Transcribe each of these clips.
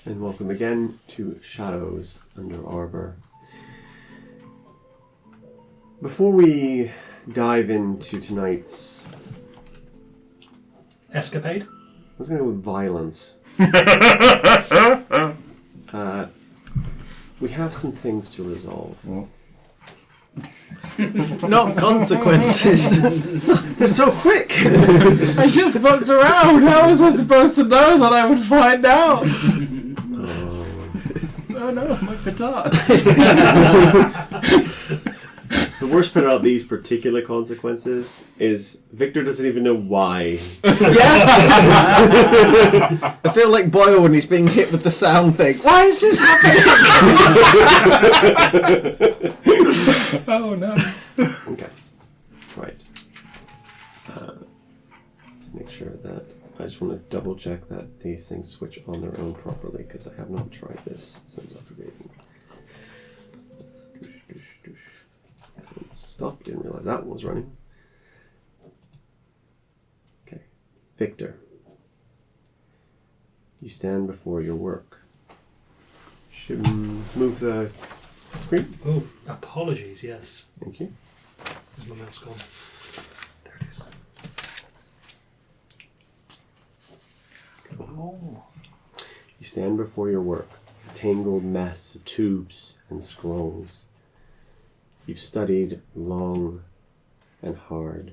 And welcome again to Shadows Under Arbor. Before we dive into tonight's escapade, I was going to go with violence. We have some things to resolve. Not consequences. They're so quick! I just fucked around. How was I supposed to know that I would find out? Oh no, my petard. The worst part about these particular consequences is Victor doesn't even know why. Yes! I feel like Boyle when he's being hit with the sound thing. Why is this happening? Oh no. Okay. Right. Let's make sure that... I just want to double check that these things switch on their own properly, because I have not tried this since upgrading. Stop, didn't realize that one was running. Okay. Victor. You stand before your work. Should move the screen. oh, apologies, yes. Thank you. Where's my mouse gone? There it is. Oh. You stand before your work, a tangled mess of tubes and scrolls. You've studied long and hard.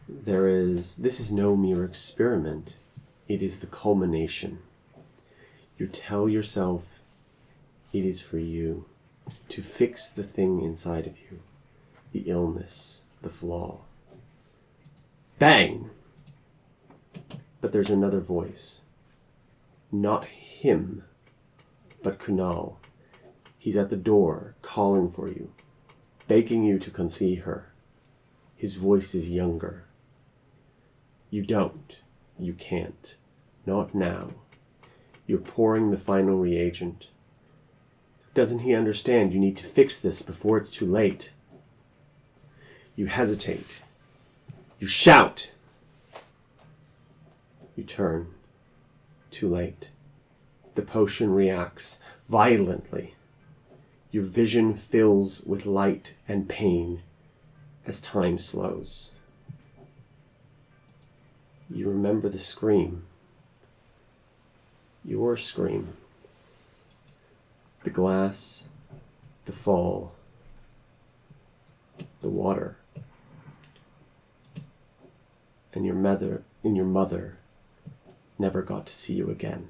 This is no mere experiment. It is the culmination. You tell yourself it is for you, to fix the thing inside of you, the illness, the flaw. Bang! But there's another voice. Not him, but Kunal. He's at the door, calling for you, begging you to come see her. His voice is younger. You don't. You can't. Not now. You're pouring the final reagent. Doesn't he understand you need to fix this before it's too late? You hesitate. You shout. You turn. Too late. The potion reacts violently. Your vision fills with light and pain as time slows. You remember the scream. Your scream. The glass, the fall, the water, and your mother never got to see you again.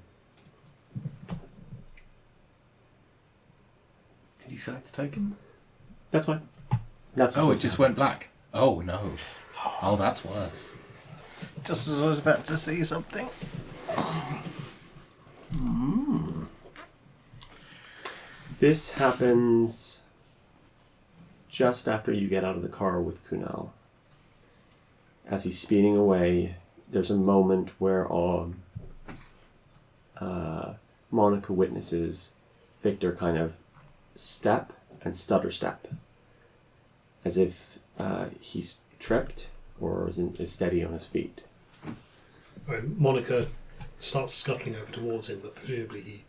Did you select the token? That's fine. That's Oh, it just went black. Oh no. Oh, that's worse. Just as I was about to see something. This happens just after you get out of the car with Kunal. As he's speeding away, there's a moment where Monica witnesses Victor kind of step and stutter step, as if he's tripped or is steady on his feet. Right, Monica starts scuttling over towards him, but presumably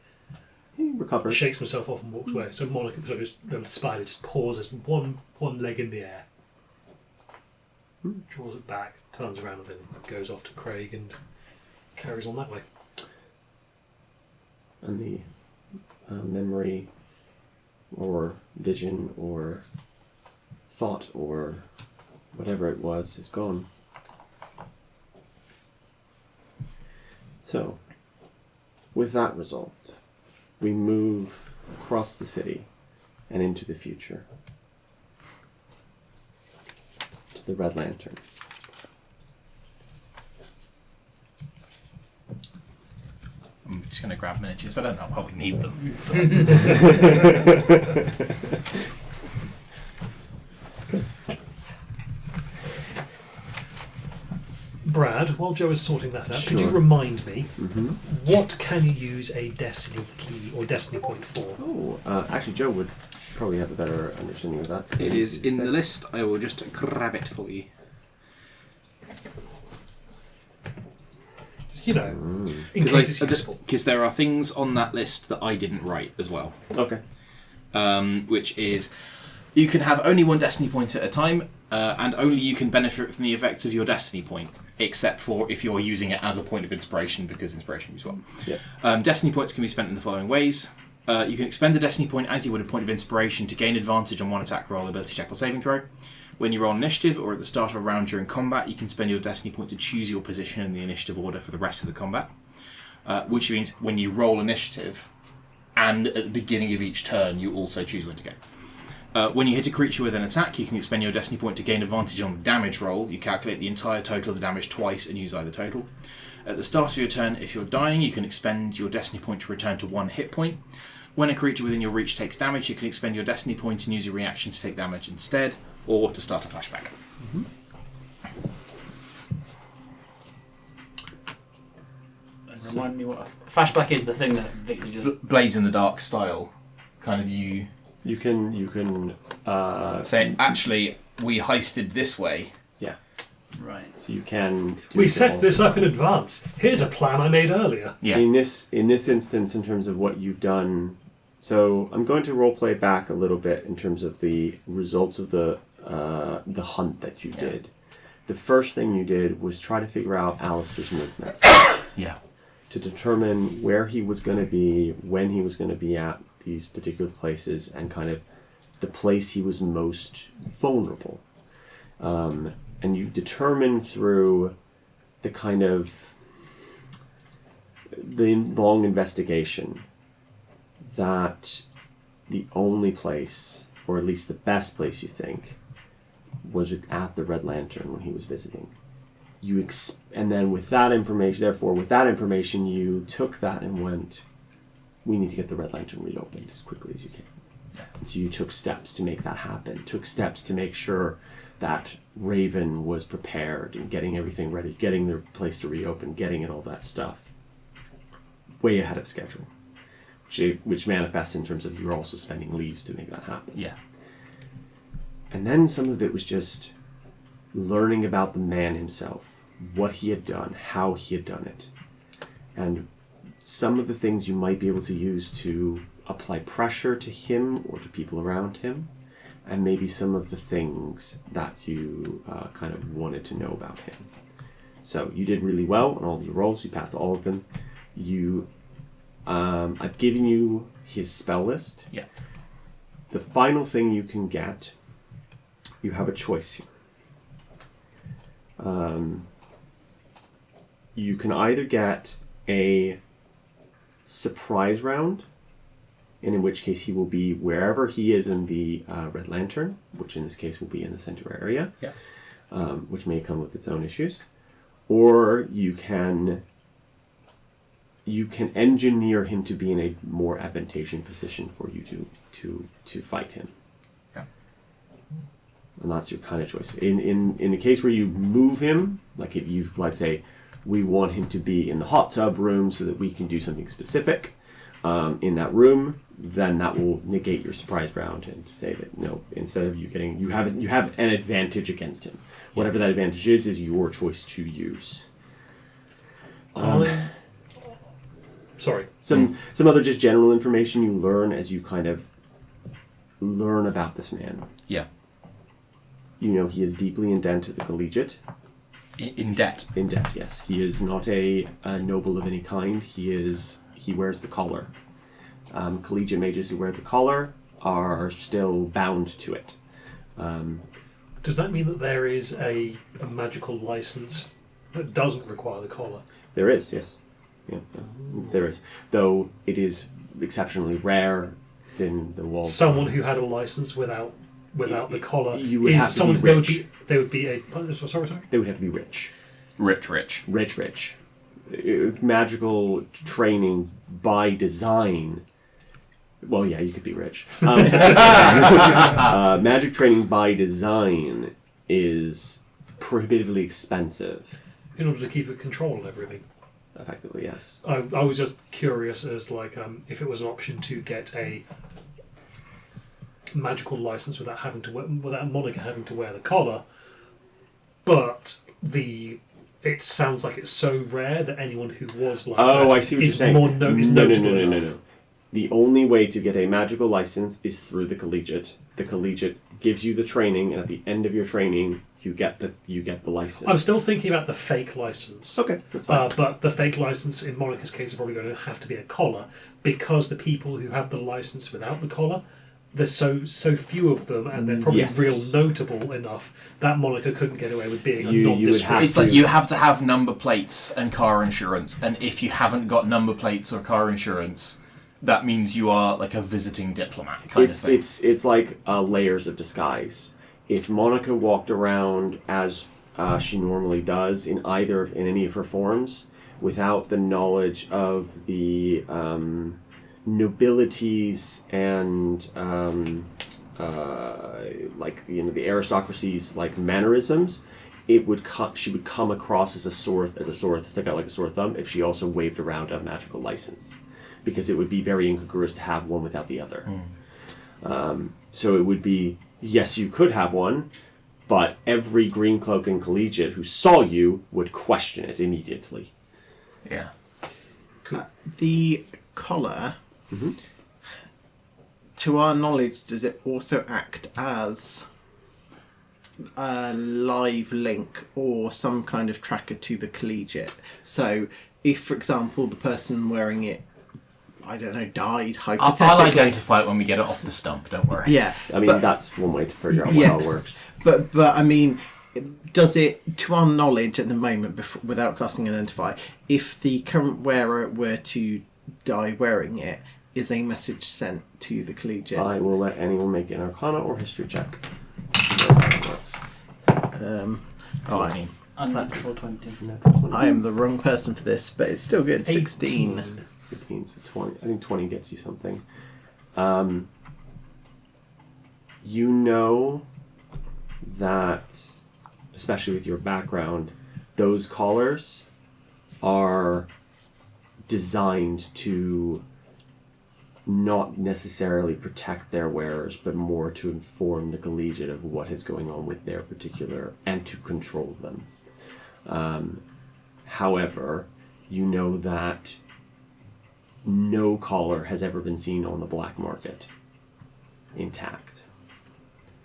he recovers, shakes himself off and walks away. So the spider just pauses, one leg in the air, draws it back, turns around, and then goes off to Craig and carries on that way. And the memory or vision or thought or whatever it was is gone. So, with that resolved, we move across the city and into the future to the Red Lantern. I'm just going to grab miniatures. I don't know why we need them. Brad, while Joe is sorting that out, could Sure. you remind me, Mm-hmm. what can you use a Destiny key or Destiny point for? Oh, actually Joe would probably have a better understanding of that. It is in the list. I will just grab it for you. you know, in case it's useful. Because there are things on that list that I didn't write as well. Okay. Which is, you can have only one destiny point at a time, and only you can benefit from the effects of your destiny point, except for if you're using it as a point of inspiration, because inspiration is well. Yeah. Destiny points can be spent in the following ways. You can expend a destiny point as you would a point of inspiration to gain advantage on one attack roll, ability check, or saving throw. When you roll initiative, or at the start of a round during combat, you can spend your destiny point to choose your position in the initiative order for the rest of the combat. Which means when you roll initiative, and at the beginning of each turn, you also choose when to go. When you hit a creature with an attack, you can expend your destiny point to gain advantage on the damage roll. You calculate the entire total of the damage twice and use either total. At the start of your turn, if you're dying, you can expend your destiny point to return to 1 hit point. When a creature within your reach takes damage, you can expend your destiny point and use your reaction to take damage instead, or to start a flashback. Mm-hmm. Remind me what a flashback is. The thing that Victor just Blades in the Dark style, kind of you can say, actually, we heisted this way. yeah. right. So you can. We set this up in advance. Here's a plan I made earlier. Yeah. In this instance, in terms of what you've done, so I'm going to roleplay back a little bit in terms of the results of the hunt that you did. The first thing you did was try to figure out Alistair's movements. Yeah. To determine where he was going to be, when he was going to be at these particular places, and kind of the place he was most vulnerable. And you determined through the kind of the long investigation that the only place, or at least the best place you think, was at the Red Lantern when he was visiting. And then with that information, you took that and went, we need to get the Red Lantern reopened as quickly as you can. Yeah. And so you took steps to make that happen, took steps to make sure that Raven was prepared and getting everything ready, getting the place to reopen, getting it all that stuff way ahead of schedule, which manifests in terms of you're also spending leaves to make that happen. Yeah. And then some of it was just learning about the man himself, what he had done, how he had done it, and some of the things you might be able to use to apply pressure to him or to people around him, and maybe some of the things that you kind of wanted to know about him. So you did really well on all your rolls. You passed all of them. I've given you his spell list. Yeah. The final thing you can get, you have a choice here. You can either get a surprise round, and in which case he will be wherever he is in the Red Lantern, which in this case will be in the center area, Yeah. which may come with its own issues. Or you can engineer him to be in a more advantageous position for you to fight him. Yeah. And that's your kind of choice. In the case where you move him, like if you've, let's say, we want him to be in the hot tub room so that we can do something specific in that room, then that will negate your surprise round and say that no, instead of you have an advantage against him. Whatever that advantage is your choice to use. Sorry. Some other just general information you learn as you kind of learn about this man. Yeah. You know, he is deeply in debt to the collegiate. In debt. In debt, yes. He is not a noble of any kind. He wears the collar. Collegiate mages who wear the collar are still bound to it. Does that mean that there is a magical license that doesn't require the collar? There is, yes. Yeah, there is. Though it is exceptionally rare within the walls. Someone who had a license without the collar you would is have to someone be rich. they would be a sorry. They would have to be rich. Rich. Rich. Magical training by design. Well, yeah, you could be rich. Magic training by design is prohibitively expensive. In order to keep a control on everything. Effectively, yes. I was just curious as if it was an option to get a magical license without Monica having to wear the collar, but the it sounds like it's so rare that anyone who was like Oh, that I see what you're is saying. more is notable enough. No. The only way to get a magical license is through the collegiate. The collegiate gives you the training, and at the end of your training, you get the license. I'm still thinking about the fake license. Okay, that's fine. But the fake license in Monica's case is probably going to have to be a collar, because the people who have the license without the collar, there's so few of them, and they're probably Yes. real notable enough that Monica couldn't get away with being You a would nondescript. have It's like you have to have number plates and car insurance, and if you haven't got number plates or car insurance, that means you are like a visiting diplomat kind of thing. It's like layers of disguise. If Monica walked around as she normally does in any of her forms, without the knowledge of the nobilities and the aristocracy's like mannerisms, she would come across as a stick out like a sore thumb if she also waved around a magical license, because it would be very incongruous to have one without the other. So it would be, yes, you could have one, but every green cloak and collegiate who saw you would question it immediately. Yeah. The collar, to our knowledge, does it also act as a live link or some kind of tracker to the collegiate? So if, for example, the person wearing it, I don't know, died, hypothetically... I'll identify it when we get it off the stump, don't worry. Yeah. I mean, that's one way to figure out how it works. But I mean, does it, to our knowledge at the moment, without casting identify, if the current wearer were to die wearing it, is a message sent to the collegiate? I will let anyone make an Arcana or History check. That works. 14. Unnatural 20. Natural 20. I am the wrong person for this, but it's still good. 16. 15, so 20. I think 20 gets you something. You know that, especially with your background, those collars are designed to not necessarily protect their wearers, but more to inform the collegiate of what is going on with their particular, and to control them. However, you know that no collar has ever been seen on the black market intact.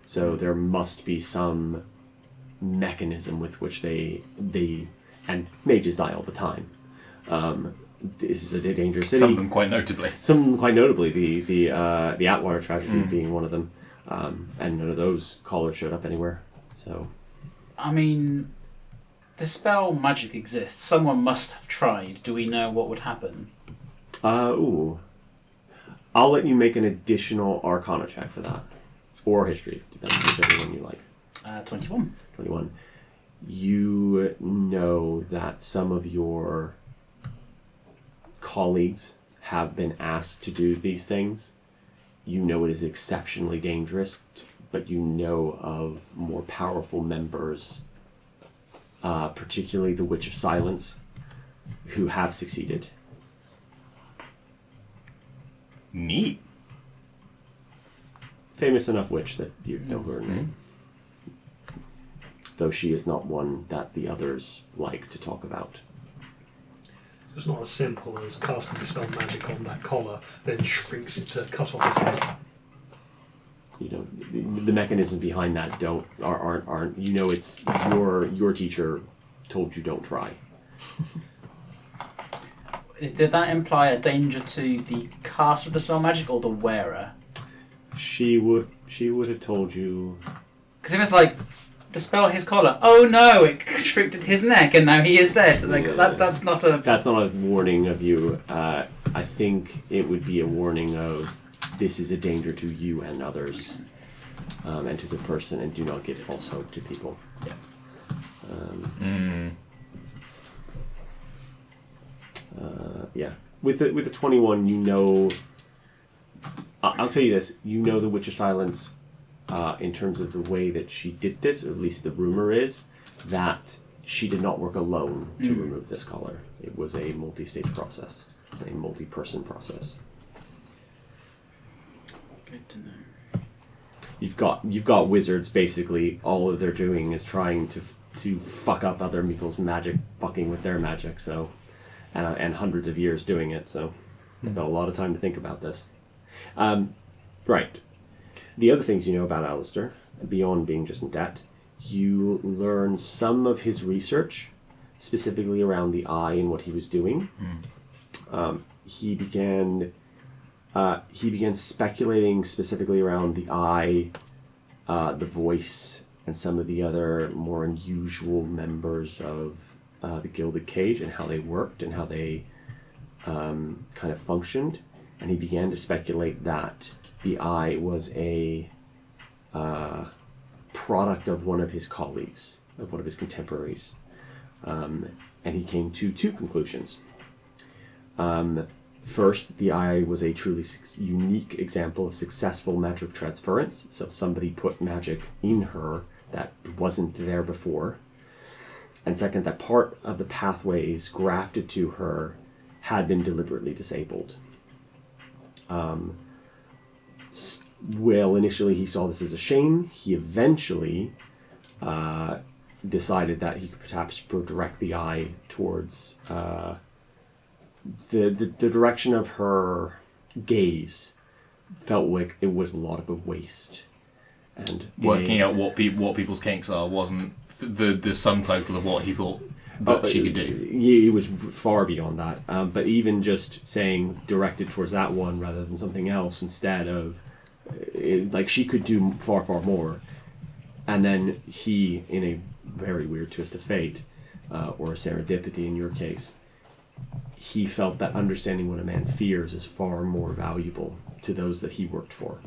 So there must be some mechanism with which they and mages die all the time. This is a dangerous city. Some of them quite notably. Some quite notably, the Atwater tragedy being one of them, and none of those collars showed up anywhere. So, I mean, the spell magic exists. Someone must have tried. Do we know what would happen? I'll let you make an additional Arcana check for that, or History, depending on whichever one you like. 21. 21. You know that some of your colleagues have been asked to do these things. You know it is exceptionally dangerous, but you know of more powerful members, particularly the Witch of Silence, who have succeeded. Neat. Famous enough witch that you know her name. Though she is not one that the others like to talk about. It's not as simple as casting Dispel Magic on that collar, then shrinks it to cut off his head. You know, the mechanism behind that aren't. You know, it's your teacher told you don't try. Did that imply a danger to the caster of Dispel Magic or the wearer? She would have told you. Because if it's like, dispel his collar, oh no, it constricted his neck and now he is dead. Like, that's not a... That's not a warning of you. I think it would be a warning of this is a danger to you and others, and to the person, and do not give false hope to people. Yeah. With the 21, you know. I'll tell you this. You know the Witch of Silence, in terms of the way that she did this, or at least the rumor is, that she did not work alone to remove this collar. It was a multi-stage process, a multi-person process. Good to know. You've got wizards. Basically, all of they're doing is trying to to fuck up other people's magic, fucking with their magic. So, and hundreds of years doing it. So, I've got a lot of time to think about this. Right. The other things you know about Alistair, beyond being just in debt, you learn some of his research, specifically around the eye and what he was doing. He began speculating specifically around the eye, the voice, and some of the other more unusual members of the Gilded Cage and how they worked and how they kind of functioned. And he began to speculate that the eye was a product of one of his colleagues, of one of his contemporaries. And he came to two conclusions. First, the eye was a truly unique example of successful magic transference. So somebody put magic in her that wasn't there before. And second, that part of the pathways grafted to her had been deliberately disabled. Well, initially he saw this as a shame. He eventually decided that he could perhaps direct the eye towards the direction of her gaze. Felt like it was a lot of a waste. And working out what people's kinks are wasn't the sum total of what he thought that she could do. It was far beyond that. But even just saying directed towards that one rather than something else instead of like she could do far, far more. And then he, in a very weird twist of fate, or a serendipity in your case, he felt that understanding what a man fears is far more valuable to those that he worked for.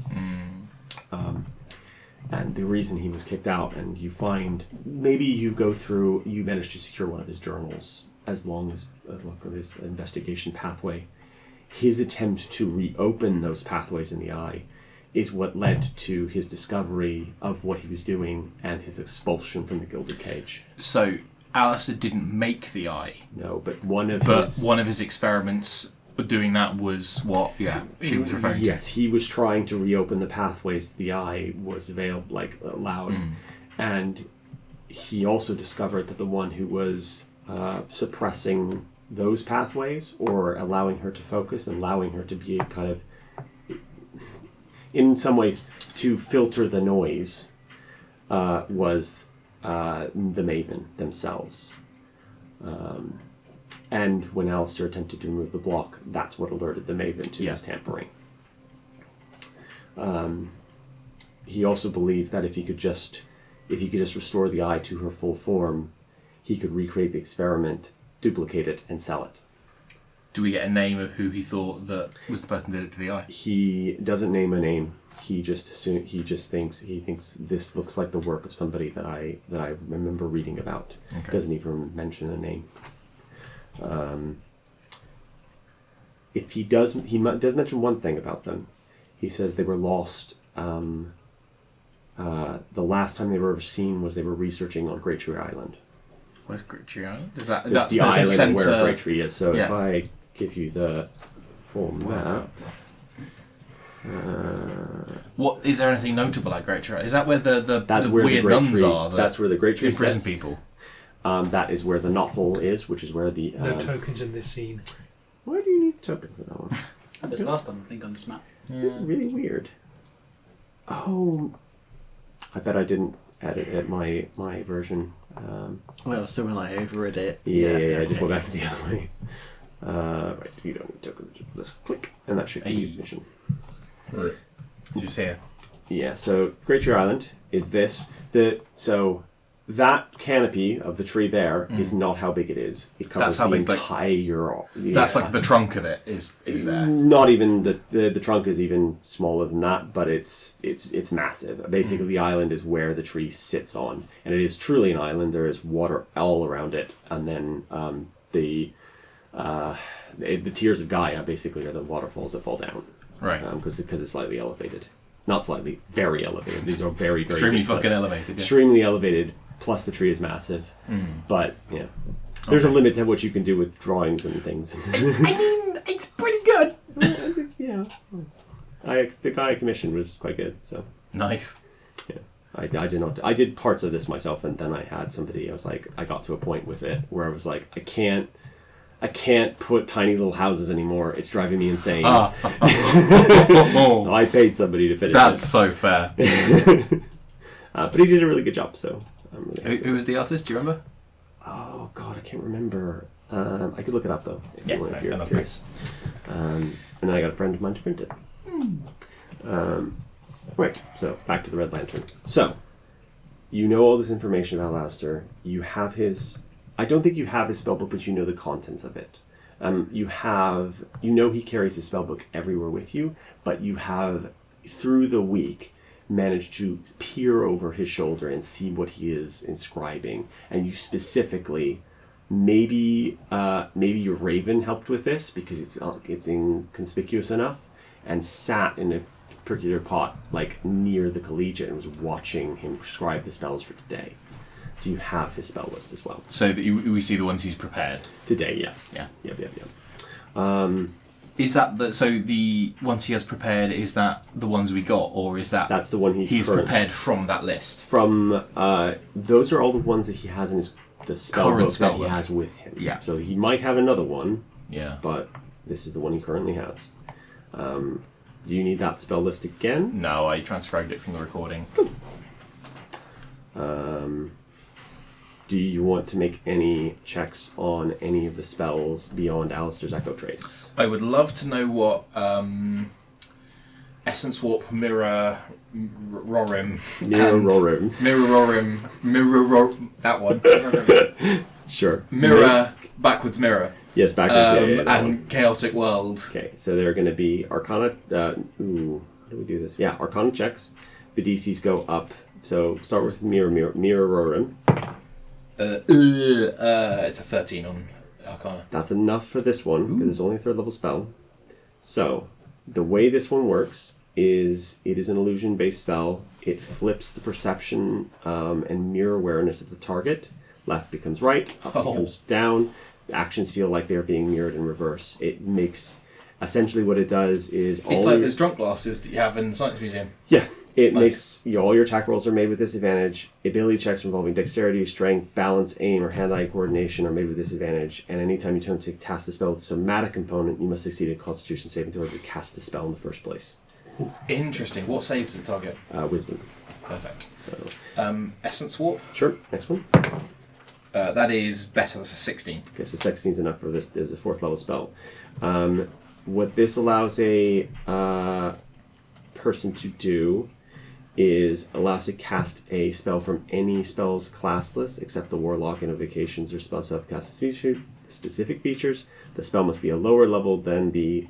And the reason he was kicked out, and you find, maybe you manage to secure one of his journals as long as his investigation pathway. His attempt to reopen those pathways in the eye is what led to his discovery of what he was doing and his expulsion from the Gilded Cage. So Alistair didn't make the eye. No, but one of his experiments doing that was what she was referring to. Yes, he was trying to reopen the pathways the eye was allowed. And he also discovered that the one who was suppressing those pathways or allowing her to focus and allowing her to be kind of, in some ways, to filter the noise was the Maven themselves. And when Alistair attempted to remove the block, that's what alerted the Maven to his tampering. He also believed that if he could just restore the eye to her full form, he could recreate the experiment, duplicate it, and sell it. Do we get a name of who he thought that was the person who did it to the eye? He doesn't name a name. He thinks this looks like the work of somebody that I remember reading about. Okay. Doesn't even mention a name. If he does mention one thing about them. He says they were lost. The last time they were ever seen was they were researching on Great Tree Island. Where's Great Tree Island? So that's the island where Great Tree is. So if I give you the full map. What is there anything notable at Great Tree? Is that where the where weird nuns are? That's where the Great Tree imprison sits. People. That is where the knothole is, which is where the no tokens in this scene. Why do you need a token for that one? Had this last time, I think, on this map. It's really weird. Oh, I bet I didn't edit my version. Well, so when I overrid it. Yeah, I just went back to the other way. Right, you don't need tokens. Let's click, and that should give you admission. Right. Did you see it? Yeah, so Great Tree Island is this. So that canopy of the tree there is not how big it is. It covers the entire... That's like the trunk of it is there. Not even the trunk is even smaller than that, but it's massive. Basically, the island is where the tree sits on, and it is truly an island. There is water all around it, and then the Tears of Gaia basically are the waterfalls that fall down. Right. Because it's slightly elevated. Not slightly, very elevated. These are very, very extremely fucking elevated. Yeah. Extremely elevated. Plus, the tree is massive. But there's a limit to what you can do with drawings and things. I mean, it's pretty good. The Gaia commission was quite good. So nice. Yeah. I did not. I did parts of this myself, and then I had somebody. I got to a point with it where I was like, I can't put tiny little houses anymore. It's driving me insane. I paid somebody to finish That's it. so fair. But he did a really good job. So I'm really Who was the artist? Do you remember? Oh God, I can't remember. I could look it up though if you're no, curious. And then I got a friend of mine to print it. Right. So back to the Red Lantern. So you know all this information about Alastair. You have his. I don't think you have his spellbook, but you know the contents of it. You know he carries his spellbook everywhere with you, but you have through the week managed to peer over his shoulder and see what he is inscribing, and you specifically. Maybe your Raven helped with this because it's inconspicuous enough, and sat in a particular pot like near the collegiate and was watching him prescribe the spells for today. So you have his spell list as well. So that we see the ones he's prepared Today, yes. Yeah. Yep. Is that the ones he has prepared? Is that the ones we got, or is that That's the one he's prepared from that list? From those are all the ones that he has in the spell Current book that he spellbook. has with him. Yeah. So he might have another one, Yeah. but this is the one he currently has. Do you need that spell list again? No, I transcribed it from the recording. Do you want to make any checks on any of the spells beyond Alistair's Echo Trace? I would love to know what Essence Warp, Mirror Rorim, that one. Sure. Mirror, backwards mirror. Yes, backwards. That and one. Chaotic World. Okay, so they're going to be Arcana. How do we do this? Yeah, Arcana checks. The DCs go up. So start with Mirror Rorim. It's a 13 on Arcana. That's enough for this one because it's only a third level spell. So the way this one works is it is an illusion based spell. It flips the perception and mirror awareness of the target. Left becomes right, up becomes down. Actions feel like they're being mirrored in reverse. It makes essentially what it does is It's like those drunk glasses that you have in the Science Museum. Yeah. It Nice. makes all your attack rolls are made with disadvantage. Ability checks involving dexterity, strength, balance, aim, or hand-eye coordination are made with disadvantage. And anytime you attempt to cast the spell with a somatic component, you must succeed a Constitution saving throw to cast the spell in the first place. Interesting. What saves the target? Wisdom. Perfect. So, Essence Warp. sure. Next one. That is better. That's a 16. Okay, so 16 is enough for this as a fourth level spell. What this allows a person to do is allows to cast a spell from any spell's class list except the Warlock, Invocations, or spell subclass specific features. The spell must be a lower level than the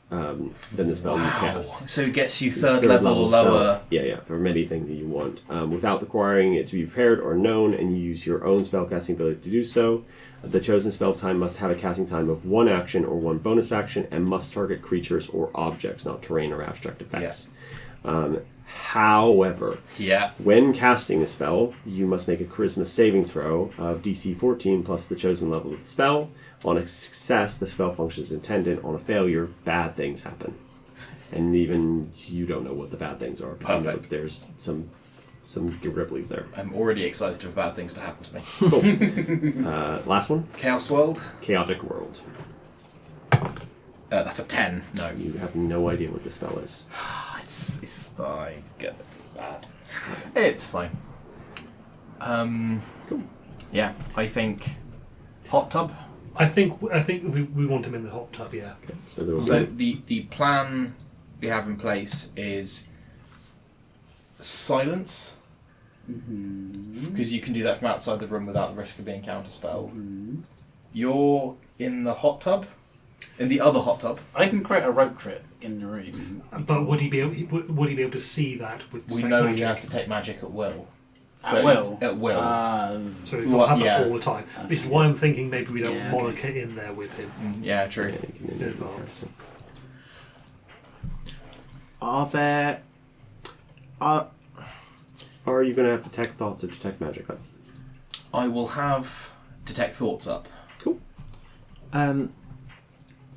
spell you cast. So it gets you third level or lower. Spell. Yeah, from anything that you want. Without requiring it to be prepared or known, and you use your own spellcasting ability to do so. The chosen spell time must have a casting time of one action or one bonus action, and must target creatures or objects, not terrain or abstract effects. However, when casting a spell, you must make a Charisma saving throw of DC 14 plus the chosen level of the spell. On a success, the spell functions intended. On a failure, bad things happen. And even you don't know what the bad things are. But you know there's some Gibblies there. I'm already excited for bad things to happen to me. Cool. Last one. Chaos World. Chaotic World. That's a 10. No. You have no idea what the spell is. It's I get bad. It's fine. Cool. Yeah, I think hot tub. I think we want him in the hot tub. Yeah. Okay. So there will So be the plan we have in place is silence, because you can do that from outside the room without the risk of being counterspelled. You're in the hot tub, in the other hot tub. I can create a rope trip in the room. But would he be able to see that with? We know he has to take magic at will. At will. At will. So we can't have yeah. it all the time. This is why I'm thinking maybe we don't Yeah, Monica in there with him Yeah, true. in advance. Are you going to have detect thoughts or detect magic up? I will have detect thoughts up. Cool.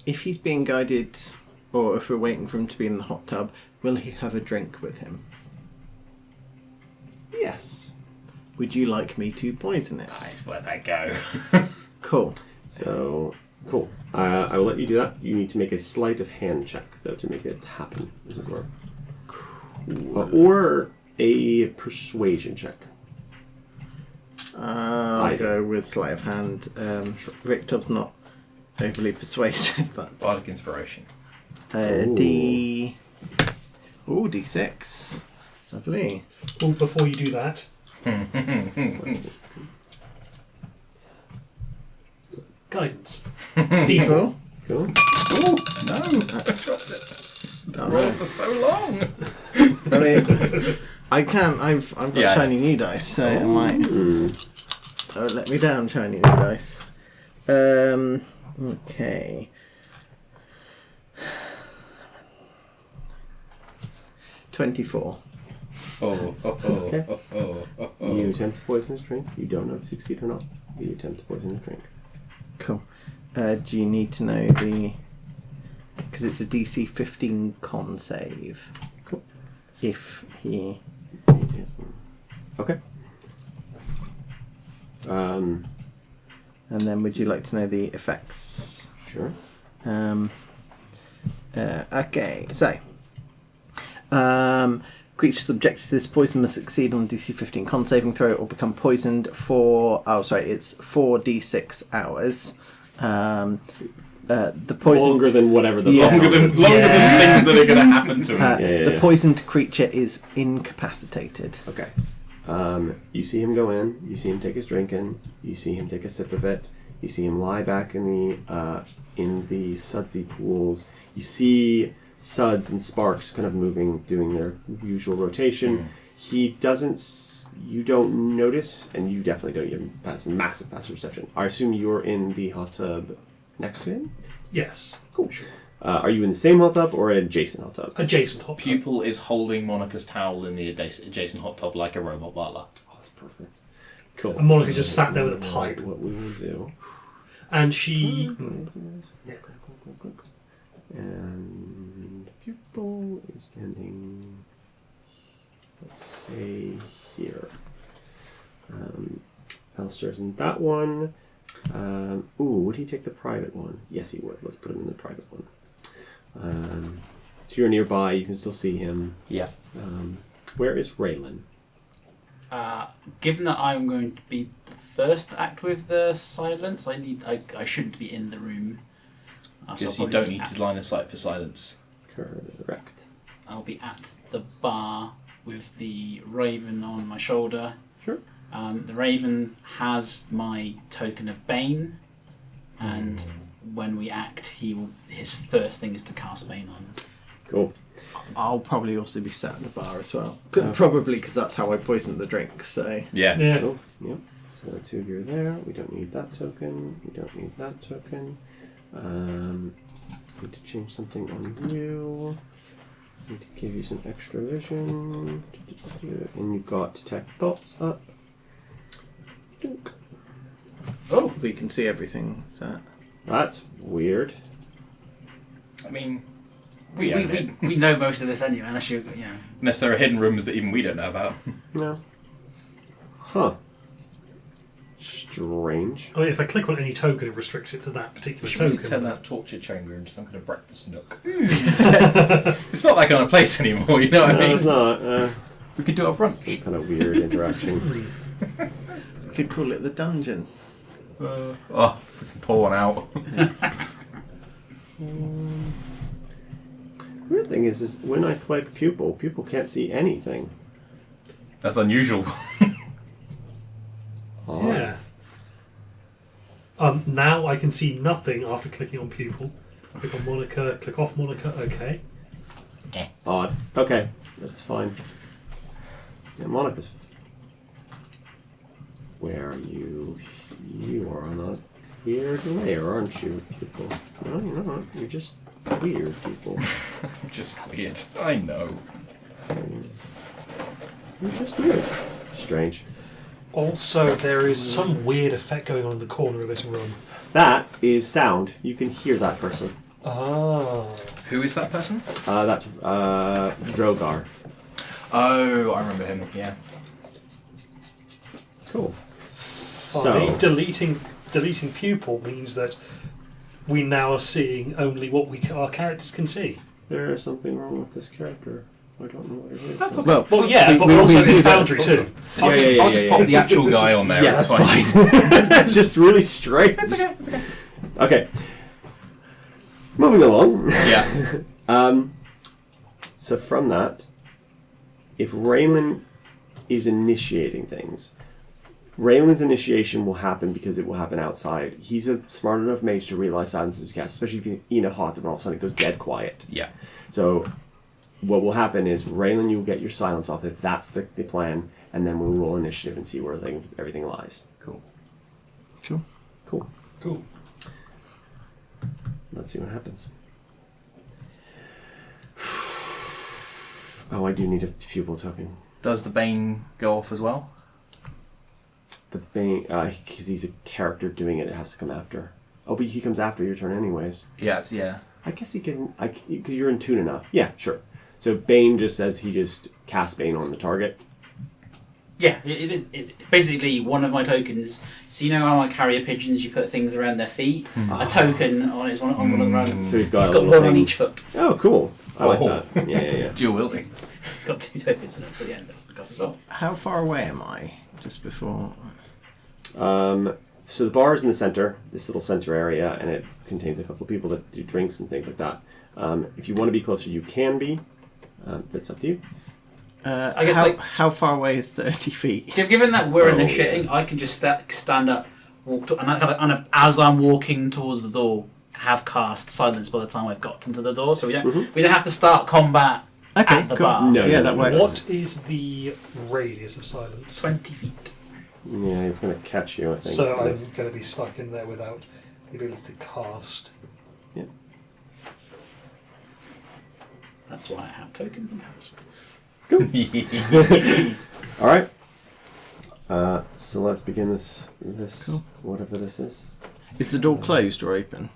If he's being guided, or if we're waiting for him to be in the hot tub, will he have a drink with him? Would you like me to poison it? It's worth that go. Cool. So, cool. I will let you do that. You need to make a sleight of hand check, though, to make it happen, as it were. Or a persuasion check. I'll go with sleight of hand. Victor's not overly persuasive, but... Bardic Inspiration. D6. Lovely. Well, before you do that, guidance. D4. Cool. Oh, no. Damn Rolled it. for so long. I mean, I can't. I've got Yeah. shiny new dice, so I might. Oh, let me down, shiny new dice. Okay. 24. Okay. You attempt to poison his drink. You don't know if you succeed or not. You attempt to poison his drink. Cool. Do you need to know the? Because it's a DC 15 con save. Cool. If he. Okay. And then would you like to know the effects? Sure. Okay, so. Creatures subjected to this poison must succeed on DC 15 con saving throw or become poisoned for. Oh, sorry, it's 4d6 hours. The poison. Longer than whatever the Yeah. Longer than things that are going to happen to him. The poisoned creature is incapacitated. Okay. You see him go in. You see him take his drink in. You see him take a sip of it. You see him lie back in the sudsy pools. You see suds and sparks kind of moving, doing their usual rotation. He doesn't. You don't notice, and you definitely don't even pass massive passive perception. I assume you're in the hot tub next to him. Yes. Cool. Are you in the same hot tub or an adjacent hot tub? Adjacent hot tub. Pupil is holding Monica's towel in the adjacent hot tub like a robot butler. Oh, that's perfect. Cool. And Monica's just sat there with a pipe. What we will do. And she... Yeah. And pupil is standing, let's say, here. Alistair's in that one. Would he take the private one? Yes, he would. Let's put him in the private one. So you're nearby. You can still see him. Yeah. Where is Raylan? Given that I'm going to be the first to act with the silence, I shouldn't be in the room. Because you don't need to line of sight for silence. Correct. I'll be at the bar with the raven on my shoulder. Sure. The raven has my token of Bane, and when we act, his first thing is to cast Bane on. Cool. I'll probably also be sat in the bar as well. Probably because that's how I poisoned the drink, so... Yeah. Cool. Yep. So the two of you are there. We don't need that token. We don't need that token. Need to change something on you. Need to give you some extra vision. And you've got Detect Thoughts up. Dunk. Oh, we can see everything. That. That's weird. I mean, We know most of this anyway, unless you, unless there are hidden rooms that even we don't know about. No. Huh. Strange. I mean, if I click on any token, it restricts it to that particular We should really token. turn that torture chamber into some kind of breakfast nook. It's not that kind of place anymore, you know what I No, mean? it's not. We could do a brunch. Some kind of weird interaction. We could call it the dungeon. Freaking pour one out. Weird thing is when I click pupil can't see anything. That's unusual. Odd. Yeah. Now I can see nothing after clicking on pupil. Click on Monica, click off Monica, okay. Odd. Okay, that's fine. Yeah, Monica's... Where are you? You are on a weird layer, aren't you, people? No, you're not. You're just weird, people. Just weird. I know. You're just weird. Strange. Also, there is some weird effect going on in the corner of this room. That is sound. You can hear that person. Oh. Who is that person? That's Drogar. Oh, I remember him, yeah. Cool. So deleting pupil means that we now are seeing only what our characters can see. There is something wrong with this character. I don't know what it is. That's okay. Well, yeah, but also it's Foundry too. I'll just pop the actual guy on there. Yeah, it's that's fine. Just really strange. It's okay. It's okay. Okay. Moving along. Yeah. So from that, if Raylan is initiating things, Raylan's initiation will happen because it will happen outside. He's a smart enough mage to realize silence is cast, especially if he's in a hot and all of a sudden it goes dead quiet. Yeah. So what will happen is Raylan, you'll get your silence off if that's the plan, and then we'll roll initiative and see where everything lies. Cool. Cool. Let's see what happens. Oh, I do need a pupil token. Does the Bane go off as well? The Bane, because he's a character doing it, it has to come after. Oh, but he comes after your turn anyways. Yes, yeah. I guess he can, because you're in tune enough. Yeah, sure. So Bane just says he just casts Bane on the target. Yeah, it's basically one of my tokens. So you know how like carrier pigeons, you put things around their feet? A token on one of the random. So he's got one on each foot. Oh, cool. I like that. Yeah. Dual wielding. It's got 2 tokens in it, so yeah, that's because as well. How far away am I? Just before. So the bar is in the center, this little center area, and it contains a couple of people that do drinks and things like that. If you want to be closer, you can be. But it's up to you. I guess how far away is 30 feet? Given that we're initiating, I can just stand up, walk to, and I kind of as I'm walking towards the door, have cast silence by the time I've got into the door, so we don't have to start combat at the bar. No, that works. What is the radius of silence? 20 feet. Yeah, it's going to catch you, I think. So I'm going to be stuck in there without the ability to cast. Yeah. That's why I have tokens and talismans. Cool. All right. So let's begin this Cool. whatever this is. Is the door closed or open?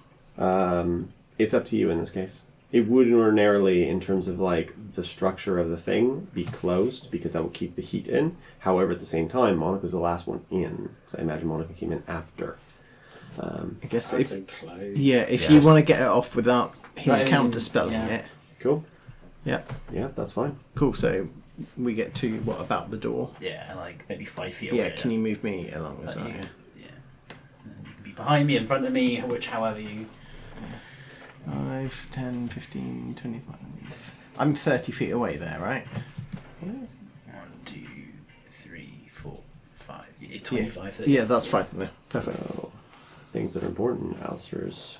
It's up to you in this case. It would ordinarily, in terms of like the structure of the thing, be closed because that will keep the heat in. However, at the same time, Monica's the last one in, so I imagine Monica came in after. I guess I'd if say closed. if you want to get it off without him Right, counterspelling yeah. it. Cool. Yeah. Yeah, that's fine. Cool. So we get to about the door. Yeah, like maybe 5 feet away. Yeah. Can you move me along as well? Yeah. And you can be behind me, in front of me, however you. 5, 10, 15, 25. I'm 30 feet away there, right? 1, 2, 3, 4, 5. 25, 30. Yeah, that's fine. No, perfect. So, things that are important. Alistair's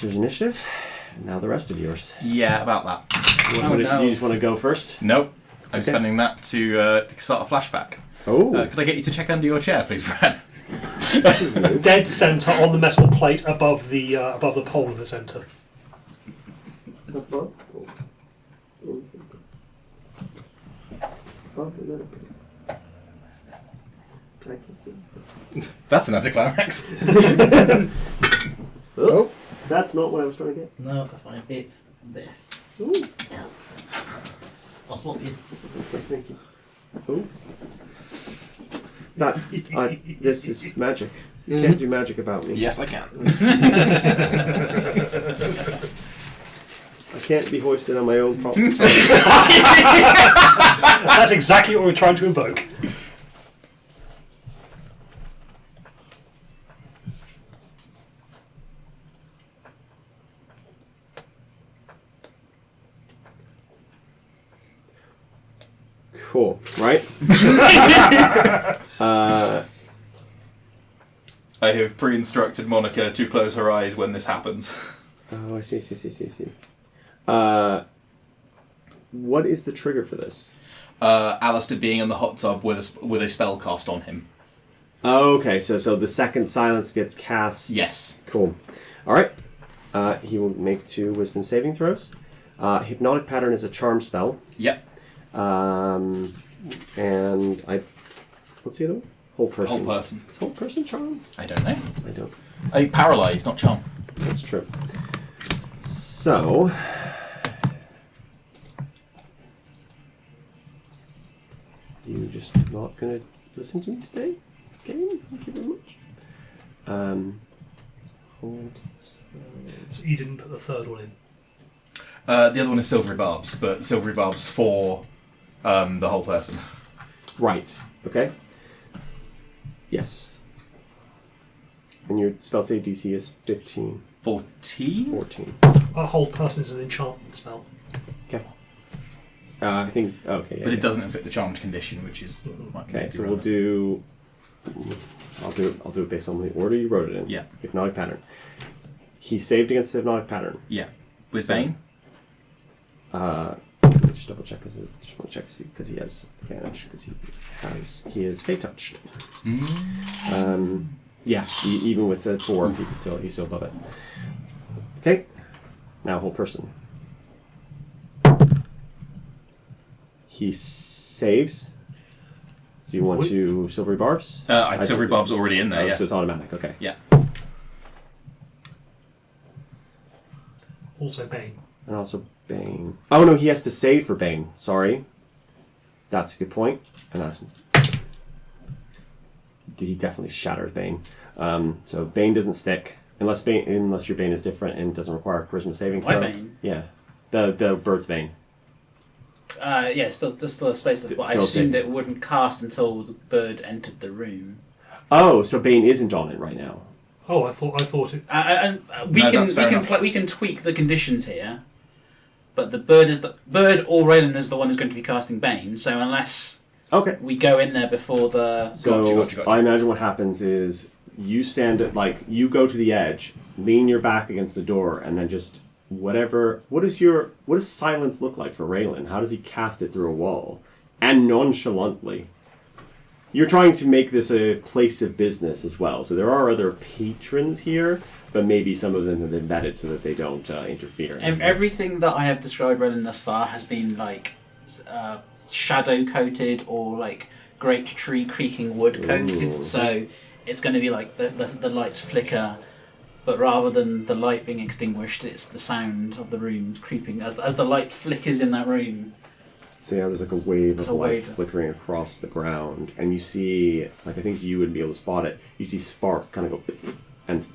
initiative. Now the rest of yours. Yeah, about that. You just want to go first? Nope. I'm Okay. spending that to start a flashback. Oh. Could I get you to check under your chair, please, Brad? Dead centre on the metal plate above the pole in the centre. That's an anticlimax. Oh, that's not what I was trying to get. No, that's fine. It's this. Ooh. Yeah. I'll swap you. Thank you. Ooh. This is magic. You can't do magic about me. Yes, I can. I can't be hoisted on my own property. That's exactly what we're trying to invoke. Cool, right? I have pre-instructed Monica to close her eyes when this happens. Oh, I see. What is the trigger for this? Alistair being in the hot tub with a spell cast on him. Oh, okay, so the second silence gets cast. Yes. Cool. All right. He will make 2 wisdom saving throws. Hypnotic pattern is a charm spell. Yep. And what's the other one? Whole person. Whole person. Is whole person charm? I don't know. I don't. Paralyzed, not charm. That's true. So, you just not gonna listening to me today. Game, thank you very much. Hold. So you didn't put the third one in. The other one is silvery barbs, but silvery barbs for the whole person. Right. Okay. Yes. And your spell save DC is 15. 14? 14. A whole person is an enchantment spell. Okay. I think. Okay. Yeah, But yeah. it doesn't inflict the charmed condition, which is. Okay, so we'll do. I'll do it based on the order you wrote it in. Yeah. Hypnotic pattern. He saved against the hypnotic pattern. Yeah. With So- Bane? Let me just double check because he has advantage because he is fate touched. Yeah, even with the 4, he's still above it. Okay, now whole person. He saves. Do you want to silvery barbs? Silvery barb's already in there, yeah. So it's automatic. Okay. Yeah. Also Bane. And also Bane. Oh no, he has to save for Bane. Sorry. That's a good point. And that's... He definitely shatters Bane. So Bane doesn't stick. Unless your Bane is different and doesn't require a charisma saving throw. My Bane? Yeah. The bird's Bane. Yeah, there's still a space. But I Still assumed safe. it wouldn't cast until the bird entered the room. Oh, so Bane isn't on it right now. Oh, I thought it. We can tweak the conditions here, but the bird or Raylan is the one who's going to be casting Bane. So unless Okay. we go in there before the So Gotcha. I imagine what happens is you stand at you go to the edge, lean your back against the door, and then just what does silence look like for Raylan? How does he cast it through a wall? And nonchalantly. You're trying to make this a place of business as well. So there are other patrons here, but maybe some of them have been vetted so that they don't interfere. Everything that I have described Raylan thus far has been shadow coated or great tree creaking wood coated. Ooh. So it's going to be the lights flicker, but rather than the light being extinguished, it's the sound of the room creeping as the light flickers in that room. So yeah, there's a wave There's of a light wave. flickering across the ground, and you see, I think you would be able to spot it. You see Spark kind of go and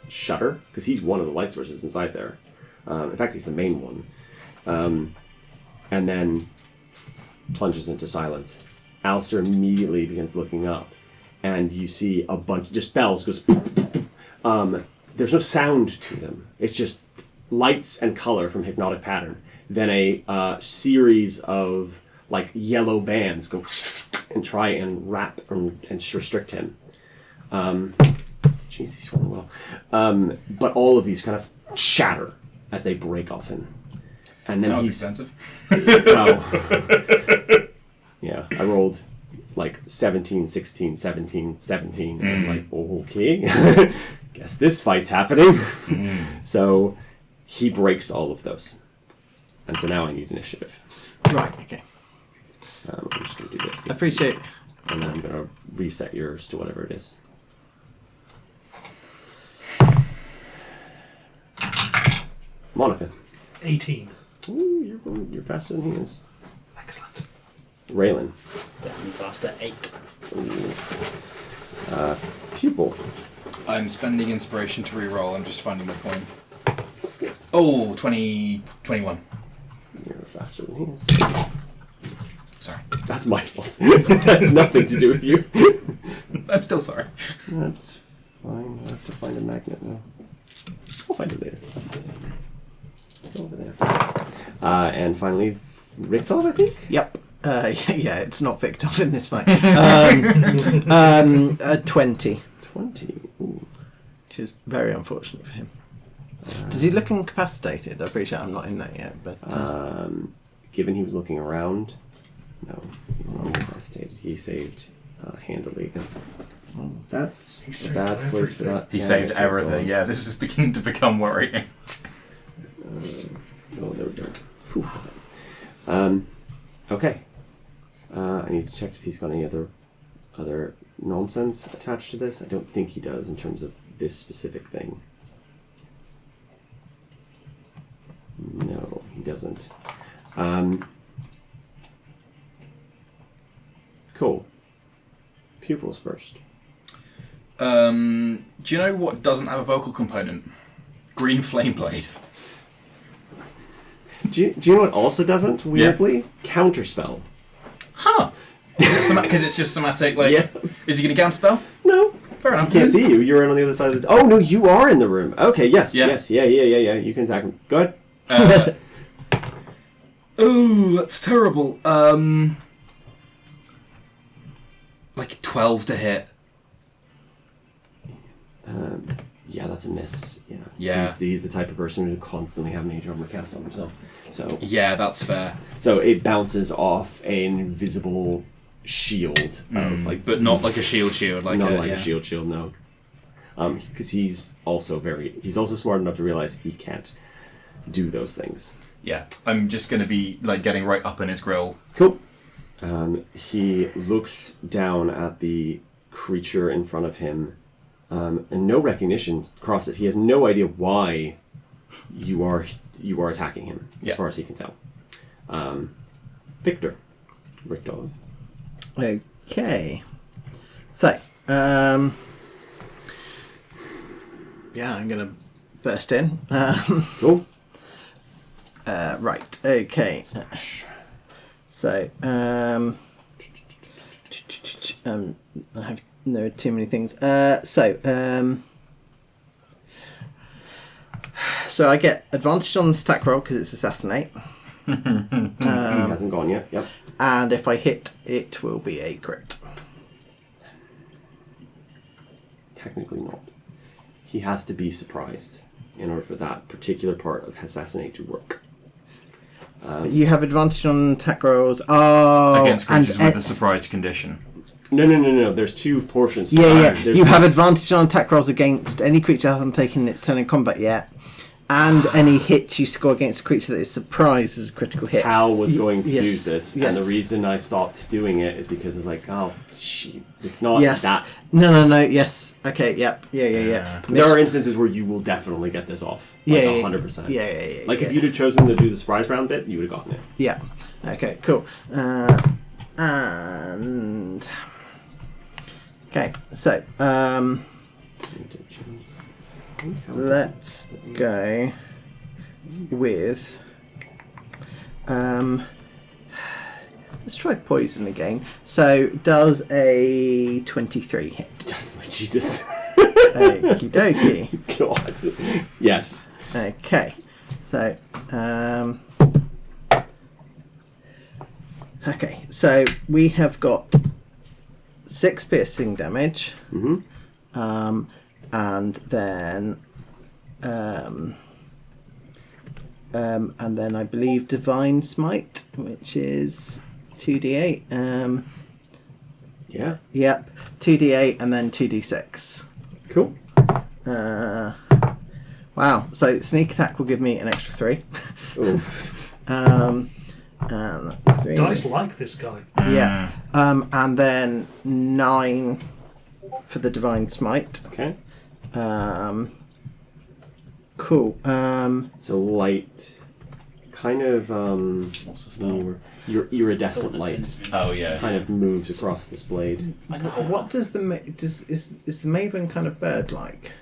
shudder because he's one of the light sources inside there. In fact, he's the main one, and then plunges into silence. Alistair immediately begins looking up, and you see a bunch just bells goes. There's no sound to them. It's just lights and color from hypnotic pattern. Then a series of yellow bands go and try and wrap and restrict him. Jeez, he's rolling well. But all of these kind of shatter as they break off him. And then That was he's expensive. well, yeah, I rolled 17, 16, 17, 17. And I'm like, okay, guess this fight's happening. So he breaks all of those. And so now I need initiative. Right, okay. I'm just going to do this. I appreciate. And then I'm going to reset yours to whatever it is. Monica. 18. Ooh, you're faster than he is. Excellent. Raylan. Definitely faster. 8. Pupil. I'm spending inspiration to reroll. I'm just finding my coin. Oh, 21. You're faster than he is. Sorry. That's my fault. That has nothing to do with you. I'm still sorry. That's fine. I have to find a magnet now. I'll find it later. Go over there. And finally, Richtov, I think? Yep. Yeah, it's not picked up in this fight. 20, 20. Ooh. which is very unfortunate for him. Does he look incapacitated? I appreciate I'm not in that yet, but Given he was looking around, no, he's not incapacitated. He saved handily against. That's He a saved bad place for everything. that. He Yeah, saved it's everything. Yeah, this is beginning to become worrying. Oh, there we go. Whew. Okay. I need to check if he's got any other nonsense attached to this. I don't think he does in terms of this specific thing. No, he doesn't. Cool. pupils first. Do you know what doesn't have a vocal component? Green Flame Blade. Do you know what also doesn't? Weirdly, counterspell. Huh. Is it because it's just somatic? Like, Yeah. Is he going to counterspell? No. Fair enough. Can't see you. You're on the other side of the... Oh, no, you are in the room. Okay, yes, Yeah. yes, yeah. You can attack him. Go ahead. Oh, that's terrible. Like 12 to hit. Yeah, that's a miss. Yeah. Yeah. He's the type of person who constantly have mage armor cast on himself. So Yeah, that's fair. so it bounces off an invisible shield of like, But not like a shield, like not a, like yeah. a shield, no. Because he's also smart enough to realize he can't do those things. Yeah, I'm just going to be like getting right up in his grill. Cool. He looks down at the creature in front of him, and no recognition crosses. He has no idea why you are attacking him, as far as he can tell. Victor. Okay. So, yeah, I'm gonna burst in. Cool. Right. Okay. So, there are too many things. So I get advantage on the stack roll because it's assassinate. He hasn't gone yet. Yep. And if I hit, it will be a crit. Technically not. He has to be surprised in order for that particular part of assassinate to work. You have advantage on attack rolls. Oh, Against creatures and, with a surprised condition. No. There's two portions. Yeah. There's You one- have advantage on attack rolls against any creature that hasn't taken its turn in combat yet, and any hits you score against a creature that is surprised as a critical hit. Tal was going to do yes, this, yes. and the reason I stopped doing it is because it's like, oh, it's not Yes. that. No. Yes. Okay. Yep. Yeah. There are instances where you will definitely get this off. Like, Yeah. 100%. Yeah. Like if you'd have chosen to do the surprise round bit, you would have gotten it. Yeah. Okay. Cool. And okay. So let's go with let's try poison again. So does a 23 hit? Jesus. Okie dokie. God. Yes. Okay. So okay. So we have got 6 piercing damage. Mm-hmm. And then I believe Divine Smite, which is 2d8. Yeah. Yep, 2d8 and then 2d6. Cool. Wow. So sneak attack will give me an extra 3. Oof. And 3. Dice like this guy. Yeah. And then 9 for the Divine Smite. Okay. Cool. So light, kind of What's the spell? your iridescent light Oh, yeah. kind of moves across this blade. What does the is the Maven kind of bird like?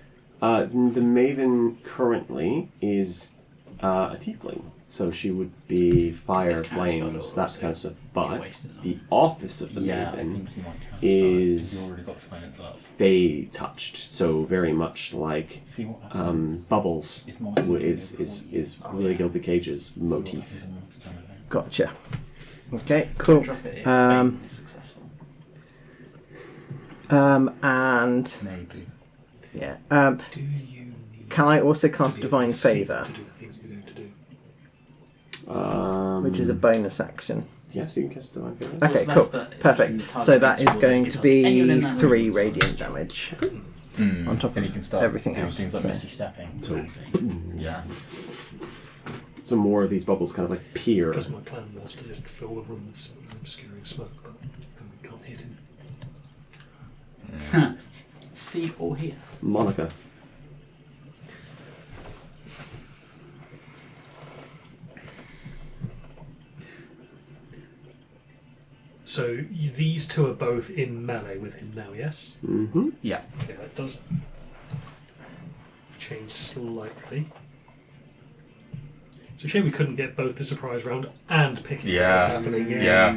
The Maven currently is a tiefling, so she would be fire, Is it flames, cast that spell kind of stuff. You But wasted it. the office of the Yeah, I Maven think you might cast is you already got silence up. Fey touched, so very much like See what happens. Bubbles Is mine is really Gilded Cage's See what motif. happens in the turn of it. Gotcha. Okay, cool. Drop it if Um, Bane is successful. And Maybe. yeah. Do you need Can I also cast to be Divine able to see Favor, to do the things you're going to do? which is a bonus action? Yes, you can cast Divine Favor. Okay, What's cool, less that- perfect. you target So that each is or going you to target anyone be in that 3 room. radiant damage on top And of you can start everything doing else. things like so- messy stepping. Yeah. So more of these bubbles kind of like peer. Because my plan was to just fill the room with some obscuring smoke, but we can't hit him. See or hear. Monica. So these two are both in melee with him now, yes? Mm-hmm. Yeah. Okay, that does change slightly. It's a shame we couldn't get both the surprise round and picking Yeah. what's happening. Yeah.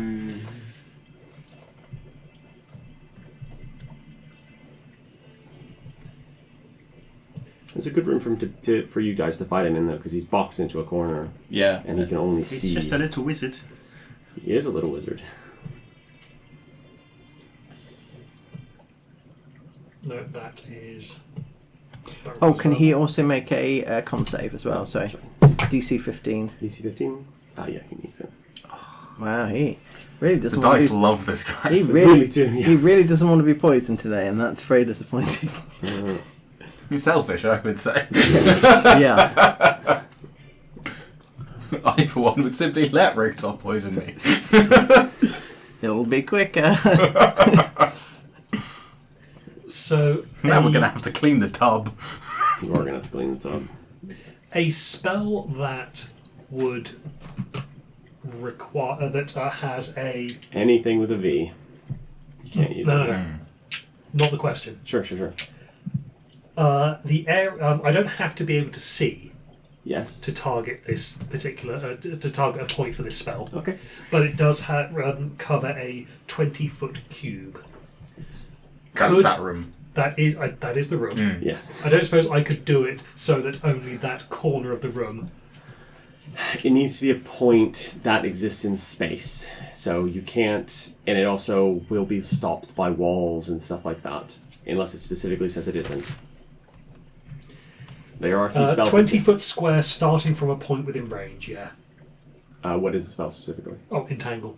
There's a good room for him for you guys to fight him in, though, because he's boxed into a corner, Yeah. and he can only He's see. just a little wizard. He is a little wizard. No, that is. Oh, can he also make a con save as well? Sorry. Sorry. DC 15. DC 15? Ah, yeah, he needs it. Wow, he really The doesn't want dice to be, love this guy. he Really really, do, yeah. he really doesn't want to be poisoned today, and that's very disappointing. He's selfish, I would say. Yeah. I, for one, would simply let Rooktop poison me. It'll be quicker. So Now we're going to have to clean the tub. You are going to have to clean the tub. a spell that would require that has a Anything with a V. You can't use no, it. no, no. Not the question. Sure. The air. I don't have to be able to see Yes. to target this particular to target a point for this spell, Okay. but it does cover a 20-foot cube. That's Could- that room. That is the room. Yes. I don't suppose I could do it so that only that corner of the room. It needs to be a point that exists in space. So you can't, and it also will be stopped by walls and stuff like that, unless it specifically says it isn't. There are a few spells. 20-foot square starting from a point within range. Yeah. What is the spell specifically? Oh, entangle.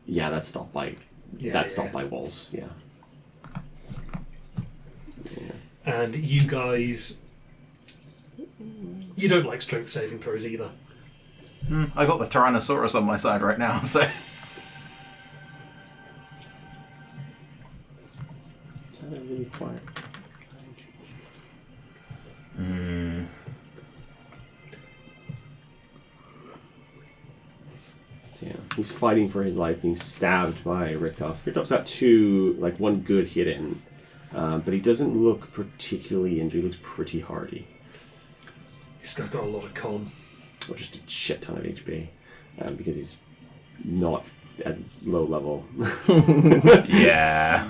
Yeah, that's stopped by. Yeah, that's yeah, stopped yeah. by walls. Yeah. And you guys, you don't like strength saving throws either. I got the Tyrannosaurus on my side right now, so... Is that a really quiet? So, yeah, he's fighting for his life, being stabbed by Richtoff. Richtoff's got one good hit in, but he doesn't look particularly injured. He looks pretty hardy. This guy's got a lot of con. Or just a shit ton of HP, because he's not as low level. Yeah.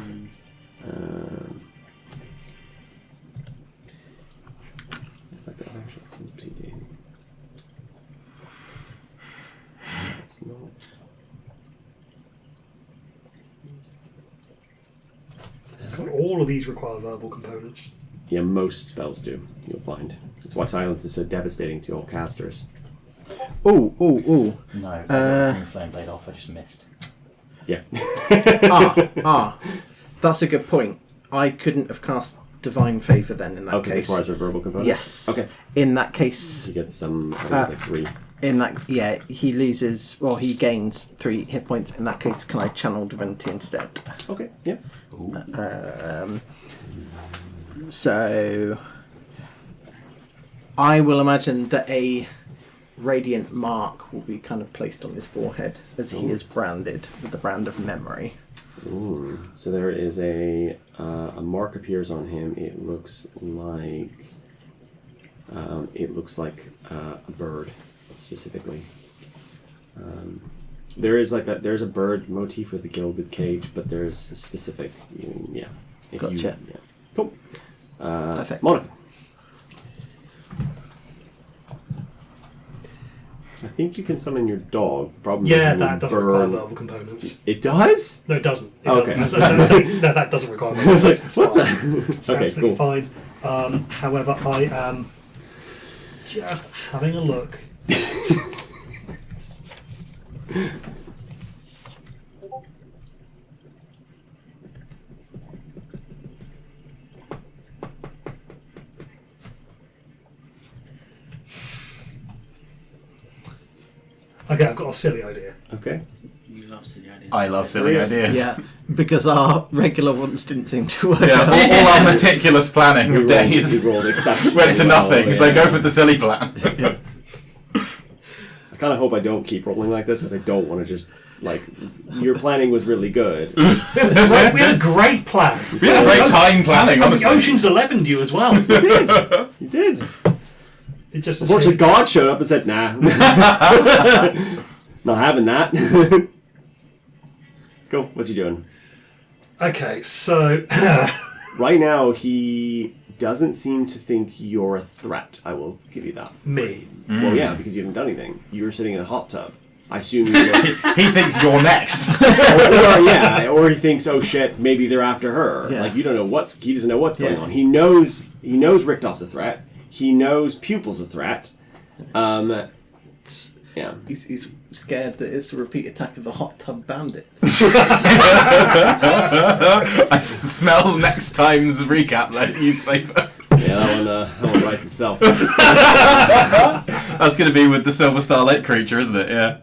Like the actual oopsie-daisy. That's not. All of these require verbal components. Yeah, most spells do. You'll find. That's why silence is so devastating to all casters. Ooh. No, bring Flame Blade off, I just missed. Yeah. That's a good point. I couldn't have cast Divine Favour then in that Because it case. requires a verbal component. Yes. Okay. In that case, He gets some. Like 3. in that he loses. Well, he gains 3 hit points. In that case, can I channel Divinity instead? Okay. Yeah. So I will imagine that a radiant mark will be kind of placed on his forehead as he is branded with the brand of memory. Ooh. So there is a mark appears on him. It looks like a bird, specifically. There's a bird motif with the gilded cage, but there's a specific. Yeah. Gotcha. Cool. Perfect. Monica. I think you can summon your dog. The problem Yeah, is that doesn't require verbal components. It does? No, it doesn't. It Okay. doesn't. I'm saying, no, that doesn't require verbal was like, components. It's what the- fine. It's Okay, absolutely cool. fine. However, I am just having a look. Okay, I've got a silly idea. Okay. You love silly ideas. I love silly ideas. Yeah, because our regular ones didn't seem to work. Yeah, all our meticulous planning of We days rolled exceptionally went to well, nothing, yeah. so go for the silly plan. I kind of hope I don't keep rolling like this, because I don't want to just Like, your planning was really good. We had a great plan. We had a great time planning, honestly. Ocean's 11'd you as well. You did. It just Unfortunately, God showed up and said, nah. Not having that. Cool. What's he doing? Okay, so Right now, he doesn't seem to think you're a threat. I will give you that. me. Well, yeah, because you haven't done anything. You were sitting in a hot tub. I assume you were... He thinks you're next. or he thinks, oh shit, maybe they're after her. Yeah. Like, you don't know he doesn't know what's going on. He knows Richtoff's a threat. He knows Pupil's a threat. Yeah. He's scared that it's a repeat attack of the hot tub bandits. I smell next time's recap newspaper. Yeah, that one writes itself. That's going to be with the Silver Star Lake creature, isn't it? Yeah.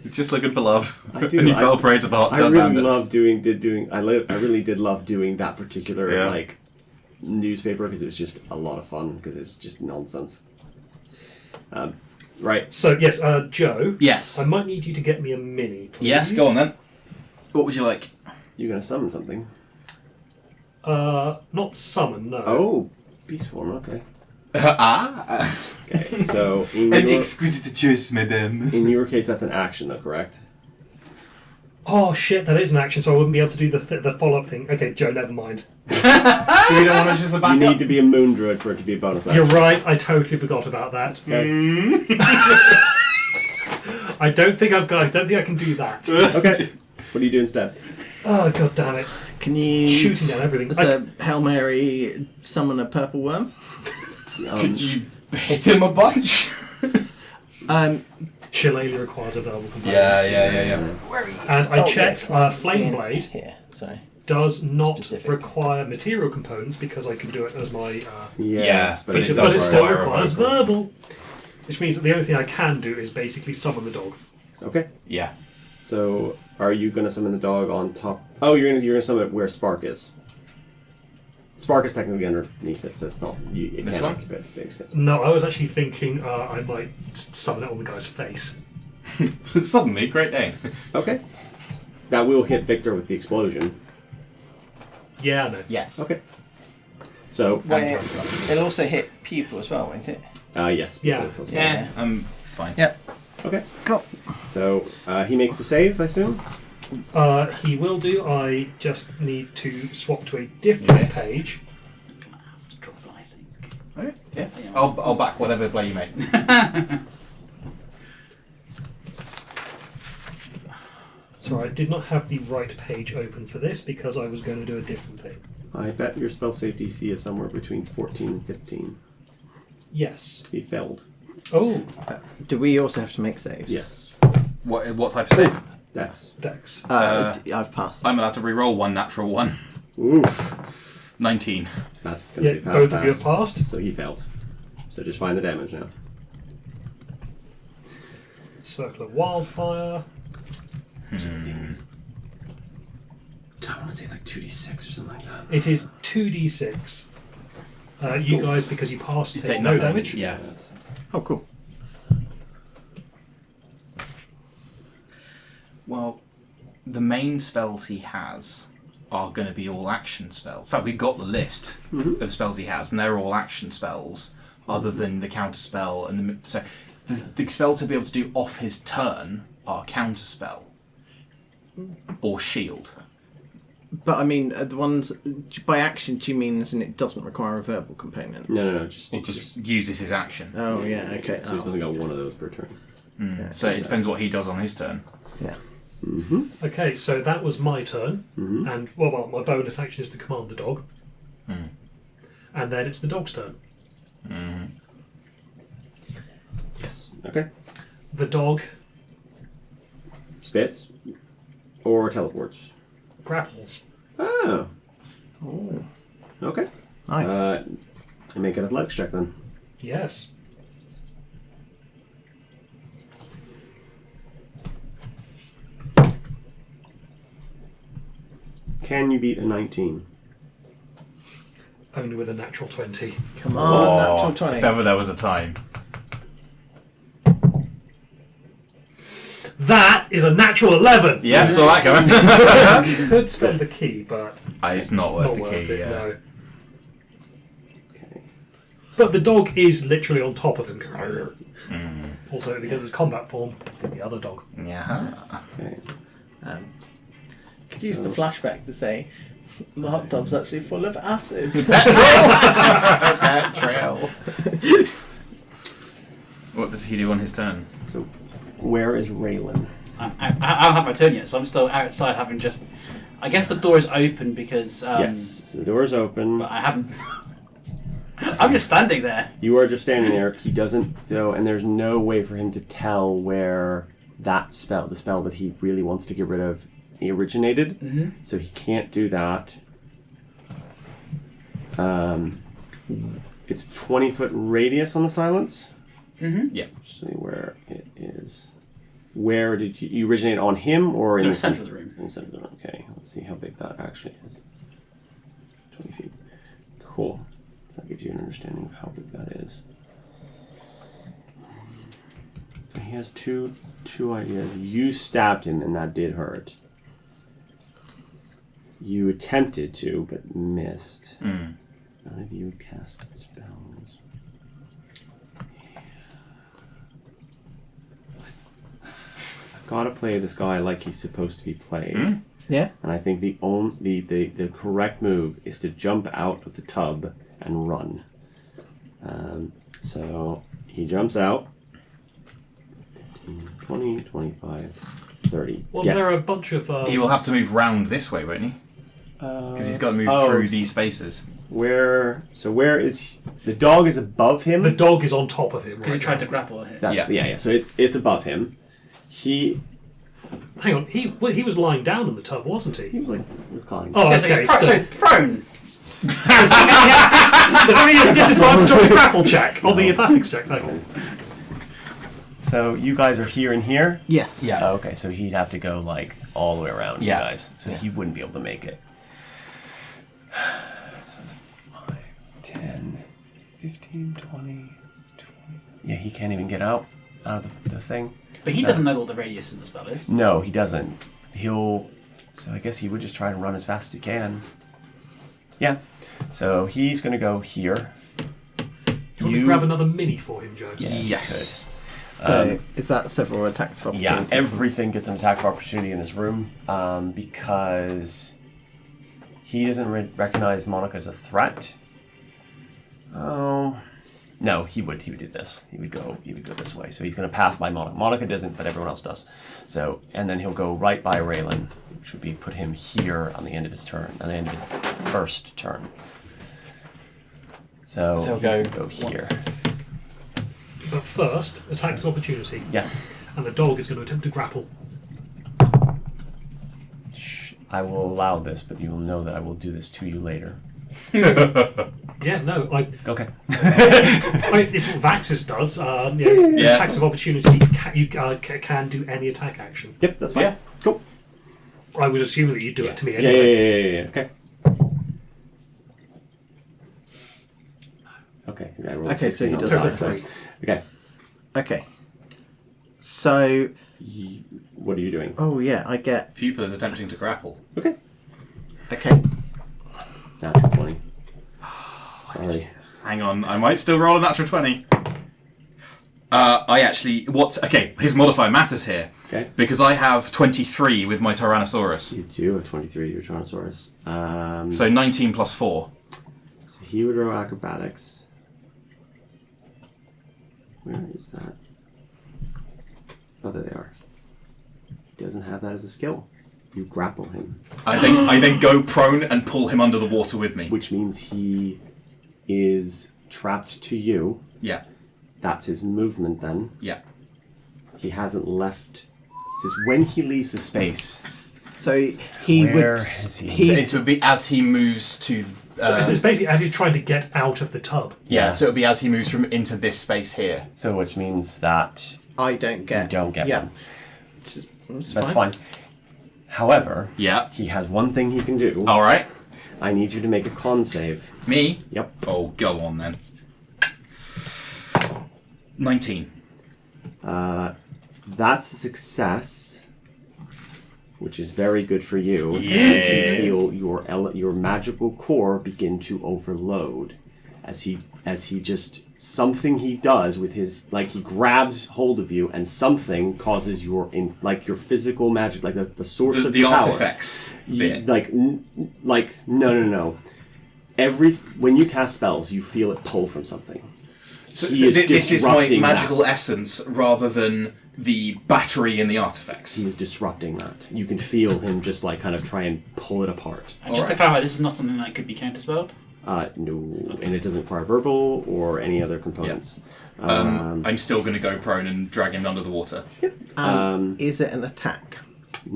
He's just looking for love, I do. and he fell prey to the hot I tub really bandits. I really did love doing that particular Yeah. like newspaper because it was just a lot of fun because it's just nonsense. Right. So yes, Joe. Yes. I might need you to get me a mini. Please. Yes, go on then. What would you like? You're gonna summon something. Not summon. No. Oh, beast form. Okay. Ah. Okay. So An exquisite choice, madame. in your case, that's an action, though, correct? Oh shit, that is an action, so I wouldn't be able to do the follow up thing. Okay, Joe, never mind. So you don't want to just You back need up? to be a moon druid for it to be a bonus action. You're right. I totally forgot about that. Okay. I don't think I can do that. Okay. What do you do instead? Oh god damn it! Can you Shooting down everything. So Hail Mary summon a purple worm? Could you hit him a bunch? Shillelagh requires a verbal component. Yeah. And I Oh, checked. yeah. Flame Blade Here, sorry. does not Specific. require material components because I can do it as my Yes, but it feature, does but it still require a requires verbal. verbal. Which means that the only thing I can do is basically summon the dog. Okay. Yeah. So, are you going to summon the dog on top? Oh, you're gonna summon it where Spark is. Spark is technically underneath it, so it's not. It This can't one? occupy the space. Yes. No, I was actually thinking I might just summon it on the guy's face. Suddenly, great day. Okay. That will hit Victor with the explosion. Yeah, I know. Yes. Okay. So, It'll also hit Pupil as well, won't it? yes. Yeah. That's also- Yeah, I'm fine. Yep. Okay. Cool. So he makes a save, I assume. He will do. I just need to swap to a different page. I have to drop it, I think. Okay. Yeah. I'll back whatever play you make. Sorry, I did not have the right page open for this because I was going to do a different thing. I bet your spell save DC is somewhere between 14 and 15. Yes. He failed. Oh, Do we also have to make saves? Yes. What type of save? Dex. Dex. I've passed. I'm allowed to reroll one natural one. Oof. 19. That's going to Yeah, be pass. both of you have passed. So he failed. So just find the damage now. Circle of Wildfire. I want to say it's like 2d6 or something like that. It is 2d6. You guys, because you passed, You take take no nothing. damage. Yeah. That's, Oh, cool. Well, the main spells he has are going to be all action spells. In fact, we've got the list of spells he has, and they're all action spells, other than the counter spell. And so the spells he'll be able to do off his turn are counter spell or shield. But I mean, the ones by action, do you mean as in it doesn't require a verbal component? no. Just It just uses his action. Oh, yeah, okay. So he's only got one of those per turn. Yeah, So it depends what he does on his turn. Yeah. Okay, so that was my turn, and well, my bonus action is to command the dog, and then it's the dog's turn. Yes. Okay. The dog Spits. Or teleports. grapples. Oh. Oh, Okay. nice. And make an athletics check then. Yes. Can you beat a 19? Only with a natural 20. Come on, natural 20. If ever there was a time. That is a natural 11. Yeah, saw that coming. You could spend the key, but It's not worth not the worth key. it. Yeah. No. Okay. But the dog is literally on top of him. Also, because it's combat form, the other dog. Yeah. Okay. Could use the flashback to say the hot tub's actually full of acid. That trail. What does he do on his turn? So, where is Raylan? I haven't had my turn yet, so I'm still outside having just... I guess the door is open because... Yes. So the door's open. But I haven't... I'm just standing there. You are just standing there. He doesn't. So, and there's no way for him to tell where that spell, the spell that he really wants to get rid of, originated. Mm-hmm. So he can't do that. It's 20-foot radius on the silence. Mm-hmm. Yeah. See where it is. Where did you originate on him or in In the the centre of the room. In the center of the room. Okay. Let's see how big that actually is. 20 feet. Cool. That gives you an understanding of how big that is. He has two ideas. You stabbed him, and that did hurt. You attempted to, but missed. None of you cast spells. I've got to play this guy like he's supposed to be played. Yeah. And I think the correct move is to jump out of the tub and run. So he jumps out. 20, 25, 30. Well, Gets. there are a bunch of... He will have to move round this way, won't he? Because he's got to move through these spaces. Where is the dog is above him? The dog is on top of him. Because he tried to grapple him. That's, Yeah. yeah. So it's above him. He Hang on, he was lying down in the tub, wasn't he? was like with Colin. Oh, Yeah, so okay. he's so prone. Does that mean you have disadvantage on the grapple check? On the athletics check? Okay. So you guys are here and here? Yes. Yeah. Oh, okay, so he'd have to go like all the way around Yeah. you guys. So he wouldn't be able to make it. So it's 5, 10, 15, 20, 20. Yeah, he can't even get out of the thing. But he doesn't know what the radius of the spell is. No, he doesn't. So I guess he would just try to run as fast as he can. Yeah. So he's going to go here. Do you want me to grab another mini for him, Joe? Yeah, Yes. So is that several attacks of Yeah, opportunity? everything gets an attack of opportunity in this room because he doesn't recognize Monica as a threat. Oh, no, he would do this. He would go this way. So he's going to pass by Monica. Monica doesn't, but everyone else does. So and then he'll go right by Raylan, which would be put him here on the end of his turn, on the end of his first turn. So he'll he's go gonna go here. But first, attacks of opportunity. Yes. And the dog is going to attempt to grapple. I will allow this, but you will know that I will do this to you later. Yeah, no, Okay. it's what Vaxis does. Yeah. Attacks of opportunity, you can do any attack action. Yep, that's fine. Yeah. Cool. I was assuming that you'd do it to me Yeah, anyway. yeah. Okay. Okay. I rolled Okay, so 16 he on does the that. side, so- Okay. Okay. So, What are you doing? oh yeah, I get. Pupil is attempting to grapple. Okay. Okay. Natural 20. Sorry. Hang on, I might still roll a natural 20. Okay, his modifier matters here. Okay. Because I have 23 with my Tyrannosaurus. You do have 23, your Tyrannosaurus. So 19 plus 4. So he would roll acrobatics. Where is that? Oh, there they are. He doesn't have that as a skill. You grapple him, I then go prone and pull him under the water with me. which means he is trapped to you. Yeah, That's his movement then. yeah. He hasn't left. So it's when he leaves the space. So he Where would. is he? He, It would be as he moves to. So it's basically as he's trying to get out of the tub. Yeah, so it would be as he moves from into this space here. So which means that I don't get. you don't get yeah. one. That's Fine. However, Yeah. he has one thing he can do. All right. I need you to make a con save. Me? Yep. Oh, go on then. 19. That's a success, which is very good for you. Yes. You feel your magical core begin to overload as he just something he does with his he grabs hold of you and something causes your physical magic, like the source of the your power. artifacts bit. No. When you cast spells, you feel it pull from something. So He is this is my disrupting magical that. essence rather than the battery in the artifacts. He is disrupting that. You can feel him just kind of try and pull it apart. And just to clarify, this is not something that could be counterspelled? No, and it doesn't require verbal or any other components. I'm still going to go prone and drag him under the water. Is it an attack? That's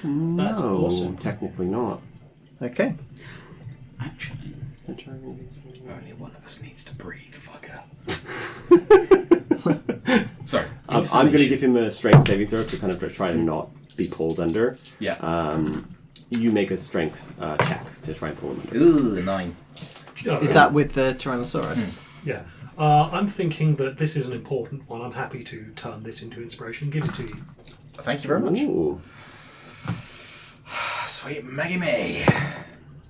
No, awesome. technically not. Okay. Actually. Only one of us needs to breathe, fucker. Sorry. I'm going to give him a strength saving throw to kind of try to not be pulled under. Yeah. You make a strength check to try and pull him under. Ooh, 9. Is that with the Tyrannosaurus? Yeah. I'm thinking that this is an important one. I'm happy to turn this into inspiration and give it to you. Thank you very much. Ooh. Sweet Maggie May.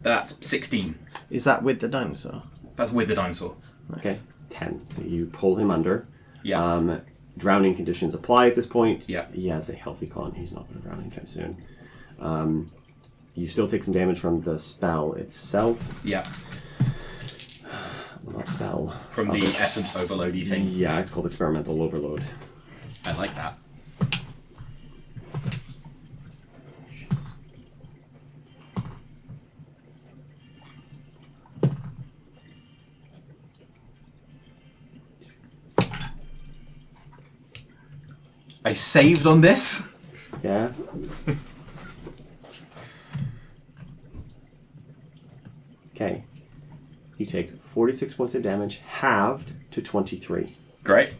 That's 16. Is that with the dinosaur? That's with the dinosaur. Okay, 10. So you pull him under. Yeah. Drowning conditions apply at this point. Yeah. He has a healthy con. He's not going to drown anytime soon. You still take some damage from the spell itself. Yeah. Well, not spell. From the essence overloady thing. Yeah, it's called experimental overload. I like that. I saved on this. Yeah. Okay. You take 46 points of damage, halved to 23. Great.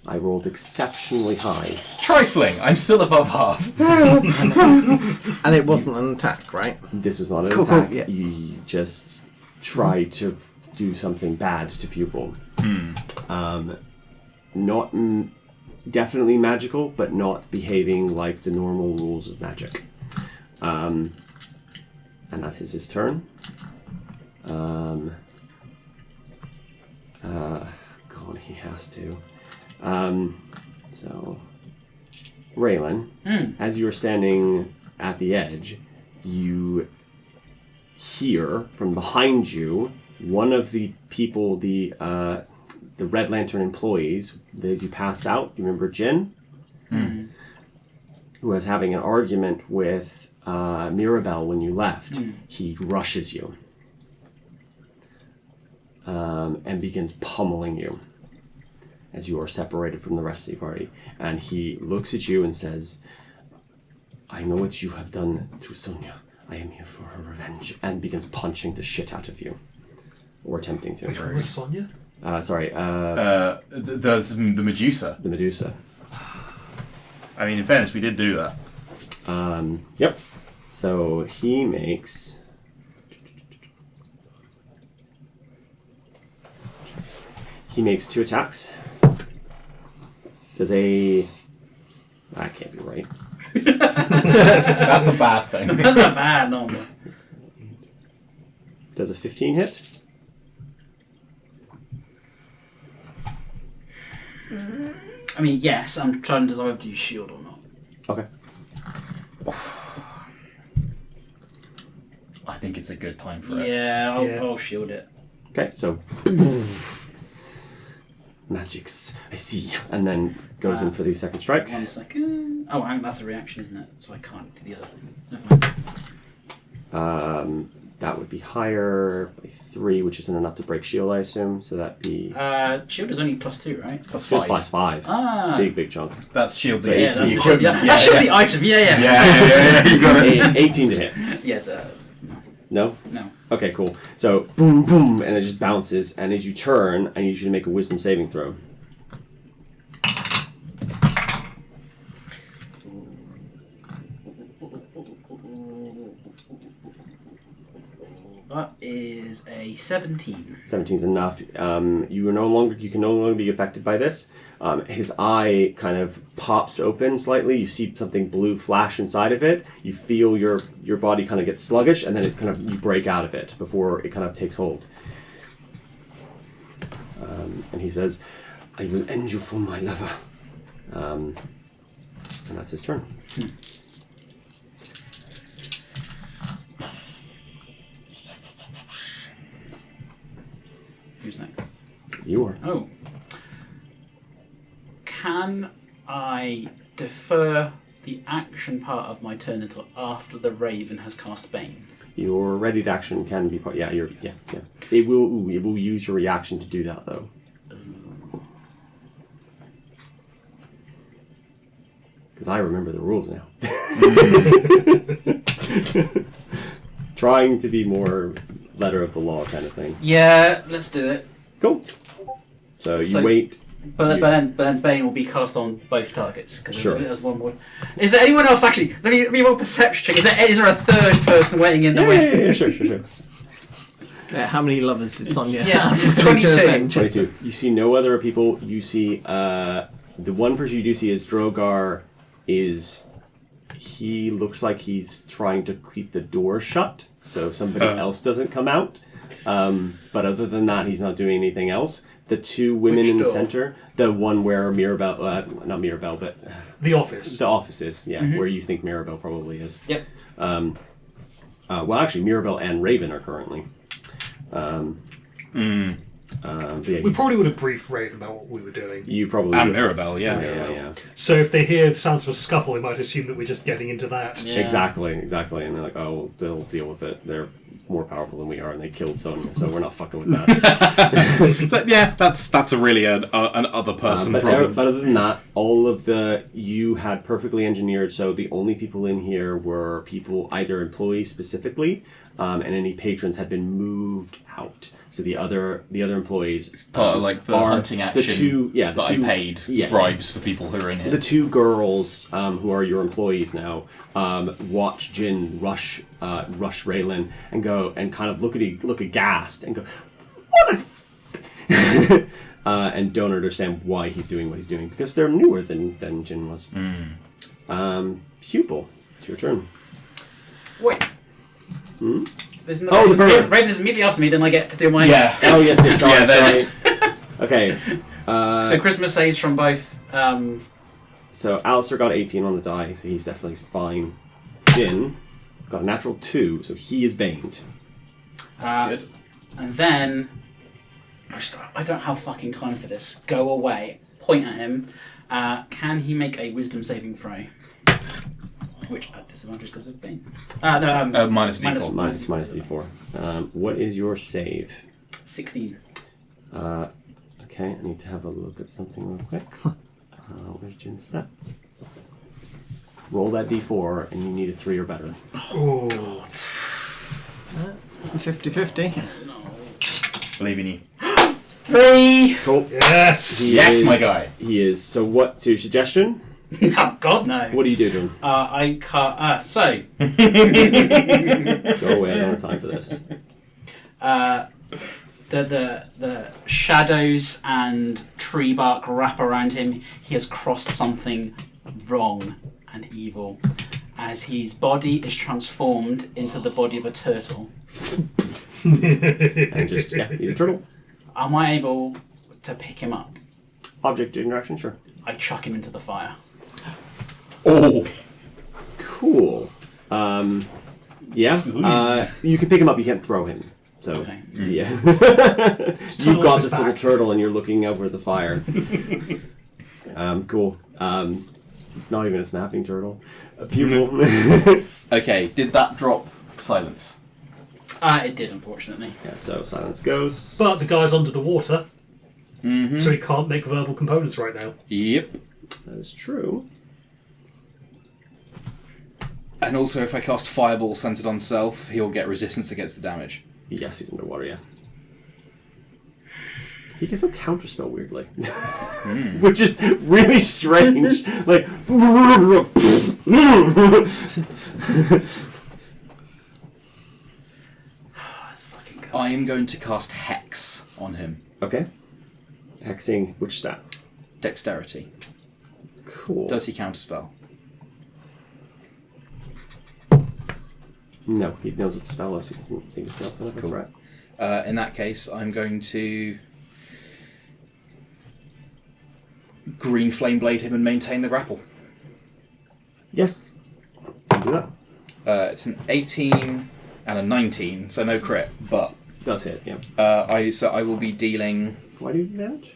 I rolled exceptionally high. Trifling. I'm still above half. And it wasn't an attack, right? This was not an Cool, attack. yeah. You just tried to do something bad to pupil. Not definitely magical, but not behaving like the normal rules of magic. And that is his turn. God, he has to. So, Raylan, as you are standing at the edge, you hear from behind you one of the people, the Red Lantern employees, as you passed out. You remember Jin? Who was having an argument with Mirabelle when you left. He rushes you and begins pummeling you as you are separated from the rest of the party. And he looks at you and says, I know what you have done to Sonia. I am here for her revenge. And begins punching the shit out of you. Or attempting to. Which one was Sonia? The Medusa. The Medusa. I mean, in fairness, we did do that. Yep. So he makes... He makes 2 attacks. Does a... That can't be right. That's a bad thing. That's not bad, no. Does a 15 hit? I mean, yes, I'm trying to decide whether to use shield or not. Okay. I think it's a good time for it. Yeah, Yeah. I'll shield it. Okay, so... Magics, I see. And then goes in for the second strike. 1 second. Oh, hang on, that's a reaction, isn't it? So I can't do the other thing. Never mind. That would be higher by 3, which isn't enough to break shield, I assume. So that'd be Shield is only +2, right? Plus just 5. plus 5. Ah. Big chunk. That's shield. So Yeah, that's 18. the shield. Yeah, that's shield the item. Yeah. Yeah, you got it. 18 to hit. Yeah, No? no. Okay, cool. So, boom, boom, and it just bounces. And as you turn, I need you to make a wisdom saving throw. That is a 17. 17's enough. You can no longer be affected by this. His eye kind of pops open slightly. You see something blue flash inside of it. You feel your body kind of get sluggish, and then you break out of it before it kind of takes hold. And he says, "I will end you for my lover." And that's his turn. Who's next? You are. Oh. Can I defer the action part of my turn until after the Raven has cast Bane? Your ready to action can be part. Yeah, yeah. It will use your reaction to do that though. Because I remember the rules now. Trying to be more letter of the law kind of thing. Yeah, let's do it. Cool. So you wait. But then Bane will be cast on both targets. Cause Sure. There's one more. Is there anyone else actually? Let me roll perception check. Is there a third person waiting in the way? Yeah, sure. Yeah, how many lovers did Sonya Yeah, have? 22. 22. You see no other people. You see the one person you do see is Drogar. He looks like he's trying to keep the door shut so somebody else doesn't come out. But other than that, he's not doing anything else. The two women Which in the door? center, the one where Mirabelle, not Mirabelle, but The office. the office is, where you think Mirabelle probably is. Yep. Well, actually, Mirabelle and Raven are currently. But yeah, We probably would have briefed Raven about what we were doing. you probably And would. Mirabelle, yeah. Yeah. So if they hear the sounds of a scuffle, they might assume that we're just getting into that. Yeah. Exactly. And they're like, oh, well, they'll deal with it. They're more powerful than we are, and they killed Sonya, so we're not fucking with that. So, yeah, that's a really an other person but problem. other than that, you had perfectly engineered, so the only people in here were people, either employees specifically, and any patrons had been moved out. So the other employees Part of like the are hunting action the that two- I paid yeah. bribes for people who are in here. The two girls who are your employees now watch Jin rush Raylan and go and kind of look aghast and go, what? And don't understand why he's doing what he's doing because they're newer than Jin was. Pupil, it's your turn. Wait. Hmm? There's Oh, the bird. Raven is immediately after me, then I get to do my... Yeah. Oh yes, sorry, Yeah, there's- Okay. So Christmas saves from both... So Alistair got 18 on the die, so he's definitely fine. Jin got a natural 2, so he is baned. That's good. And then... I don't have fucking time for this. Go away. Point at him. Can he make a wisdom saving throw? Which at disadvantage because of Bane. Minus D4. Minus D4. What is your save? 16. Okay, I need to have a look at something real quick. Where's Jin's stats? Roll that D4, and you need a 3 or better. Oh, 50-50. Believe in you. 3! Cool. yes! He Yes, is- my guy. He is. So what, to your suggestion? Oh, God, no. What do you do to him? I can't... so... Go away, I don't have time for this. The shadows and tree bark wrap around him. He has crossed something wrong and evil as his body is transformed into the body of a turtle. And just, he's a turtle. Am I able to pick him up? Object interaction, sure. I chuck him into the fire. Oh! Cool. Yeah. You can pick him up, you can't throw him. So, Okay. yeah. turtle You've got off this his little back. turtle and you're looking over the fire. Cool. It's not even a snapping turtle. A pupil. Okay, did that drop silence? It did, unfortunately. Yeah, so silence goes. But the guy's under the water, Mm-hmm. so he can't make verbal components right now. Yep. That is true. And also, if I cast Fireball centered on self, he'll get resistance against the damage. Yes, he's underwater, yeah. He can still counterspell weirdly. Which is really strange. Like Let's fucking go. I am going to cast Hex on him. Okay. Hexing which stat? Dexterity. Cool. Does he counterspell? No, he knows what the spell is. He doesn't think it's enough of a Cool. threat. In that case, I'm going to green flame blade him and maintain the grapple. Yes. You can do that. It's an 18 and a 19, so no crit, but Does hit, yeah. I will be dealing Why do you advantage?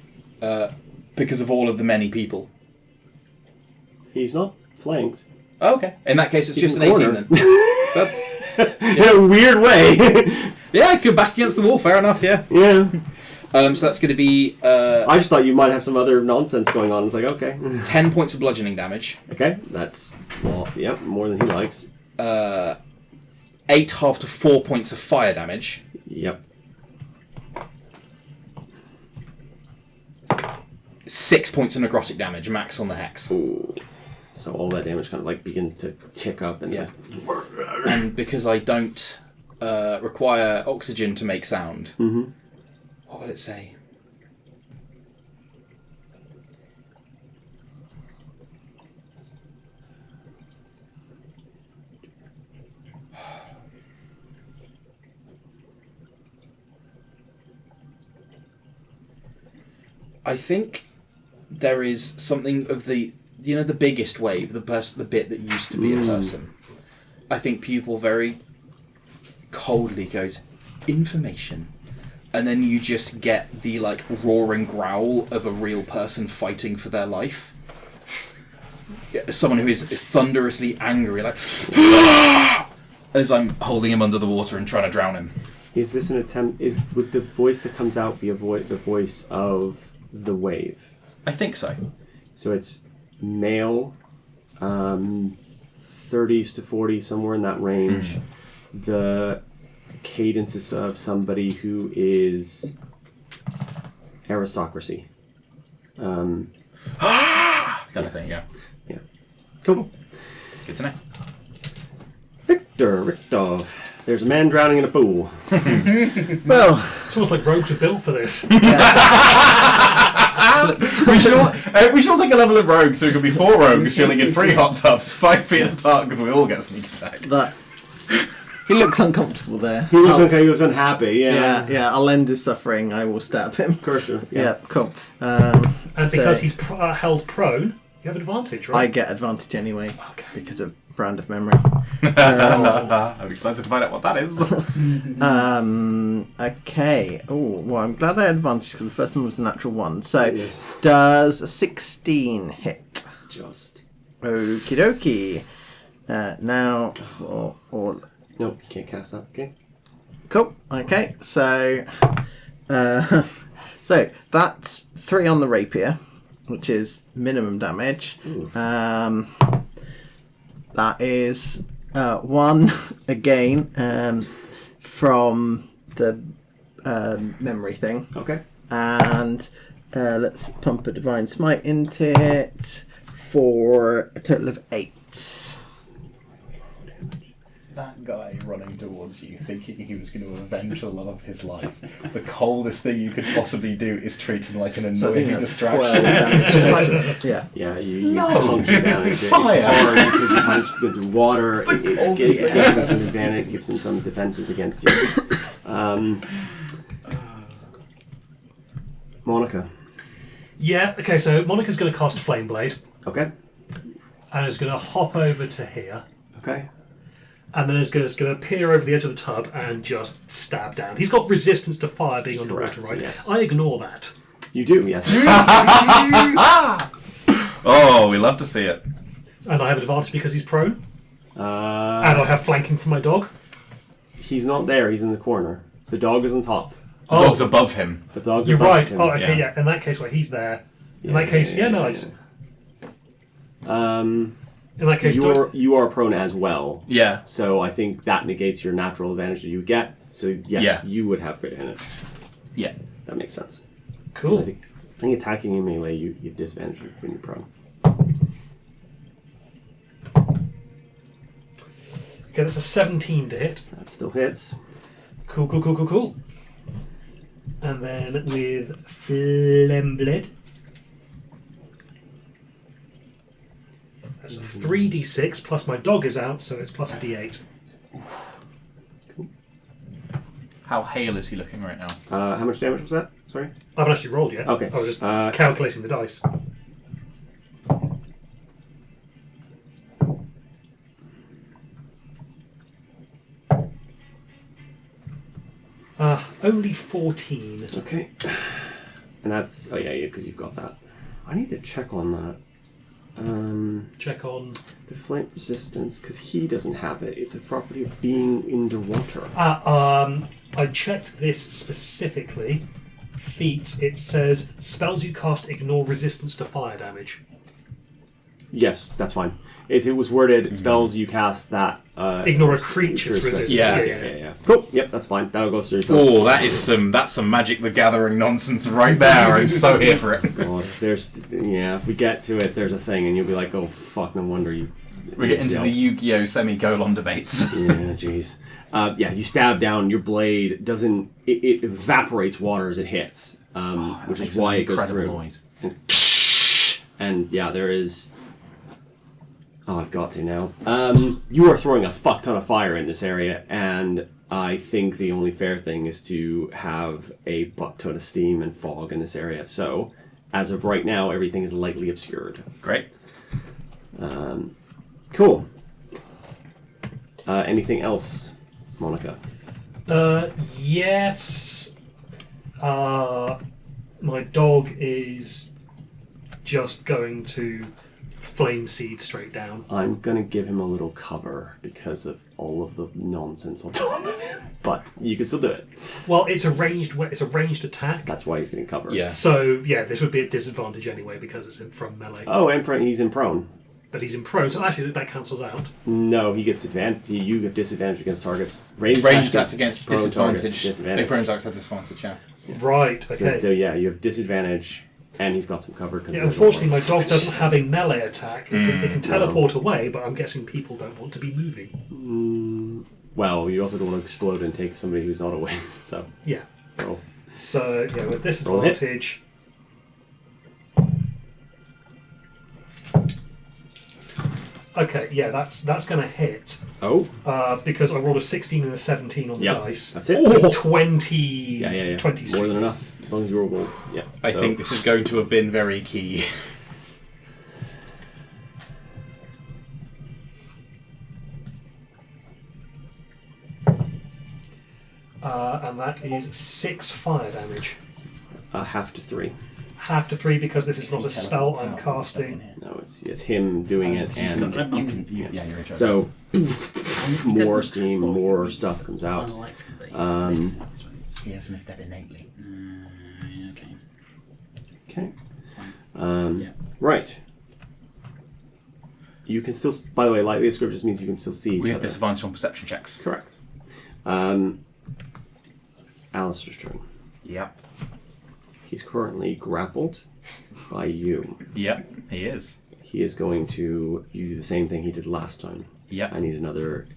because of all of the many people. He's not flanked. Oh, okay. In that case, it's He's just an in the 18 corner. then. That's In a weird way. yeah. I could back against the wall. Fair enough. Yeah. Yeah. So that's going to be I just thought you might have some other nonsense going on. It's like, okay. 10 points of bludgeoning damage. Okay, that's, well, yep, more than he likes. 8 half to 4 points of fire damage. Yep. 6 points of necrotic damage, max on the hex. Ooh. So all that damage kind of like begins to tick up and Yeah. And because I don't require oxygen to make sound, what would it say? I think there is something of the biggest wave, the bit that used to be a person. I think Pupil very coldly goes, information. And then you just get the like roaring growl of a real person fighting for their life. Someone who is thunderously angry, like as I'm holding him under the water and trying to drown him. Is this an attempt, would the voice that comes out be the voice of the wave? I think so. So it's male, 30s to 40s, somewhere in that range. The cadence is of somebody who is aristocracy. Kind of thing, yeah. Yeah. Cool. Good to know. Victor Richtov. There's a man drowning in a pool. Well, It's almost like rogues were built for this. We should all take a level of rogues so we can be 4 rogues chilling in 3 hot tubs, 5 feet apart because we all get sneak attack. that he looks uncomfortable there. He was okay. He was unhappy. Yeah. Yeah, I'll end his suffering. I will stab him. Cursor. Yeah, cool. And because So- he's held prone, you have advantage, I right? get advantage anyway Okay. because of brand of memory. I'm excited to find out what that is. Okay. Oh, well, I'm glad I had advantage because the first one was a natural 1. So, does a 16 hit? Just. Okie dokie. Now for all. Nope, you can't cast that. Okay. Cool. Okay. So, so that's 3 on the rapier, which is minimum damage. That is 1 again from the memory thing, Okay. and let's pump a divine smite into it for a total of 8. That guy running towards you, thinking he was going to avenge the love of his life. The coldest thing you could possibly do is treat him like an So I think annoying that's 12 distraction. damage. Just like, Yeah. Yeah, you punch it down. It's Fire! hard because you punch with the water. It's the It coldest gives thing him I've an ever advantage, gives him some defenses against you. Monica. Yeah, okay, so Monica's going to cast Flame Blade Okay. and is going to hop over to here. Okay. And then it's going to peer over the edge of the tub and just stab down. He's got resistance to fire being underwater, Correct, right? yes. I ignore that. You do, yes. oh, we love to see it. And I have advantage because he's prone. And Uh, I have flanking from my dog. he's not there. He's in the corner. The dog is on top. The dog's above him. The dog's You're above right. him. Oh, okay, Yeah. yeah. In that case, in that case, in that case, You are prone as well. Yeah. So I think that negates your natural advantage that you get. So yes, Yeah. you would have crit in it. Yeah. That makes sense. cool. I think attacking in melee, you have disadvantage when you're prone. Okay, that's a 17 to hit. That still hits. Cool. And then with Flembled, that's a 3d6 plus my dog is out, so it's plus a d8. How hale is he looking right now? How much damage was that? Sorry? I haven't actually rolled yet. Okay. I was just calculating the dice. Only 14. Okay. And that's... Oh, yeah, because you've got that. I need to check on that. Check on. The flame resistance, because he doesn't have it. It's a property of being underwater. I checked this specifically. Feats, it says, spells you cast ignore resistance to fire damage. Yes, that's fine. If it was worded, spells you cast that... Ignore a creature's resistance. Yeah. Cool. Yep, that's fine. That'll go through. Oh, that's some Magic the Gathering nonsense right there. I'm so here for it. God, if we get to it, there's a thing, and you'll be like, oh, fuck, no wonder you... We get into the Yu-Gi-Oh! Semi-colon debates. Yeah, jeez. You stab down, your blade doesn't... It evaporates water as it hits, which is why it goes through. Noise. And yeah, there is... Oh, I've got to now. You are throwing a fuck ton of fire in this area, and I think the only fair thing is to have a butt ton of steam and fog in this area. So, as of right now, everything is lightly obscured. Great. Cool. Anything else, Monica? Yes. My dog is just going to flame seed straight down. I'm gonna give him a little cover because of all of the nonsense on top of him. But you can still do it. Well, it's a ranged attack. That's why he's getting cover. Yeah. So yeah, this would be a disadvantage anyway because it's from melee. Oh, and he's in prone. But he's in prone, so actually that cancels out. No, he gets advantage. You get disadvantage against targets. Range attacks against prone disadvantage. targets, disadvantage. Prone attacks have disadvantage, yeah. Right. Okay. So yeah, you have disadvantage, and he's got some cover. Yeah, unfortunately, my dog doesn't have a melee attack. It can teleport away, but I'm guessing people don't want to be moving. Well, you also don't want to explode and take somebody who's not away. So Yeah. roll. So yeah, with Roll hit. disadvantage. Okay, yeah, that's going to hit Oh, because I rolled a 16 and a 17 on the yeah, dice. that's it. So 20. Yeah. 20 More than enough. As long as you roll. Yeah. I think this is going to have been very key. And that is 6 fire damage. Half to 3. Half to 3 because this is not a spell I'm casting. No, it's him doing it, and You're in charge. so more doesn't- steam, more stuff comes out. Unlikely. He has missed that innately. Okay. Okay. Yeah. Right. You can still, by the way, lightly obscured just means you can still see each We have other. disadvantage on perception checks. Correct. Alistair's turn. Yep. He's currently grappled by you. Yep, he is. He is going to do the same thing he did last time. Yep. I need another...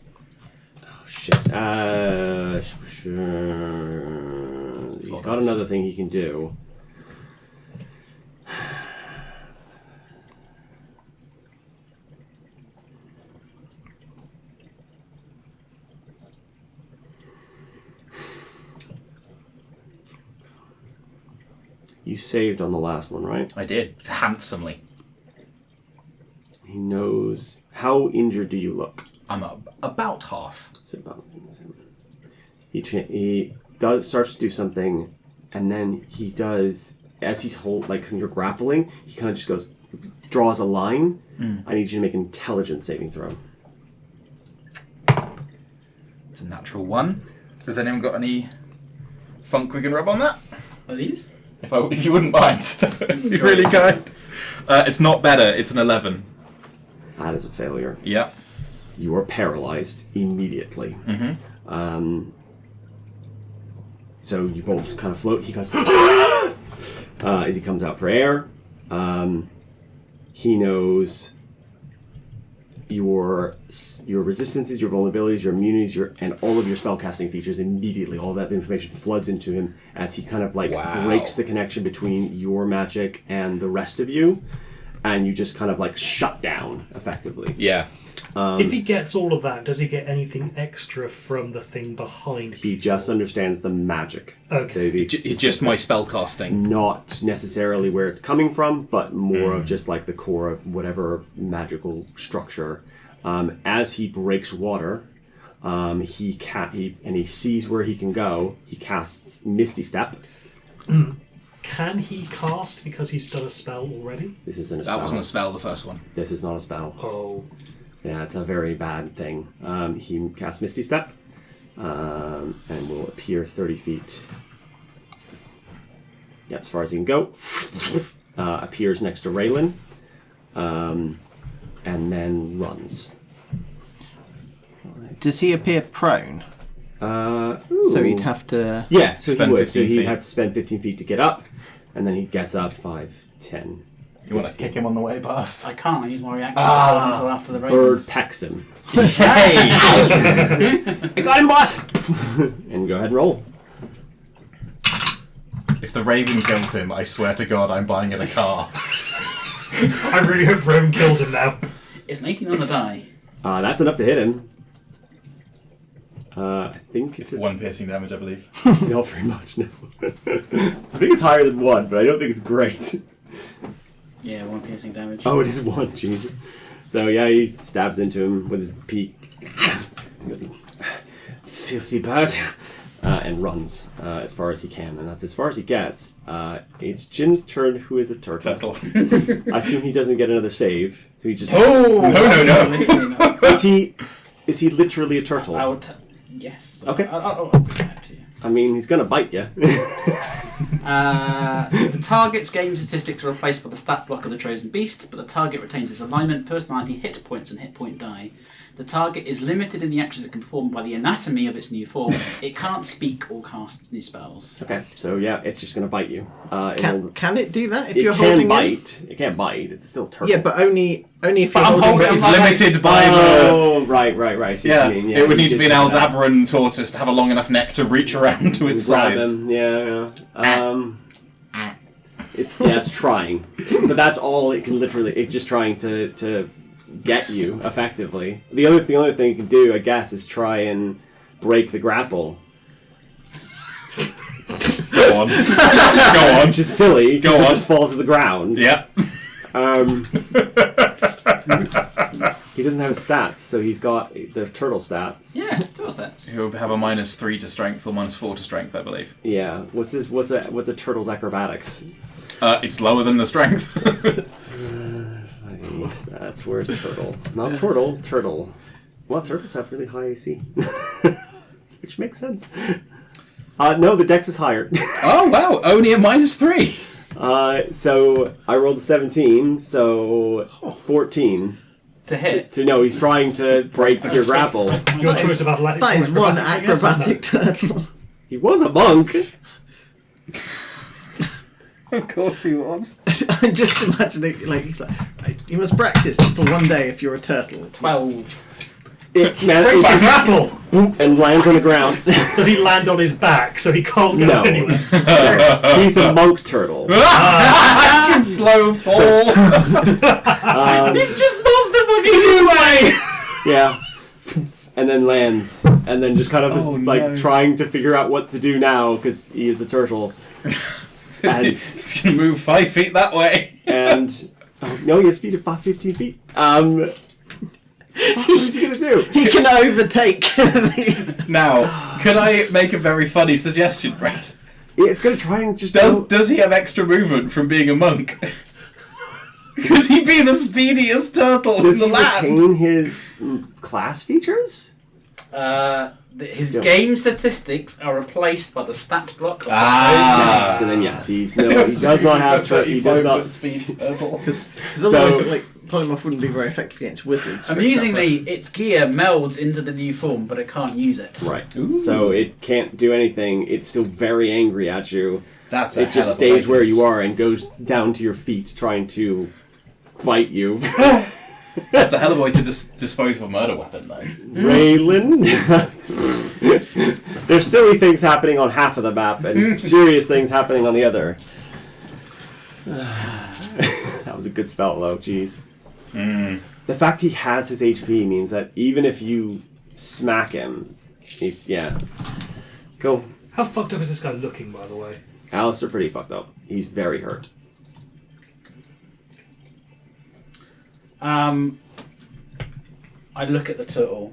Oh, shit. He's got another thing he can do. You saved on the last one, right? I did. Handsomely. He knows... How injured do you look? I'm about half. He starts to do something, and then he does, as he's when you're grappling, he kind of just draws a line. I need you to make an intelligence saving throw. It's a natural 1. Has anyone got any funk we can rub on that? Are these? If you wouldn't mind, that'd be really kind. It's not better. It's an 11. That is a failure. Yep. You are paralyzed immediately. So you both kind of float. He goes as he comes out for air. He knows your resistances, your vulnerabilities, your immunities, and all of your spellcasting features immediately. All that information floods into him as he kind of like breaks the connection between your magic and the rest of you, and you just kind of like shut down effectively. Yeah. If he gets all of that, does he get anything extra from the thing behind him? He just understands the magic. Okay. It's just my spell casting. Not necessarily where it's coming from, but more of just like the core of whatever magical structure. As he breaks water, he sees where he can go. He casts Misty Step. Can he cast because he's done a spell already? This isn't a spell. That wasn't a spell, the first one. This is not a spell. Oh. Yeah, it's a very bad thing. He casts Misty Step and will appear 30 feet. Yep, as far as he can go. Appears next to Raylan. And then runs. Does he appear prone? So he'd have to... Yeah, so Spend he would. 15 So he'd feet. have to spend 15 feet to get up. And then he gets up 5, 10. You want to kick him on the way past? I can't. I use my reaction until after the rain. Bird pecks him. Hey! I got him, boss! And go ahead and roll. If the raven kills him, I swear to God, I'm buying it a car. I really hope Rowan kills him now. It's an 18 on the die. That's enough to hit him. I think It's 1 piercing damage, I believe. It's not very much, no. I think it's higher than 1, but I don't think it's great. Yeah, 1 piercing damage. Oh, it is 1, jeez. So yeah, he stabs into him with his beak. Filthy bird. And runs as far as he can, and that's as far as he gets. It's Jin's turn, who is a turtle. I assume he doesn't get another save, so he just... Oh! No. Is he literally a turtle? I would yes. Okay. I'll bring that to you. I mean, he's gonna bite you. The target's game statistics are replaced by the stat block of the chosen beast, but the target retains its alignment, personality, hit points, and hit point die. The target is limited in the actions it can perform by the anatomy of its new form. It can't speak or cast new spells. Okay, so yeah, it's just gonna bite you. Can it do that if It you're can holding bite. It can't bite. It's still a turtle. Yeah, but only if But you're I'm holding holding it. It's my limited by the... Oh, right. See what you mean. it would need you to be did an say that. Aldabran tortoise to have a long enough neck to reach around to its Grab sides. him. Yeah. It's trying, but that's all it can literally. It's just trying to get you effectively. The only thing it can do, I guess, is try and break the grapple. Go on. Go on. Which is silly. Go 'cause on. It just falls to the ground. Yep. He doesn't have his stats, so he's got the turtle stats. Yeah, do that. He'll have a -3 to strength or -4 to strength, I believe. Yeah. What's a turtle's acrobatics? It's lower than the strength. That's where's turtle? Not turtle. Well, turtles have really high AC, which makes sense. No, the dex is higher. Oh wow, only a -3. So I rolled a 17, so 14. To hit. No, he's trying to break your grapple. Your choice of athletics. That or is one acrobatics, I guess, isn't acrobatic turtle. He was a monk. Of course he was. I'm just imagining, he's like, you must practice for one day if you're a turtle. 12. It Breaks the grapple! boom, and lands on the ground. Does he land on his back so he can't go No. anywhere? He's a monk turtle. I can slow fall. He's just lost a fucking way. Yeah. And then lands. And then just kind of is, trying to figure out what to do now because he is a turtle. And He's gonna move 5 feet that way. no, he has speed of 15 feet. What is he gonna do? He can overtake the... Now, could I make a very funny suggestion, Brad? It's gonna try and just Does he have extra movement from being a monk? Could he be the speediest turtle Does in he the land? retain his class features? His Yeah. game statistics are replaced by the stat block of the Ah. So then yes, he does not have. He does not. speed turtle. Because otherwise, polymorph wouldn't be very effective against wizards. for Amusingly, its gear melds into the new form, but it can't use it. Right. So it can't do anything. It's still very angry at you. That's a It just stays where you are and goes down to your feet, trying to bite you. That's a hell of a way to dispose of a murder weapon, though. Raylan. There's silly things happening on half of the map and serious things happening on the other. That was a good spell, though. Jeez. The fact he has his HP means that even if you smack him, it's Cool. How fucked up is this guy looking, by the way? Alistair pretty fucked up. He's very hurt. I look at the turtle.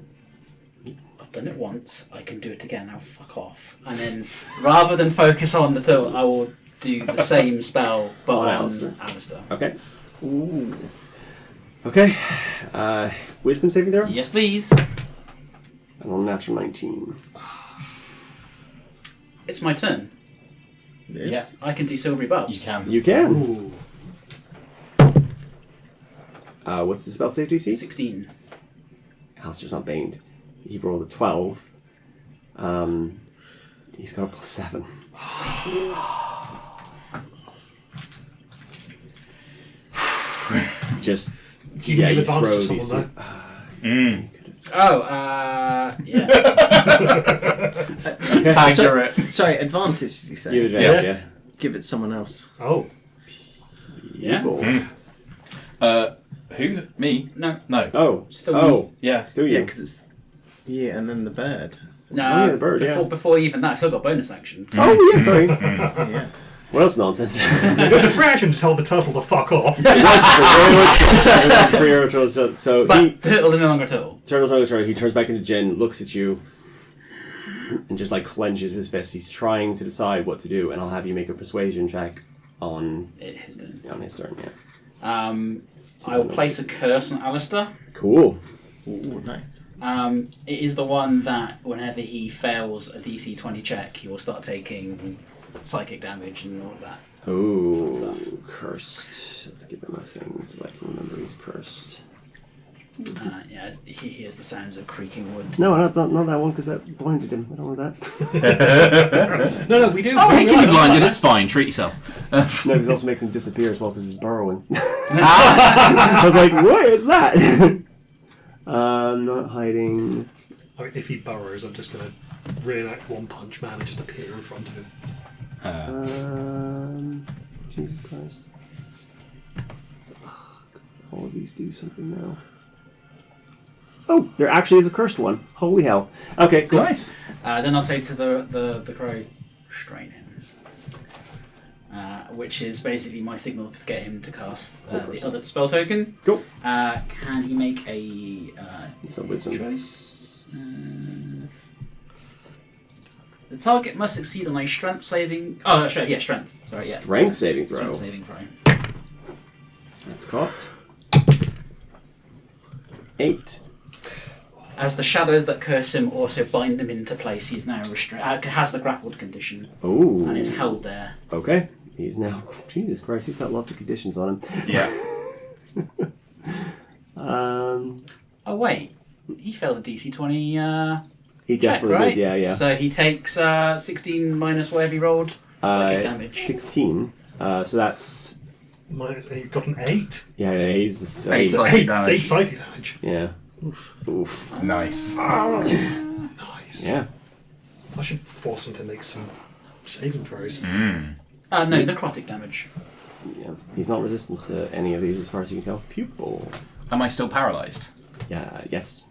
I've done it once. I can do it again. Now fuck off. And then, rather than focus on the turtle, I will do the same spell, but on Alistair. Okay. Ooh. Okay. Wisdom saving throw? Yes, please. And on natural 19. It's my turn. Yes. Yeah, I can do silvery buffs. You can. You can. Ooh. What's the spell save DC? 16. Alistair's not baned. He rolled a 12. He's got a +7. Just You can give you advantage throw to these someone, two. Oh, yeah. Tiger it. Sorry, advantage, did you say? You advantage, yeah. Give it to someone else. Oh. Yeah. Evil. Who? Me? No. No. Oh. Still Oh. Yeah. Still Yeah, you. because it's... Yeah, and then the bird. No, Oh, yeah, the bird, before even that, I still got bonus action. Oh, yeah, sorry. Yeah. What else nonsense? It was a free action to tell the turtle to fuck off. It was a free action. So But turtle is no longer turtle. Turtle, he turns back into Jin, looks at you, and just like clenches his fist. He's trying to decide what to do, and I'll have you make a persuasion check on His turn. his turn. Yeah. I will place a curse on Alistair. Cool. Ooh, nice. It is the one that whenever he fails a DC 20 check, he will start taking psychic damage and all of that. Oh, Stuff. cursed. Let's give him a thing so I can remember he's cursed. Yeah, he hears the sounds of creaking wood. No, not that one because that blinded him. I don't want that. No, we do. Oh, he can be blinded. It's fine. Treat yourself. No, because it also makes him disappear as well because he's burrowing. I was like, what is that? Not hiding. I mean, if he burrows, I'm just going to reenact One Punch Man and just appear in front of him. Jesus Christ. All of these do something now. Oh, there actually is a cursed one. Holy hell. Okay, cool. Nice. Then I'll say to the crow, strain him. Which is basically my signal to get him to cast the other spell token. Cool. Can he make a It's a wisdom. choice? The target must succeed on a strength saving. Oh, that's right. Yeah, strength. Sorry, yeah. Strength saving throw. Strength saving throw. That's caught. 8. As the shadows that curse him also bind him into place, he's now restrained. Has the grappled condition Oh. and is held there. Okay. He's now. Jesus Christ, he's got lots of conditions on him. Yeah. Oh wait, he failed a DC 20 He check, definitely right? did, yeah. So he takes 16 minus whatever he rolled. Psychic damage. 16. So that's. Minus, you got an 8. Yeah, he's just. 8 psychic 8 damage. psychic damage. Yeah. Oof. Nice. Nice. Yeah. I should force him to make some saving throws. Mm. No, necrotic damage. Yeah. He's not resistant to any of these as far as you can tell. Pupil. Am I still paralysed? Yeah, yes.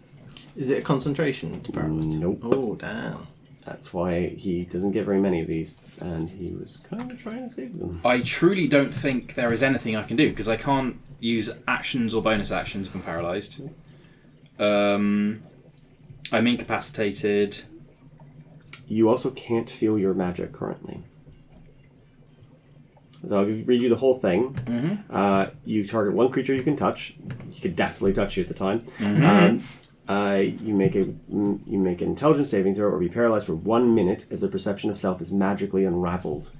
Is it a concentration paralysis? Nope. Oh, damn. That's why he doesn't get very many of these, and he was kind of trying to save them. I truly don't think there is anything I can do because I can't use actions or bonus actions if I'm paralysed. I'm incapacitated. You also can't feel your magic currently. So I'll read you the whole thing. Mm-hmm. You target one creature you can touch. He could definitely touch you at the time. Mm-hmm. You make an intelligence saving throw or be paralyzed for 1 minute as the perception of self is magically unraveled.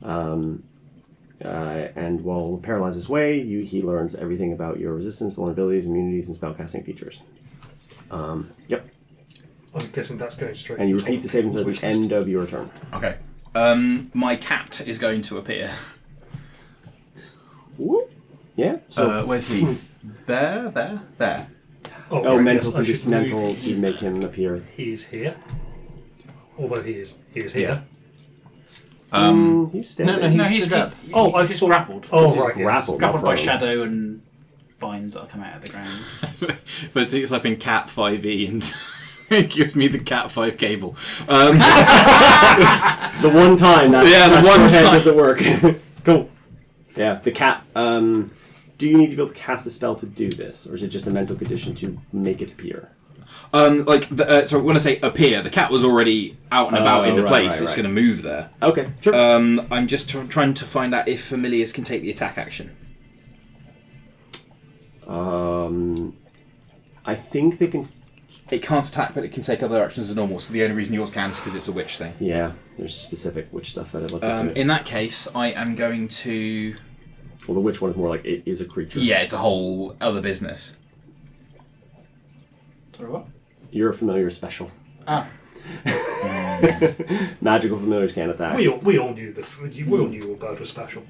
And while paralyzed this way, he learns everything about your resistance, vulnerabilities, immunities, and spellcasting features. Yep. I'm guessing that's going straight. And you to the repeat top the saving throw at wish the list. end of your turn. Okay. My cat is going to appear. Whoop. Yeah. So Where's he? There. Oh, right, mental yes, I should condition, mental move. to make him appear. He is here. Although he is here. Yeah. He's standing. No, he's stood up. I just thought- grappled. Oh, He's right, yes. grappled. Grappled by prone. shadow and vines that'll come out of the ground. But it's like in Cat 5e and it gives me the Cat 5 cable. The one time that the one head time. doesn't work. Cool. Yeah, the cat. Do you need to be able to cast a spell to do this, or is it just a mental condition to make it appear? So when I say appear, the cat was already out and about in the right, place. right, It's right. going to move there. Okay, sure. I'm just trying to find out if familiars can take the attack action. I think they can. It can't attack, but it can take other actions as normal. So the only reason yours can is because it's a witch thing. Yeah, there's specific witch stuff that it looks like. In that case, I am going to. Well, the witch one is more like it is a creature. Yeah, it's a whole other business. Sorry, what? You're a familiar special. Ah. Magical familiars can't attack. We all knew we all knew your bird was special.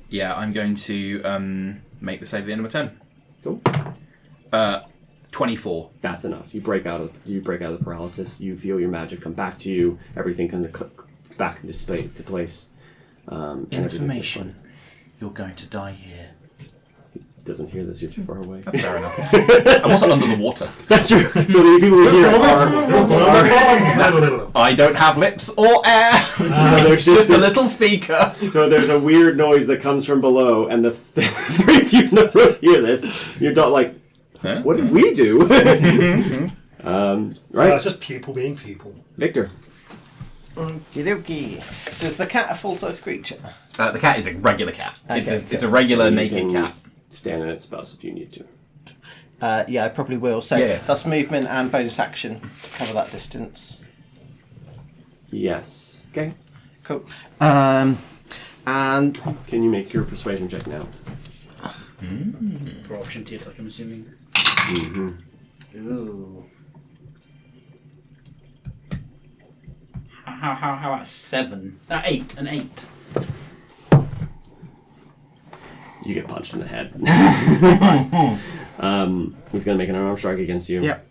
Yeah, I'm going to make the save at the end of my turn. Cool. 24. That's enough. You break out of the paralysis. You feel your magic come back to you. Everything kind of click back into place. And everything Information. You're going to die here. doesn't hear this. You're too far away. That's fair enough. I'm also under the water. That's true. So the people who hear are I don't have lips or air. so there's Just a this- little speaker. So there's a weird noise that comes from below, and the three of you in the room hear this. You're not like, what did we do? Right, It's just people being people. Victor. Okie dokie. So is the cat a full-size creature? The cat is a regular cat. It's Okay, a regular You naked can cat. Stand in its spouse if you need to. Yeah, I probably will. So Yeah. that's movement and bonus action to cover that distance. Yes. Okay. Cool. And Can you make your persuasion check now? For option T attack, I'm assuming. Mm-hmm. Ooh. How about 7? 8, an 8. You get punched in the head. He's going to make an unarmed strike against you. Yep.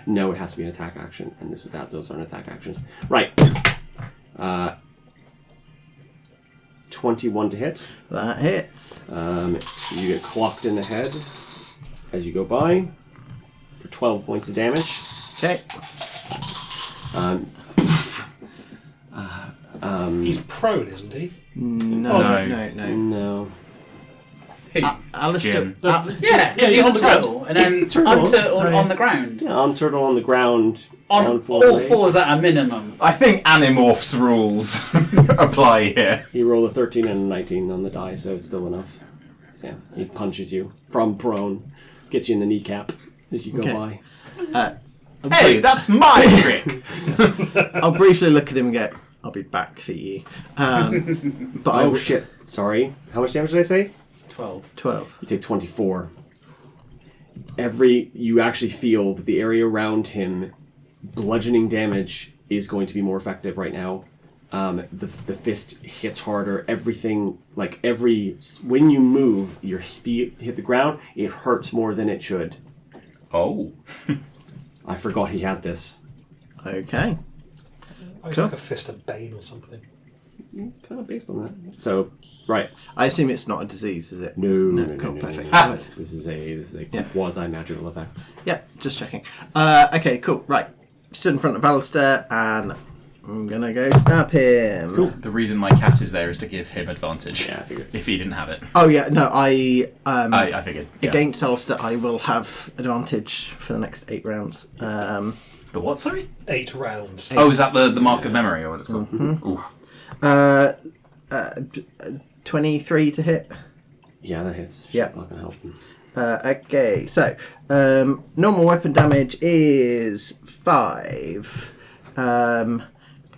No, it has to be an attack action, and those aren't attack actions. Right. 21 to hit. that hits. You get clocked in the head as you go by for 12 points of damage. Okay. He's prone, isn't he? No. No. Who? Alistair. Jim. Yeah, because he's on the turtle, and then It's a turtle. unturtled on the ground. Yeah, on turtle on the ground. On four all legs. fours at a minimum. I think Animorphs rules apply here. He rolled a 13 and a 19 on the die, so it's still enough. So yeah, he punches you from prone, gets you in the kneecap as you go Okay. by. Hey, that's my trick. I'll briefly look at him and go, I'll be back for you. But I Oh will shit! Sorry. How much damage did I say? 12. 12. You take 24. You actually feel that the area around him, bludgeoning damage is going to be more effective right now. The fist hits harder. Everything, when you move, your feet hit the ground, it hurts more than it should. Oh. I forgot he had this. Okay. It's Cool. like a fist of Bane or something. It's kind of based on that. So, right. I assume it's not a disease, is it? No, Cool, perfect. no. This is a Yeah. quasi magical effect. Yeah, just checking. Okay, cool. Right. Stood in front of Alistair and I'm gonna go stab him. Cool. The reason my cat is there is to give him advantage. Yeah, I figured. If he didn't have it. Oh yeah, no, I I figured. Yeah. against Alistair I will have advantage for the next 8 rounds. The what, sorry? 8 rounds. Oh, is that the mark of memory or what it's called? Ooh. 23 to hit. Yeah, that hits. Yeah. It's not going to help. Okay, so normal weapon damage is 5.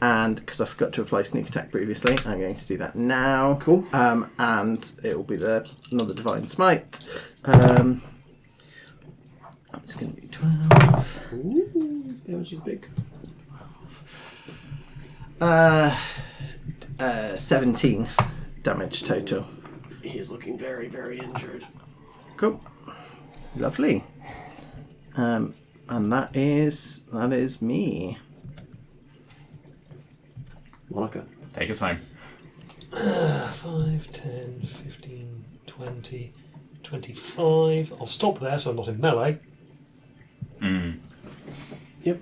And because I forgot to apply sneak attack previously, I'm going to do that now. Cool. And it will be another divine smite. It's going to be 12. Ooh, this damage is big. 17 damage total. He is looking very, very injured. Cool. Lovely. And that is me. Monica. Take us home. 5, 10, 15, 20, 25. I'll stop there so I'm not in melee. Yep.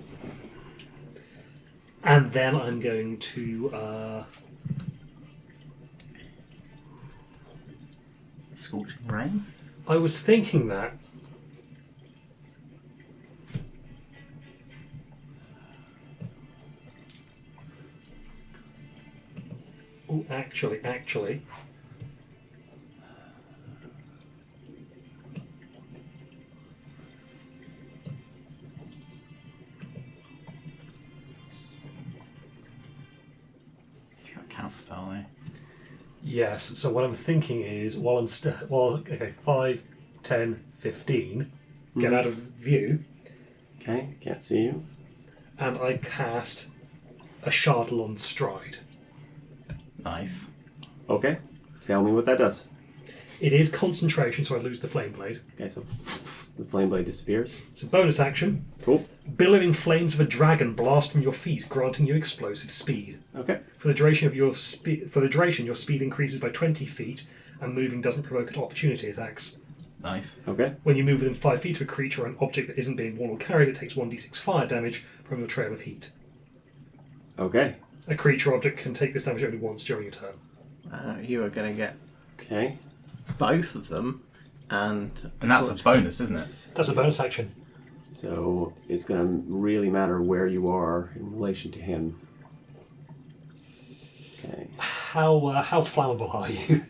And then I'm going to... Scorching rain. I was thinking that. Oh, actually. He's got a count spell there. Yes, so what I'm thinking is, while I'm okay, 5, 10, 15, get out of view, Okay, can't see you. and I cast a Shardlon Stride. Nice. Okay, tell me what that does. It is concentration, so I lose the Flame Blade. Okay, so the flame blade disappears. It's a bonus action. Cool. Billowing flames of a dragon blast from your feet, granting you explosive speed. Okay. For the duration of your your speed increases by 20 feet, and moving doesn't provoke opportunity attacks. Nice. Okay. When you move within 5 feet of a creature or an object that isn't being worn or carried, it takes 1d6 fire damage from your trail of heat. Okay. A creature or object can take this damage only once during a turn. You are going to get Okay. both of them, and that's a bonus, isn't it? That's a bonus action. So it's going to really matter where you are in relation to him. Okay. How flammable are you?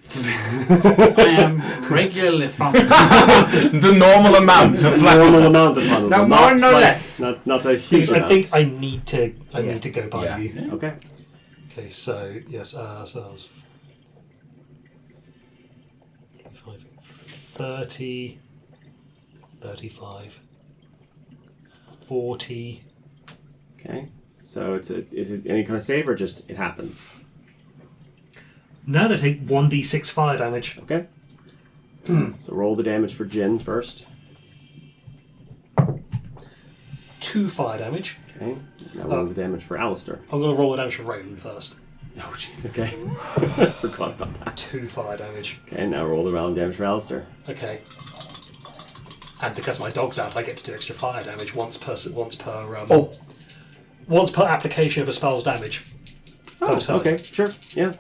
I am regularly flammable. The normal amount of Normal amount of flammable. No more, not no like- less. Not a huge I amount. think I need to go by Yeah. you. Okay. Okay, so yes, so that was 5, 30, 35, 40. Okay. So is it any kind of save or just it happens? Now they take 1d6 fire damage. Okay. So roll the damage for Jin first. 2 fire damage. Okay. Now roll the damage for Alistair. I'm going to roll the damage for Raylan first. Oh jeez. Okay. Forgot about that. 2 fire damage. Okay. Now roll the round damage for Alistair. Okay. And because my dog's out, I get to do extra fire damage once per application of a spell's damage. Oh, turn. okay. Sure. Yeah.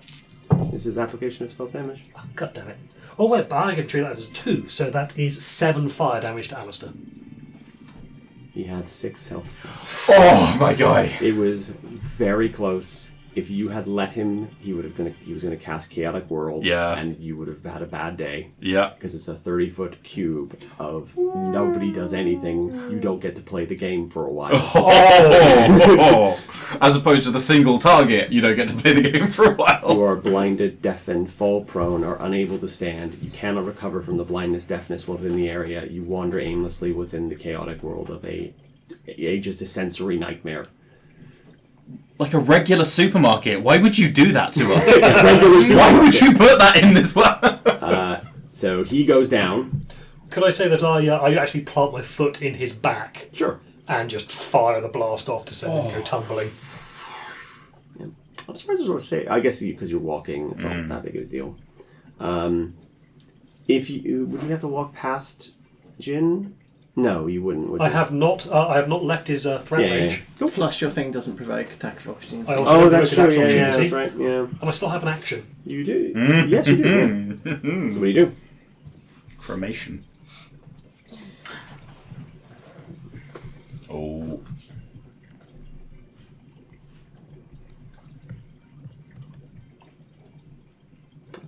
This is application of spell's damage. Oh, God damn it. Oh wait, but I can treat that as 2, so that is 7 fire damage to Alistair. He had 6 health. Oh my guy. It was very close. If you had let him, he was gonna cast Chaotic World. Yeah. And you would have had a bad day. Yeah. Because it's a 30-foot cube of nobody does anything. You don't get to play the game for a while. As opposed to the single target, you don't get to play the game for a while. You are blinded, deafened, fall prone, or unable to stand. You cannot recover from the blindness, deafness within the area. You wander aimlessly within the chaotic world of just a sensory nightmare. Like a regular supermarket. Why would you do that to us? Regular Why supermarket. would you put that in this one? So he goes down. Could I say that I actually plant my foot in his back Sure. and just fire the blast off to send him go tumbling? Yeah. I'm surprised there's what to say. I guess because you're walking, it's not that big of a deal. Would you have to walk past Jin? No, you wouldn't. Would you? I have not left his threat range. Cool. plus your thing doesn't provoke attack of opportunity. I also Oh, don't that's provoke true. an Yeah, action that's opportunity, right. Yeah, and I still have an action. you do. Yes, you do. Yeah. So what do you do? Cremation. Oh.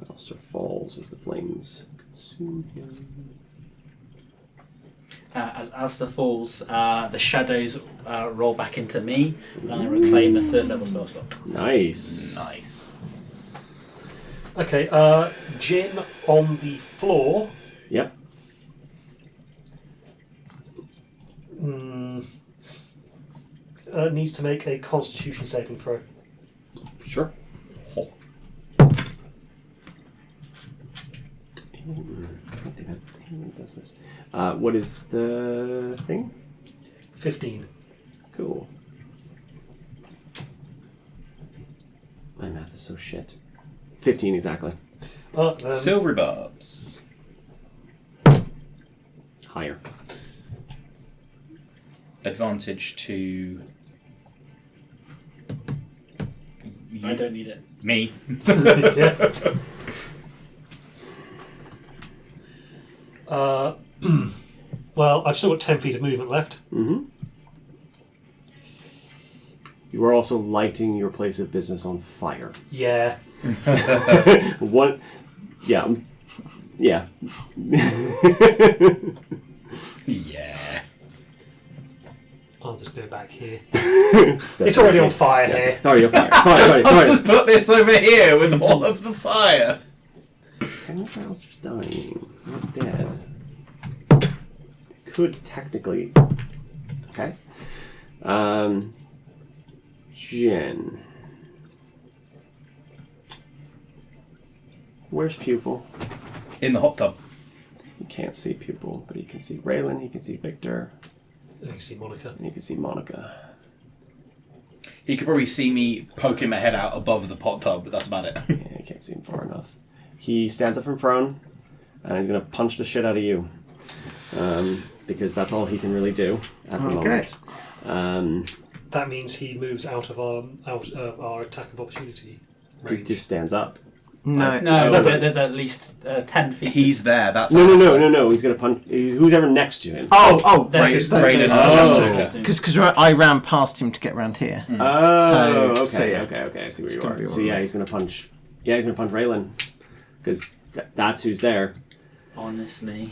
Alistair falls as the flames consume him. As Alistair falls, the shadows roll back into me, and I reclaim a 3rd level spell slot. Nice. Nice. Okay, Jin on the floor. Yep. Needs to make a Constitution saving throw. Sure. God damn it. He does this. What is the thing? 15. Cool. My math is so shit. 15 exactly. Silvery barbs. Higher. Advantage to I don't need it. me. Well, I've still got 10 feet of movement left. Mm-hmm. You are also lighting your place of business on fire. Yeah. What? Yeah. Yeah. Yeah. I'll just go back here. It's It's already on fire here. Sorry, on fire. Sorry. I'll just put this over here with all of the fire. Tendrils are dying. Not dead. Could technically. Okay. Jen. Where's Pupil? In the hot tub. He can't see Pupil, but he can see Raylan, he can see Victor, I can see Monica. and he can see Monica. He could probably see me poking my head out above the hot tub, but that's about it. Yeah, he can't see him far enough. He stands up from prone, and he's going to punch the shit out of you. Because that's all he can really do at the moment. That means he moves out of our attack of opportunity He range. just stands up. No. No, Oh, there's at least 10 feet. He's there. That's No. awesome. He's going to punch who's ever next to him. Oh, That's right. it. Raylan. Oh. Because I ran past him to get round here. Oh, So- okay, so, yeah. okay. I see where It's you gonna are. be So yeah, alright. he's going to punch. Yeah, he's going to punch Raylan, because that's who's there. Honestly.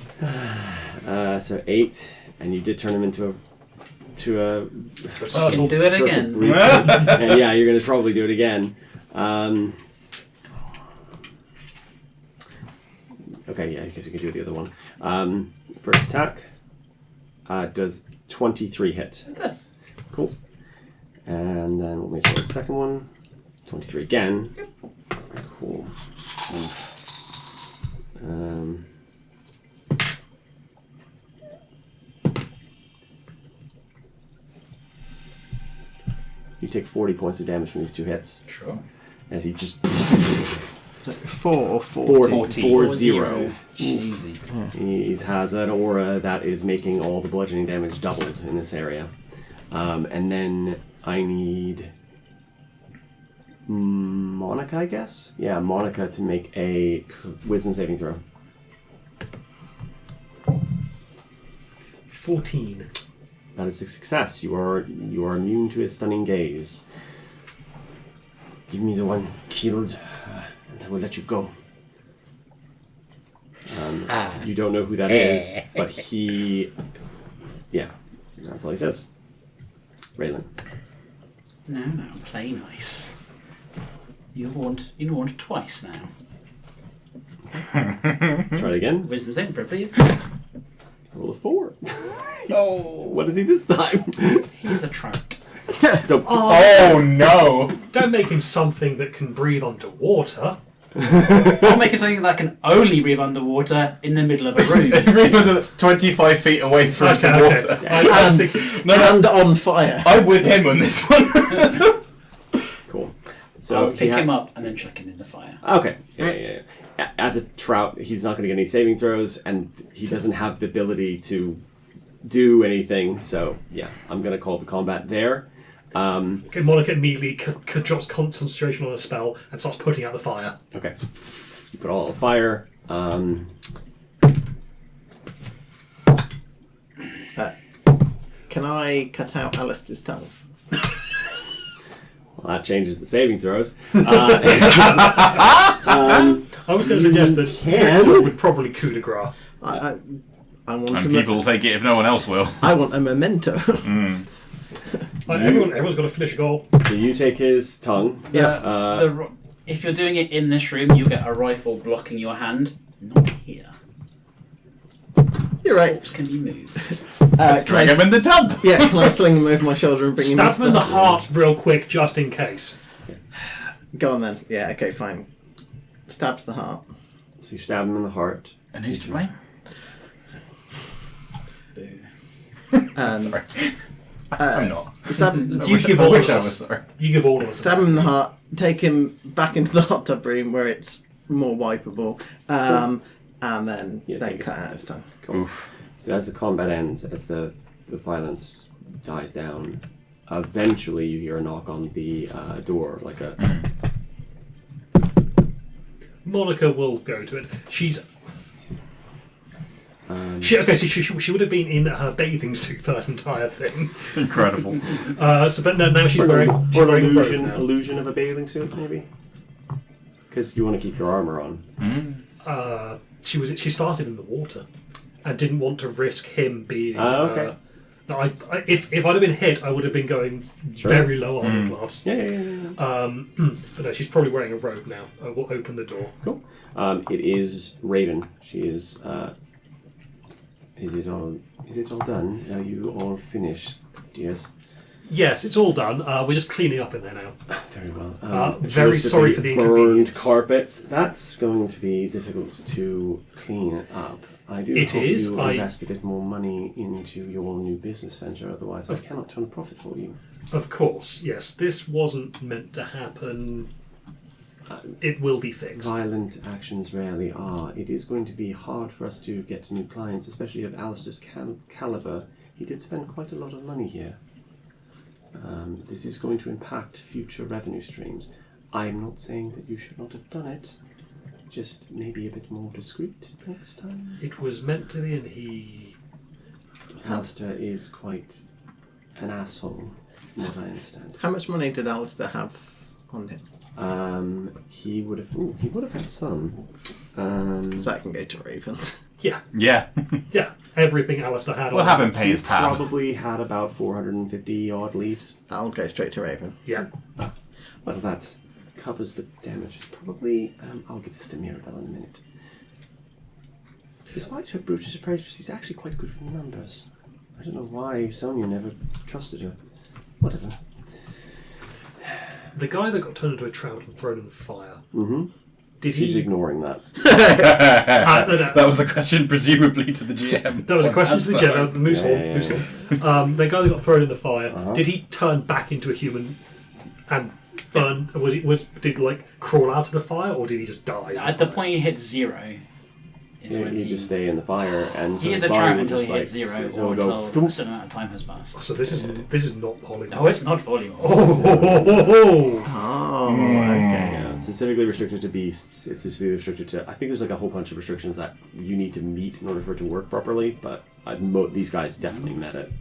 So 8, and you did turn him into a Do it again. and yeah, you're going to probably do it again. Okay, yeah, I guess you can do the other one. First attack does 23 hit. It does. Cool. And then we'll make sure the second one. 23 again. Cool. You take 40 points of damage from these 2 hits. Sure. As he just 4 or 40. 4-0. Easy. He has an aura that is making all the bludgeoning damage doubled in this area. And then I need Monica, I guess? Yeah, Monica to make a wisdom saving throw. 14. That is a success. You are immune to his stunning gaze. Give me the one killed, and I will let you go. You don't know who that is, but he... Yeah, that's all he says. Raylan. No, play nice. You've warned twice now. Try it again. Wisdom saving throw, please. Roll a 4. Oh. What is he this time? He's a trout. So, Oh no! Don't make him something that can breathe underwater. I'll make it something that can only breathe underwater in the middle of a room. Everyone's 25 feet away from some water. I was thinking, And on fire. I'm with him on this one. cool. So I'll he pick ha- him up and then chuck him in the fire. Okay. Yeah. As a trout, he's not going to get any saving throws, and he doesn't have the ability to do anything. So yeah, I'm going to call the combat there. okay, Monica immediately drops concentration on a spell and starts putting out the fire. Okay. You put all the fire. Can I cut out Alistair's tongue? Well, that changes the saving throws. I was going to suggest that can. Victor would probably coup de grace. I want And a people will take it if no one else will. I want a memento. Everyone's got to finish a goal. So you take his tongue. If you're doing it in this room, you get a rifle blocking your hand. Not here. You're right. Corpse can be moved. Let's drag him in the tub! Yeah, can I sling them over my shoulder and bring Stab him him in the heart real quick, just in case. Go on then. Yeah, okay, fine. Stabs the heart. So you stab him in the heart. And who's to blame? And Sorry. I'm not. stab, You give I all wish of I us. was sorry. You give all of us. stab him in the heart, take him back into the hot tub room where it's more wipeable, and then take cut a out his tongue. Cool. So as the combat ends, as the violence dies down, eventually you hear a knock on the door, like a... Monica will go to it. She's. She would have been in her bathing suit for that entire thing. Incredible. But now she's wearing. Or She's an wearing a robe illusion, now. illusion of a bathing suit, maybe? Because you want to keep your armor on. She started in the water, and didn't want to risk him being. Okay. If I'd have been hit, I would have been going very low armor class. Yeah. But no, she's probably wearing a robe now. We'll open the door. Cool. It is Raven. She is. Is it all done? Are you all finished, dears? Yes, it's all done. We're just cleaning up in there now. Very well. Very sorry for the burned inconvenience. carpets. That's going to be difficult to clean it up. I do It hope is. you invest a bit more money into your new business venture, otherwise I cannot turn a profit for you. Of course, yes. This wasn't meant to happen. It will be fixed. Violent actions rarely are. It is going to be hard for us to get new clients, especially of Alistair's caliber. He did spend quite a lot of money here. This is going to impact future revenue streams. I'm not saying that you should not have done it. Just maybe a bit more discreet next time. It was meant to be, and he... Alistair is quite an asshole, from what I understand. How much money did Alistair have on him? He would have had some. Because that can go to Raven. Yeah, Yeah. yeah. Everything Alistair had We'll on have him. him pay his tab. Probably had about 450 odd leaves. I'll go straight to Raven. Yeah. Well, that covers the damage. It's probably. I'll give this to Mirabelle in a minute. Despite her brutish approach, she's actually quite good with numbers. I don't know why Sonia never trusted her. Whatever. The guy that got turned into a trout and thrown in the fire. Mm-hmm. Did She's he? ignoring that. No. That was a question presumably to the GM. That was a question to the That's general, the moose horn. Yeah. Moose horn. The guy that got thrown in the fire. Uh-huh. Did he turn back into a human and burn? Did like crawl out of the fire, or did he just die? At the point he hits 0, is when You just stay in the fire, and he so is his a body trout will until he just, hits 0, so or it'll go until a thump. certain amount of time has passed. So this is not polymorph. No, it's not polymorph. Oh. Oh, okay. Yeah, it's specifically restricted to beasts. It's specifically restricted to. I think there's like a whole bunch of restrictions that you need to meet in order for it to work properly. But these guys definitely met it.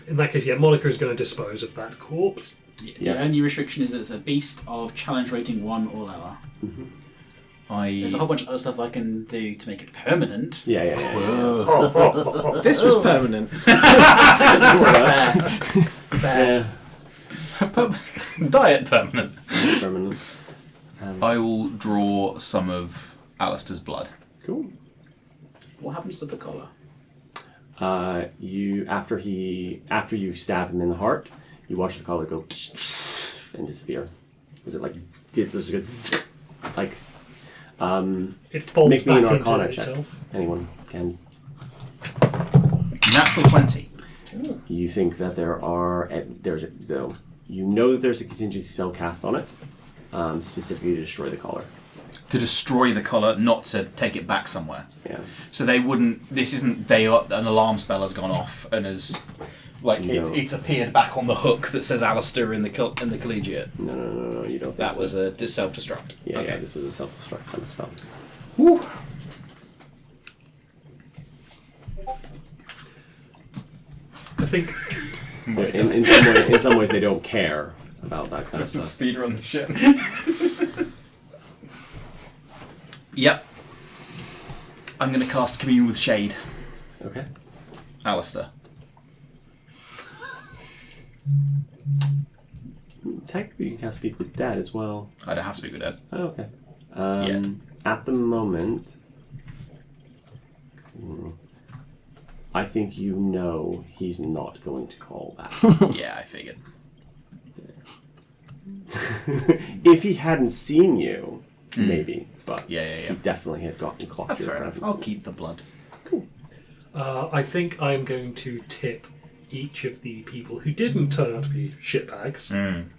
In that case, yeah, Monica is going to dispose of that corpse. Yeah. The only restriction is that it's a beast of challenge rating 1 or lower. There's a whole bunch of other stuff I can do to make it permanent. Yeah. This was permanent. Fair. Diet permanent. Permanent. I will draw some of Alistair's blood. Cool. What happens to the collar? You after you stab him in the heart, you watch the collar go and disappear. Is it like does it go like? It folds Make me back an into Arcana check. itself. Anyone can. Natural 20. You think that you know that there's a contingency spell cast on it, specifically to destroy the collar. To destroy the collar, not to take it back somewhere. Yeah. So they wouldn't. This isn't. An alarm spell has gone off and has, like, No. it's appeared back on the hook that says Alistair in the collegiate. No. You don't. Think That so. was a self-destruct. Yeah. Okay. Yeah. This was a self-destruct kind of spell. Whew. I think In some ways, they don't care about that kind of stuff. Speedrun the shit. Yep. I'm going to cast Commune with Shade. Okay. Alistair. Technically, you can speak with Dad as well. I don't have to speak with Ed. Oh, okay. Yet. At the moment, I think you know he's not going to call back. Yeah, I figured. If he hadn't seen you, maybe. but Yeah. he definitely had gotten clocked. That's your fair enough. presence. I'll keep the blood. I think I'm going to tip each of the people who didn't turn out to be shitbags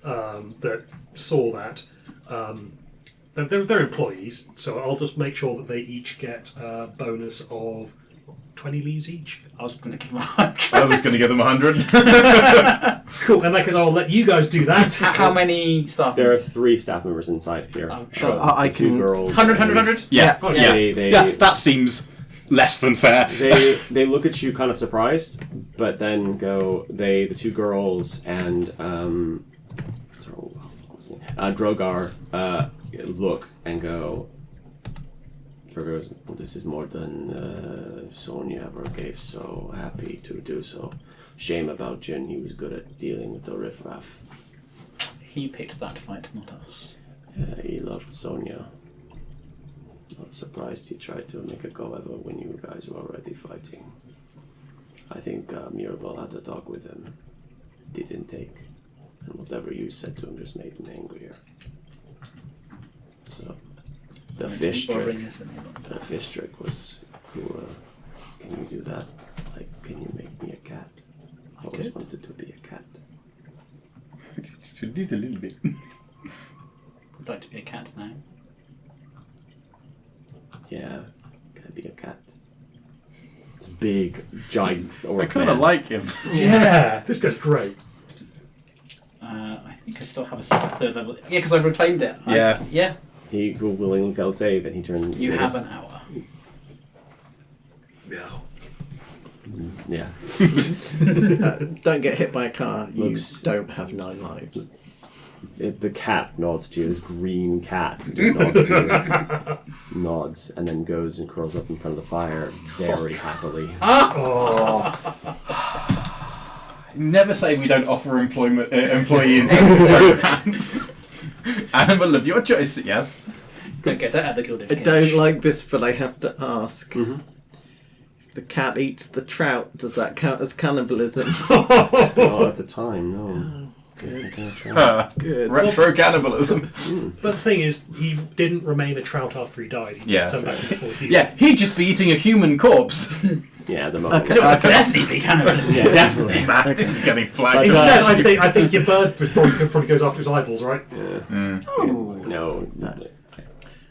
that saw that. They're employees, so I'll just make sure that they each get a bonus of 20 leaves each. I was going to give him 100. I was going to give them 100. Cool. And because I'll let you guys do that. How many staff? There are 3 staff members inside here. Oh, sure. I The 2 can- girls. 100, 100, 100? Yeah. Oh, Yeah. They That seems less than fair. they look at you kind of surprised, but then go. The 2 girls and Drogar look and go. Drogar goes, well, this is more than Sonya ever gave. So happy to do so. Shame about Jin. He was good at dealing with the riffraff. He picked that fight, not us. He loved Sonya. Not surprised he tried to make a go of it when you guys were already fighting. I think Mirabel had to talk with him. Didn't take. And whatever you said to him just made him angrier. So, the fish trick. The fish trick was, can you do that? Like, can you make me a cat? I always could. wanted to be a cat. Just a little bit. Would like to be a cat now. Yeah, can I be a cat? It's big, giant orc I kind of man. like him. Yeah, this guy's great. I think I still have a 3rd level. Yeah, because I've reclaimed it. Yeah. Yeah. He willingly failed save, and he turned. You have an hour. No. Yeah. Don't get hit by a car. You Looks- don't have 9 lives. The cat nods to you. This green cat just nods to you, nods, and then goes and curls up in front of the fire very happily. Oh, Never say we don't offer employee incentive programs. Animal of your choice, yes. Don't get that at the Guild of I Cash. don't like this, but I have to ask. Mhm. If the cat eats the trout, does that count as cannibalism? Oh, at the time, no. Good. Retro cannibalism. but the thing is, he didn't remain a trout after he died. He Yeah. turned back into full human. Yeah, he'd just be eating a human corpse. Yeah, the moment. Okay. It would definitely be cannibalism. Yeah, definitely. Man, this is getting flagged. Instead, I think your bird probably goes after his eyeballs, right? No,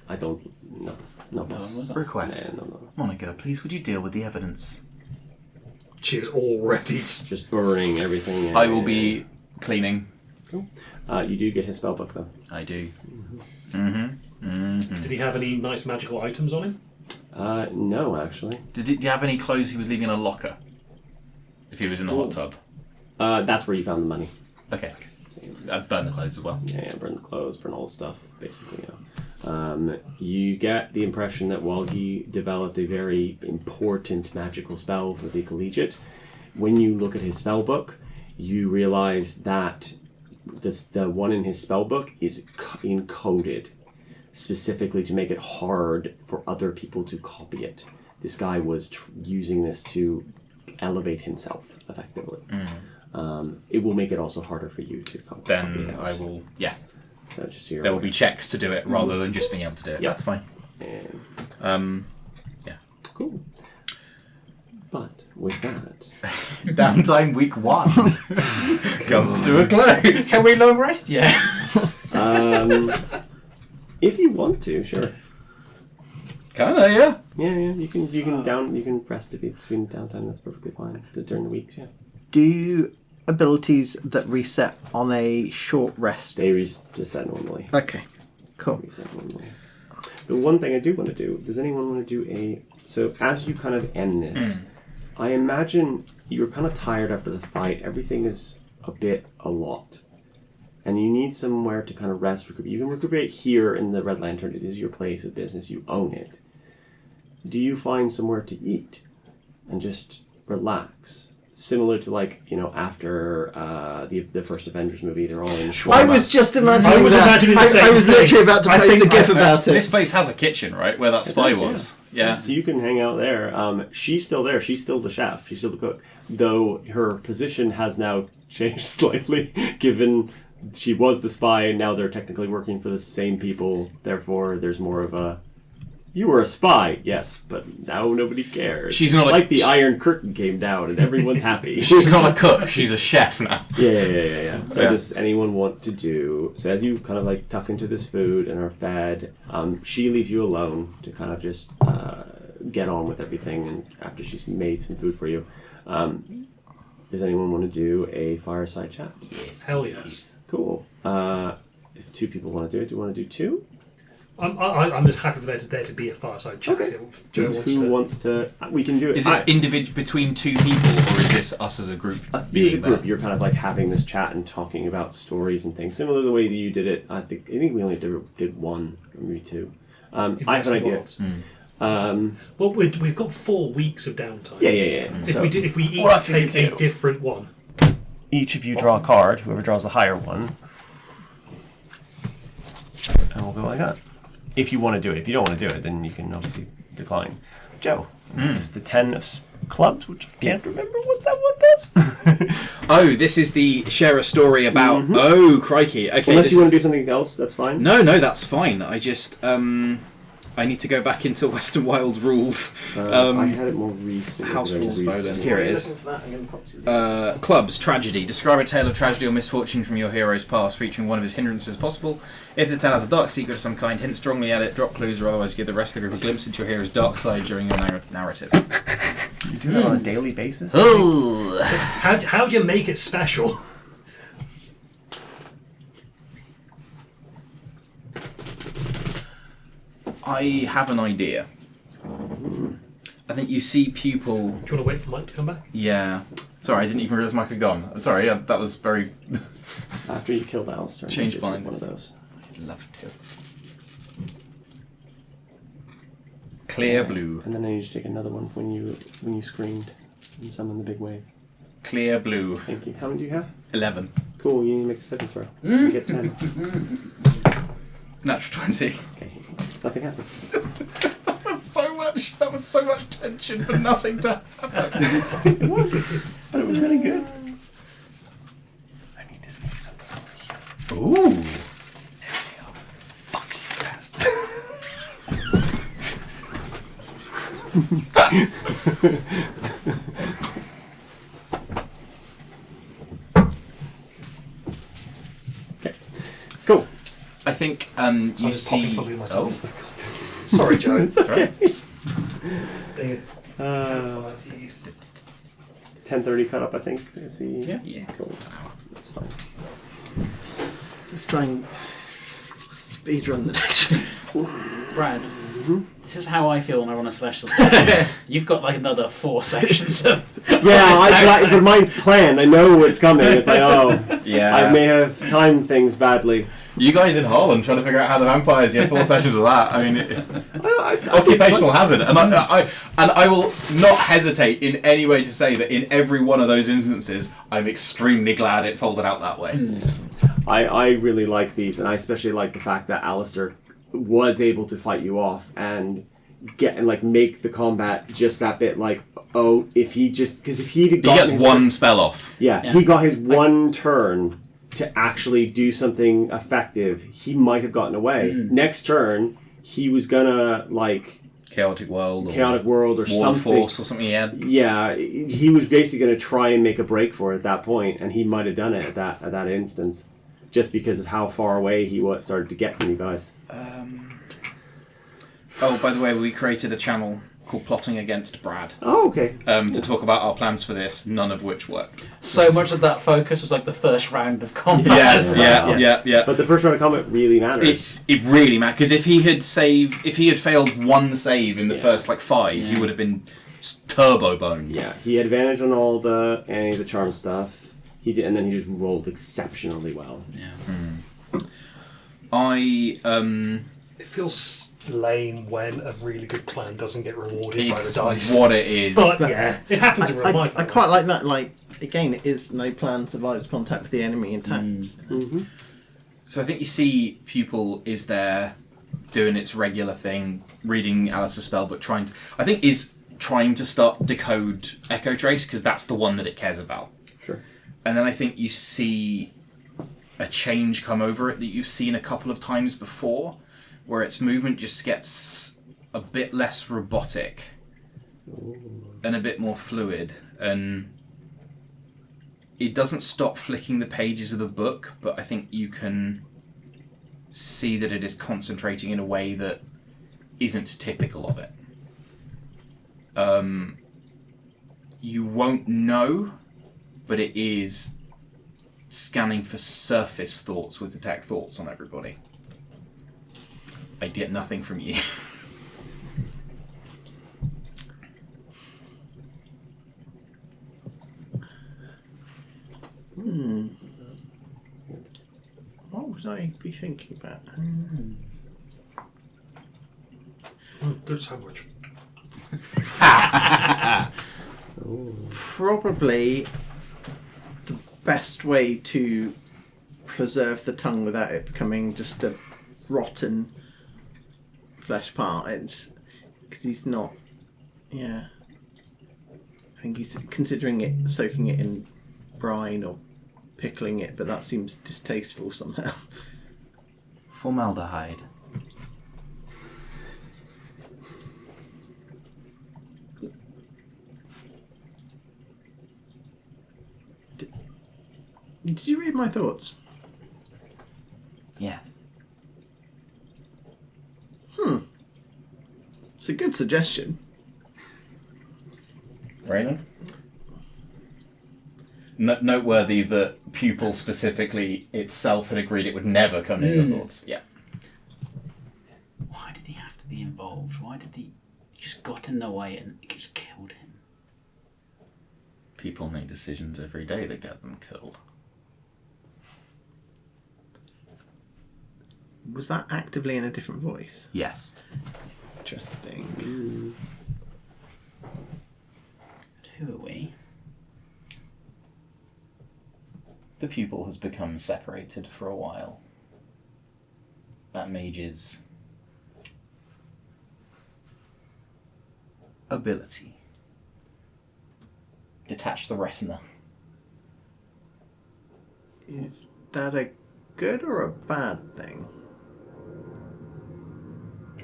I don't. No, No, what was that? Request. No. Monica, please would you deal with the evidence? She is already. Just burning everything. I will be cleaning. You do get his spellbook though. I do. Did he have any nice magical items on him? No, actually. Do you have any clothes he was leaving in a locker? If he was in the hot tub? That's where you found the money. Okay. I'd burn the clothes as well. Yeah, burn the clothes, burn all the stuff, basically. You get the impression that while he developed a very important magical spell for the collegiate, when you look at his spell book, you realize that the one in his spell book is encoded specifically to make it hard for other people to copy it. This guy was using this to elevate himself, effectively. It will make it also harder for you to copy Then it out. I will... Yeah. So just so you're There will aware. be checks to do it rather than just being able to do it. Yeah. That's fine. And Yeah. cool. But with that, Downtime week 1 comes to a close. Can we long rest? Yeah. if you want to, sure. Kinda, yeah. Yeah, you can rest if it's between downtime. That's perfectly fine during the weeks. Yeah, Do abilities that reset on a short rest? they just set normally. Okay, cool. Reset normally. The one thing I do want to do. Does anyone want to do a? So as you kind of end this, I imagine you're kind of tired after the fight. Everything is a lot. And you need somewhere to kind of rest, recuperate. You can recuperate here in the Red Lantern. It is your place of business. You own it. Do you find somewhere to eat and just relax? Similar to after the first Avengers movie, they're all in I was just imagining I was that. imagining the I same was thing. literally about to I post a think gif about it. This place has a kitchen, right? Where that spy does, was. Yeah. So you can hang out there. She's still there. She's still the chef. She's still the cook. Though her position has now changed slightly, given she was the spy, and now they're technically working for the same people. Therefore, there's more of a. You were a spy, yes, but now nobody cares. She's not like the Iron Curtain came down and everyone's happy. She's not a cook. She's a chef now. Yeah. So Yeah. does anyone want to do... So as you kind of like tuck into this food and are fed, she leaves you alone to kind of just get on with everything, and after she's made some food for you. Does anyone want to do a fireside chat? Yes. Hell yes. Cool. If 2 people want to do it, do you want to do 2? I'm just happy for there to be a fireside chat. Okay. If Joe Just wants who to. wants to... We can do it. Is this between 2 people, or is this us as a group? You as a being group, there? you're kind of like having this chat and talking about stories and things, similar to the way that you did it. I think we only did 1 or maybe 2. I have an idea. Well, we've got 4 weeks of downtime. Yeah. If we What I each figured take a too. different one. Each of you draw a card. Whoever draws the higher one, and we'll go like that. If you want to do it. If you don't want to do it, then you can obviously decline. Joe, it's the 10 of clubs, which I can't remember what that one does. Oh, this is the share a story about. Oh, crikey! Okay, Unless you want to do something else, that's fine. No, that's fine. I just I need to go back into Western Wilds rules. I had it more recently. House but I rules used folder. it. Here it is. Clubs, tragedy. Describe a tale of tragedy or misfortune from your hero's past, featuring one of his hindrances possible. If the tale has a dark secret of some kind, hint strongly at it, drop clues, or otherwise give the rest of the group a glimpse into your hero's dark side during your narrative. You do that on a daily basis? How do you make it special? I have an idea. I think you see pupil. Do you want to wait for Mike to come back? Yeah. Sorry, I didn't even realise Mike had gone. Sorry, that was very. After you killed Alistair, Change you get minds. one of those. I'd love to. Clear blue. And then I need you to take another one when you screamed and summon the big wave. Clear blue. Thank you. How many do you have? 11. Cool, you need to make a 7 throw. You get 10. Natural 20. Okay. Nothing happens. That was so much tension for nothing to happen. It was. But it was really good. I need to sneak something over here. Ooh. Fuck, he's fast. Okay. Cool. I think you I'm just popping see. fully myself. Oh. Sorry, Joe. It's okay. Thing- 10:30 cut up, I think. Is the Yeah. Cool. That's fine. Let's try and speedrun the next one. Brad, this is how I feel when I run a special. You've got like another 4 sessions of. Yeah, but mine's planned. I know what's coming. It's like, oh, Yeah. I may have timed things badly. You guys in Holland trying to figure out how the vampires. You had 4 sessions of that. I mean, occupational hazard, and I will not hesitate in any way to say that in every one of those instances, I'm extremely glad it folded out that way. I really like these, and I especially like the fact that Alistair was able to fight you off and get and like make the combat just that bit like, oh, if he just because if he'd He gotten gets his one spell off. yeah, he got his one turn to actually do something effective, he might have gotten away. Next turn, he was gonna like Chaotic World or Chaotic World or Wall of something. Force or something he had. Yeah, he was basically going to try and make a break for it at that point, and he might have done it at that instance, just because of how far away he started to get from you guys. Oh, by the way, we created a channel called Plotting Against Brad Oh, okay. to talk about our plans for this, none of which worked. So much of that focus was like the first round of combat. Yes, as well. yeah. But the first round of combat really matters. It really mattered because if he had failed one save in the first like 5, he would have been turbo boned. Yeah, he had advantage on all any of the charm stuff. He did, and then he just rolled exceptionally well. Yeah. It feels lame when a really good plan doesn't get rewarded by the It's dice. what it is. But yeah, it happens in real I life. quite like that. Like again, it is no plan survives contact with the enemy intact. So I think you see Pupil is there doing its regular thing, reading Alice's spell, but trying to start decode Echo Trace because that's the one that it cares about. Sure. And then I think you see a change come over it that you've seen a couple of times before, where its movement just gets a bit less robotic and a bit more fluid, and it doesn't stop flicking the pages of the book, but I think you can see that it is concentrating in a way that isn't typical of it. You won't know, but it is scanning for surface thoughts with detect thoughts on everybody. I get nothing from you. What would I be thinking about? Good sandwich. Probably the best way to preserve the tongue without it becoming just a rotten flesh part. It's because he's not. Yeah, I think he's considering it, soaking it in brine or pickling it, but that seems distasteful somehow. Formaldehyde. Did you read my thoughts? Yes. It's a good suggestion. Raymond? Noteworthy that Pupil specifically itself had agreed it would never come in your thoughts. Yeah. Why did he have to be involved? Why did he just got in the way and it just killed him? People make decisions every day that get them killed. Was that actively in a different voice? Yes. Interesting. But who are we? The pupil has become separated for a while. That mage's ability. Detach the retina. Is that a good or a bad thing?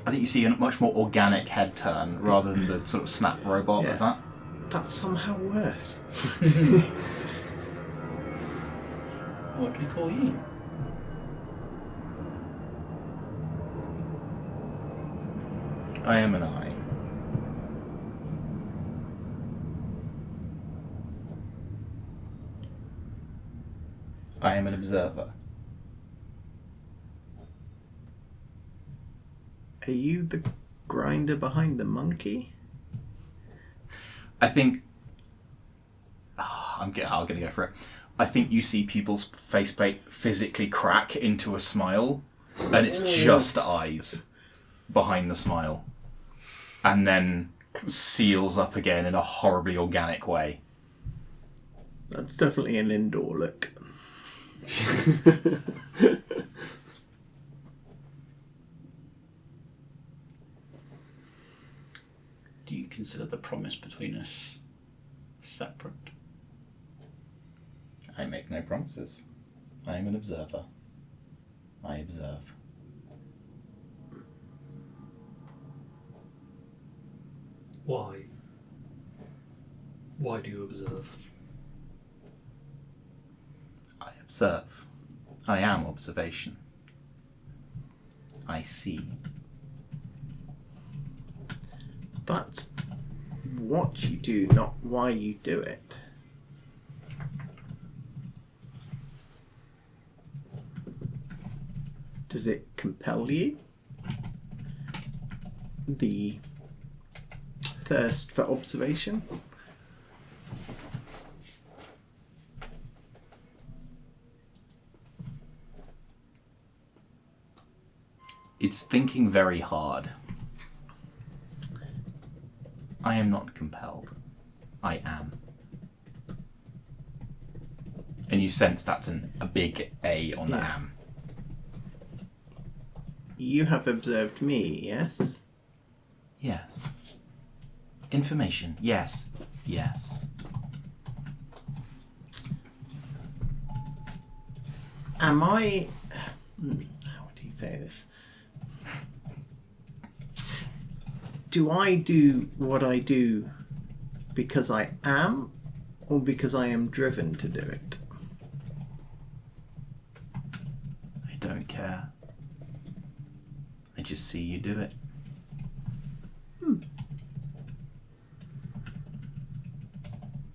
I think you see a much more organic head turn rather than the sort of snap robot of that. That's somehow worse. What do we call you? I am an eye. I am an observer. Are you the grinder behind the monkey? I think... I'm going to go for it. I think you see people's faceplate physically crack into a smile, and it's just eyes behind the smile. And then seals up again in a horribly organic way. That's definitely an indoor look. Do you consider the promise between us separate? I make no promises. I am an observer. I observe. Why? Why do you observe? I observe. I am observation. I see. That's what you do, not why you do it. Does it compel you? The thirst for observation? It's thinking very hard. I am not compelled. I am. And you sense that's a big A on the am. You have observed me, yes? Yes. Information. Yes. Yes. Am I... How would you say this? Do I do what I do because I am, or because I am driven to do it? I don't care. I just see you do it.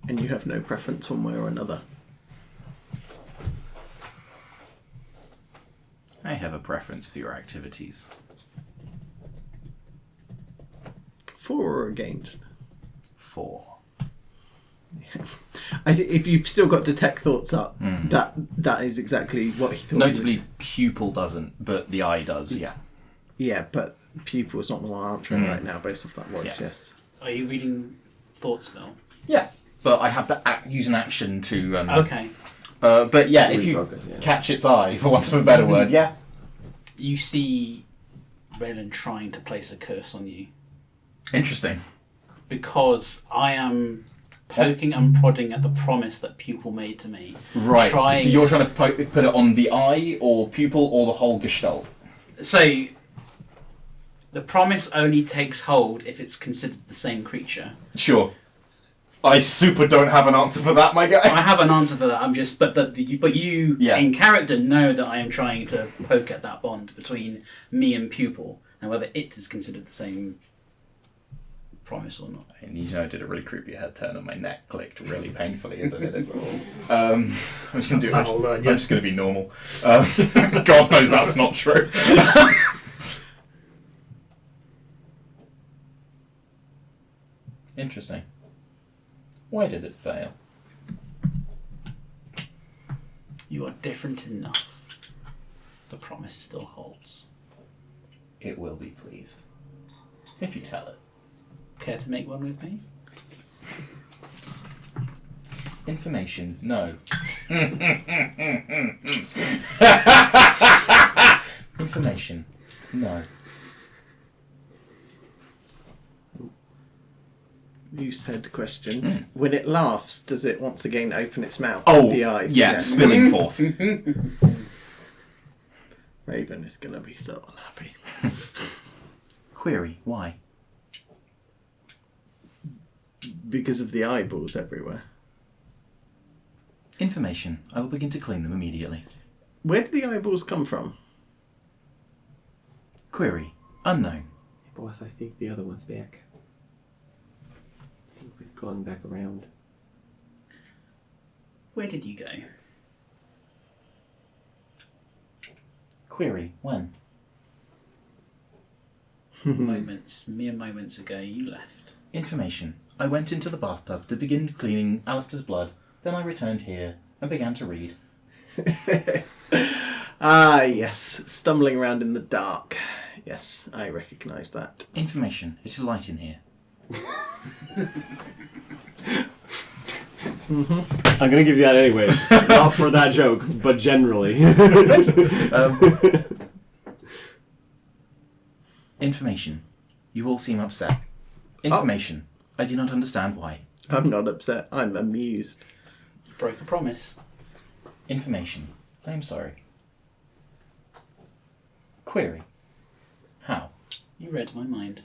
And you have no preference one way or another? I have a preference for your activities. For or against? For. If you've still got detect thoughts up, that is exactly what he thought. Notably, pupil doesn't, but the eye does, yeah. Yeah, but pupil's not the one answering right now based off that voice, Yeah. yes. Are you reading thoughts still? Yeah, but I have to use an action to... Okay. but yeah, if you Refocus, yeah. catch its eye, for want of a better word, yeah. You see Raylan trying to place a curse on you Interesting. because I am poking and prodding at the promise that Pupil made to me. Right, Trying so you're trying to put it on the eye, or pupil, or the whole gestalt? So the promise only takes hold if it's considered the same creature. Sure. I super don't have an answer for that, my guy. I have an answer for that. I'm just, but you Yeah. in character know that I am trying to poke at that bond between me and Pupil, and whether it is considered the same promise or not. And you know, I did a really creepy head turn and my neck clicked really painfully as I did it. I'm just going to do it. That'll learn you. I'm just going to be normal. God knows that's not true. Interesting. Why did it fail? You are different enough. The promise still holds. It will be pleased. If you tell it. Care to make one with me? Information, no. Information, no. You said question. When it laughs, does it once again open its mouth? Oh, The eyes. yeah, spilling forth. Raven is going to be so unhappy. Query, why? Because of the eyeballs everywhere. Information, I will begin to clean them immediately. Where did the eyeballs come from? Query, unknown. Both, I think the other one's back. I think we've gone back around. Where did you go? Query, when? Mere moments ago, you left. Information, I went into the bathtub to begin cleaning Alistair's blood, then I returned here and began to read. Ah, yes. Stumbling around in the dark. Yes, I recognise that. Information, it is light in here. I'm gonna give you that anyways. Not for that joke, but generally. Information, you all seem upset. Information, I do not understand why. I'm not upset. I'm amused. Broke a promise. Information, I am sorry. Query, how? You read my mind.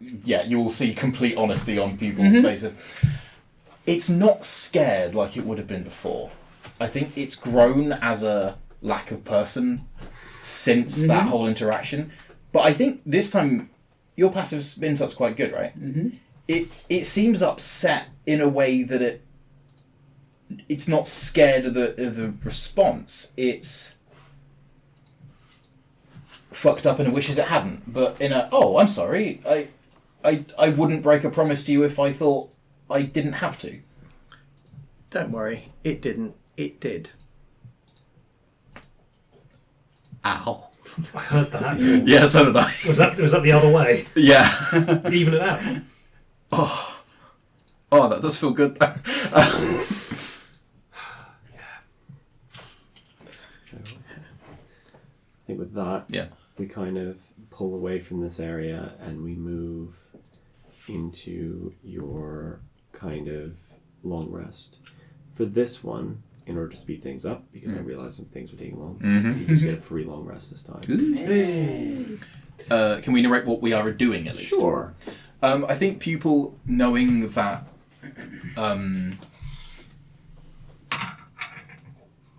Yeah, you will see complete honesty on people's faces. It's not scared like it would have been before. I think it's grown as a lack of person since that whole interaction. But I think this time your passive insight's quite good, right? It seems upset in a way that it's not scared of the response. It's fucked up and it wishes it hadn't. But in a I'm sorry, I wouldn't break a promise to you if I thought I didn't have to. Don't worry. It didn't. It did. Ow. I heard that. Yeah, so did I. Was that the other way? Yeah. Even it out. Oh, that does feel good though. I think with that, we kind of pull away from this area and we move into your kind of long rest. For this one, in order to speed things up, because I realized some things were taking long. Mhm. You just get a free long rest this time. Can we narrate what we are doing at least? Sure. I think Pupil, knowing that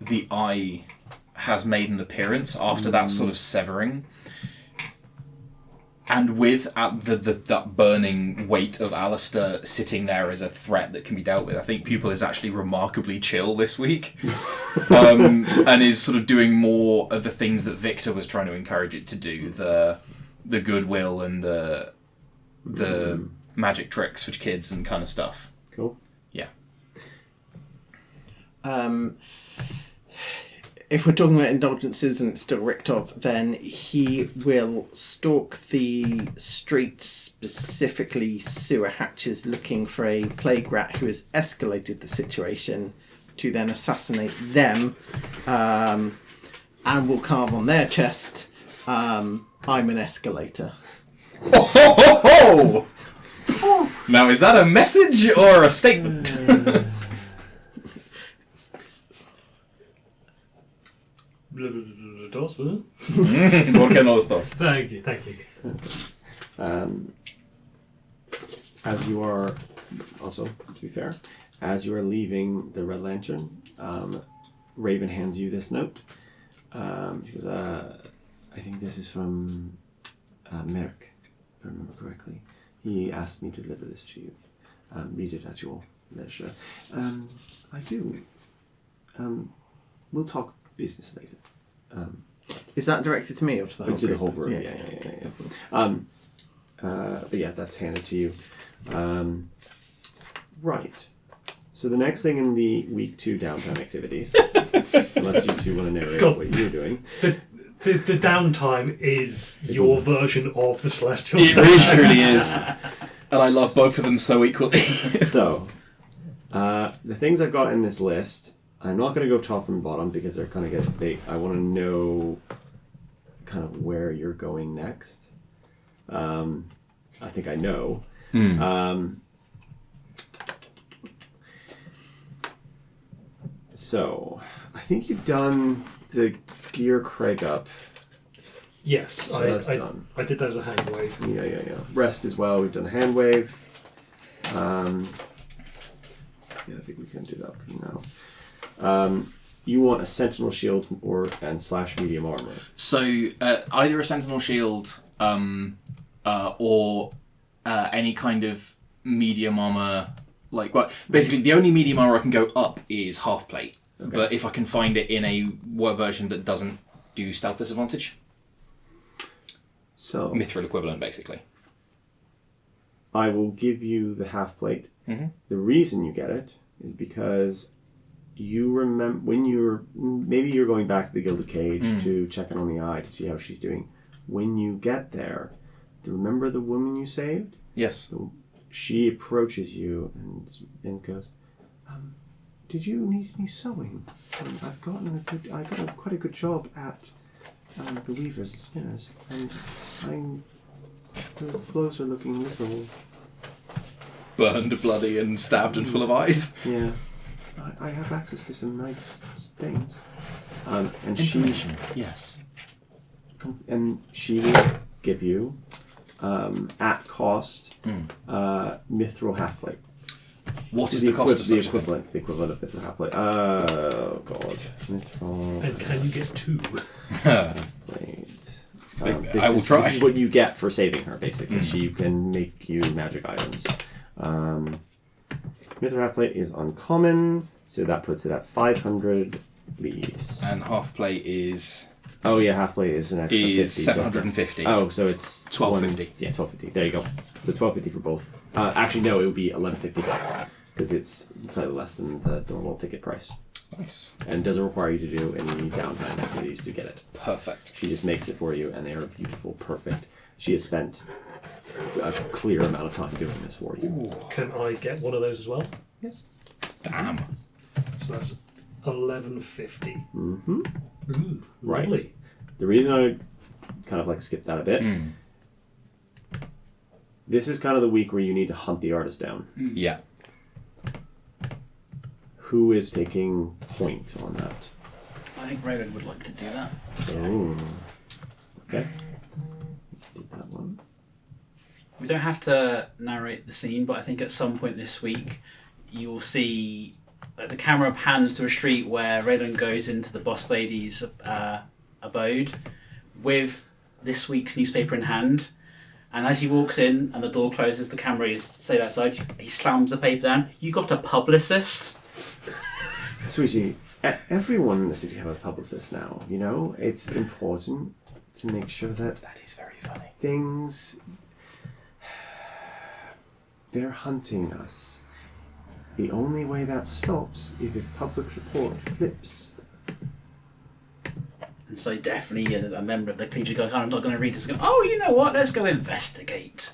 the eye has made an appearance after that sort of severing, and with that burning weight of Alistair sitting there as a threat that can be dealt with, I think Pupil is actually remarkably chill this week, and is sort of doing more of the things that Victor was trying to encourage it to do, the goodwill and the magic tricks for kids and kind of stuff. Cool. Yeah. If we're talking about indulgences and it's still Richtov, then he will stalk the streets, specifically sewer hatches, looking for a plague rat who has escalated the situation, to then assassinate them, and will carve on their chest, I'm an escalator. Ho! Now, is that a message or a statement? Dos, huh? ¿Por qué no los dos? Thank you. As you are, also, to be fair, as you are leaving the Red Lantern, Raven hands you this note. She goes, I think this is from Merrick, if I remember correctly. He asked me to deliver this to you. Read it at your leisure. I do. We'll talk business later. Is that directed to me or to the whole To the group? whole room, yeah. But yeah, that's handed to you. Right. So the next thing in the week 2 downtime activities, unless you two want to narrate God. what you're doing. The downtime is your version of the Celestial It really Station. truly is. And I love both of them so equally. So, the things I've got in this list, I'm not going to go top and bottom because they're kind of get big. I want to know kind of where you're going next. I think I know. So, I think you've done the gear Craig up. Yes, So that's done. I did that as a hand wave. Yeah. Rest as well. We've done a hand wave. Yeah, I think we can do that for now. You want a sentinel shield and / medium armor. So either a sentinel shield or any kind of medium armor. Basically, the only medium armor I can go up is half plate. Okay. But if I can find it in a version that doesn't do stealth disadvantage, So mithril equivalent, basically. I will give you the half plate. Mm-hmm. The reason you get it is because you remember when maybe you're going back to the Gilded Cage to check in on the eye to see how she's doing. When you get there, remember the woman you saved? Yes. She approaches you and goes, "Did you need any sewing? I got quite a good job at the weavers and spinners, and the clothes are looking miserable." Burned, bloody, and stabbed and full of eyes. Yeah, I have access to some nice things. And she Yes. and she will give you at cost mithril half plate. What is the cost of such a thing? The equivalent of mithril half plate. Oh god, mithril And can you get 2? plate. I will try. This is what you get for saving her. Basically, she can make you magic items. Mithril half plate is uncommon, so that puts it at 500 leaves. And half plate is Oh yeah, half plate is an extra 50. 750. Oh, so it's 1250. Yeah, 1250. There you go. So 1250 for both. Actually, no, it would be 1150 because it's slightly less than the normal ticket price, Nice. and doesn't require you to do any downtime activities to get it. Perfect. She just makes it for you, and they are beautiful, perfect. She has spent a clear amount of time doing this for you. Can I get one of those as well? Yes. Damn. So that's 1150. Mm-hmm. Ooh, Right. lovely. The reason I kind of like skipped that a bit. This is kind of the week where you need to hunt the artist down. Yeah. Who is taking point on that? I think Raven would like to do that. Oh. Okay. Did that one. We don't have to narrate the scene, but I think at some point this week you will see the camera pans to a street where Raven goes into the boss lady's abode with this week's newspaper in hand. And as he walks in and the door closes, the camera is stayed outside. He slams the paper down. You got a publicist? Sweetie, everyone in the city have a publicist now, you know? It's important to make sure that That is very funny. things... They're hunting us. The only way that stops is if public support flips. And so definitely a member of the Cleaver goes, I'm not going to read this. Oh, you know what? Let's go investigate.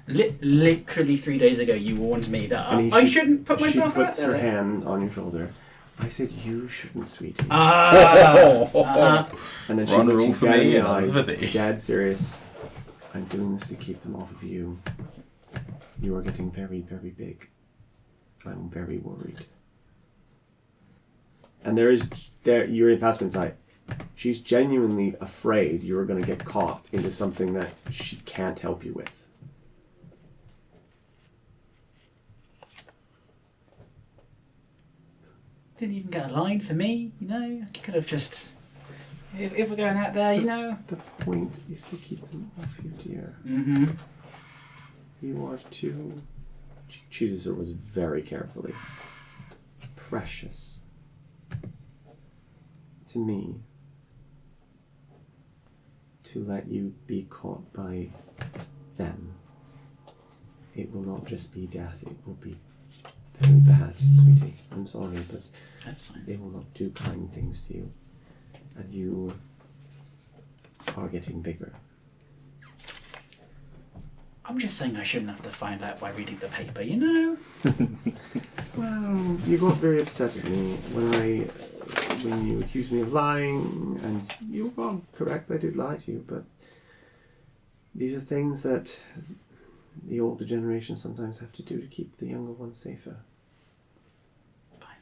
Literally 3 days ago, you warned me that I shouldn't put myself She out puts there. her hand on your shoulder. I said, you shouldn't, sweetie. And then she One looks rule you for dead in me the and eye, another for thee. dead serious. I'm doing this to keep them off of you. You are getting very, very big. I'm very worried. And you're in passive insight. She's genuinely afraid you're going to get caught into something that she can't help you with. Didn't even get a line for me, you know? You could have just... If we're going out there, you know... The point is to keep them off you, dear. Mm-hmm. You are too... She chooses her words very carefully. Precious. To me. To let you be caught by them. It will not just be death, it will be very bad, sweetie. I'm sorry, but That's fine. they will not do kind things to you. And you are getting bigger. I'm just saying I shouldn't have to find out by reading the paper, you know? Well, you got very upset at me when you accused me of lying, and you were correct, I did lie to you, but these are things that the older generation sometimes have to do to keep the younger ones safer. Fine.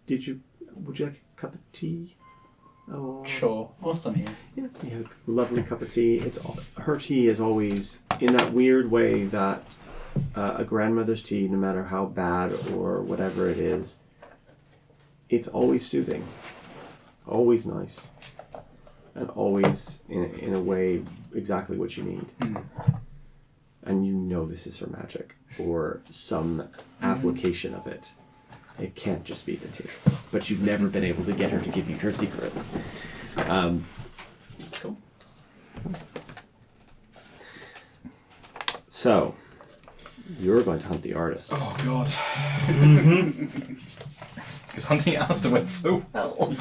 Would you like a cup of tea? Oh, Sure. Whilst I'm here. yeah, a lovely cup of tea. Her tea is always in that weird way that a grandmother's tea, no matter how bad or whatever it is, it's always soothing, always nice, and always in a way exactly what you need. And you know this is her magic or some application of it. It can't just be the tea. But you've never been able to get her to give you her secret. Cool. So, you're going to hunt the artist. Oh god. Because hunting Alistair went so well.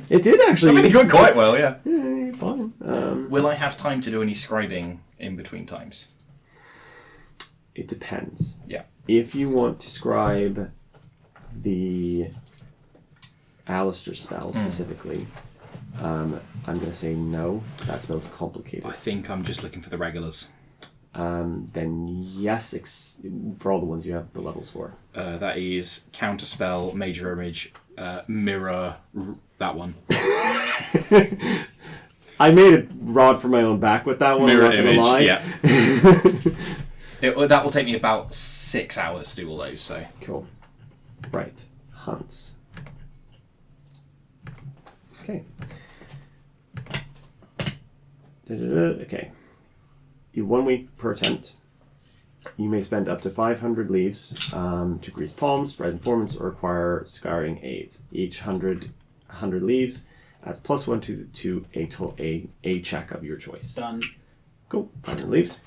It did actually. It went quite well, yeah. Yeah, fine. Will I have time to do any scribing in between times? It depends. Yeah. If you want to scribe the Alistair spell specifically, I'm going to say no. That spell's complicated. I think I'm just looking for the regulars. Then yes, for all the ones you have the levels for. That is Counterspell, Major Image, Mirror, that one. I made a rod for my own back with that one. Mirror I'm not gonna Image, lie. yeah. That will take me about 6 hours to do all those, so... Cool. Right. Hunts. Okay. Okay. You 1 week per attempt. You may spend up to 500 leaves to grease palms, spread informants, or acquire scouring aids. Each 100 leaves adds +1 to a check of your choice. Done. Cool. 500 leaves.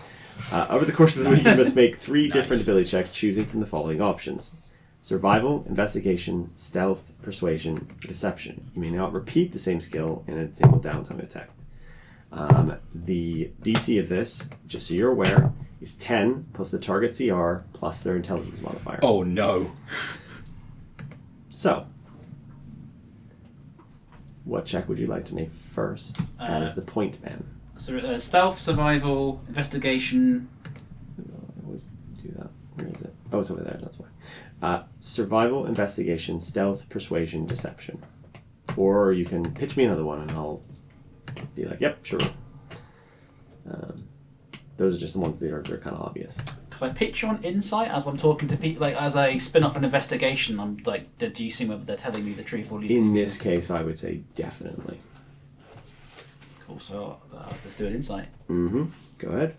Over the course of the week, you must make 3 different Nice. ability checks, choosing from the following options: survival, investigation, stealth, persuasion, deception. You may not repeat the same skill in a single downtime attack. The DC of this, just so you're aware, is 10 plus the target CR plus their intelligence modifier. Oh no. So, what check would you like to make first as the point man? So, stealth, survival, investigation. It was do that. Where is it? Oh, it's over there. That's why. Survival, investigation, stealth, persuasion, deception. Or you can pitch me another one, and I'll be like, "Yep, sure." Those are just the ones that they're kind of obvious. Can I pitch you on insight as I'm talking to people, like as I spin off an investigation? I'm like deducing whether they're telling me the truth or leaving. In this case, I would say definitely. Cool. So let's do an insight. Mm-hmm. Go ahead.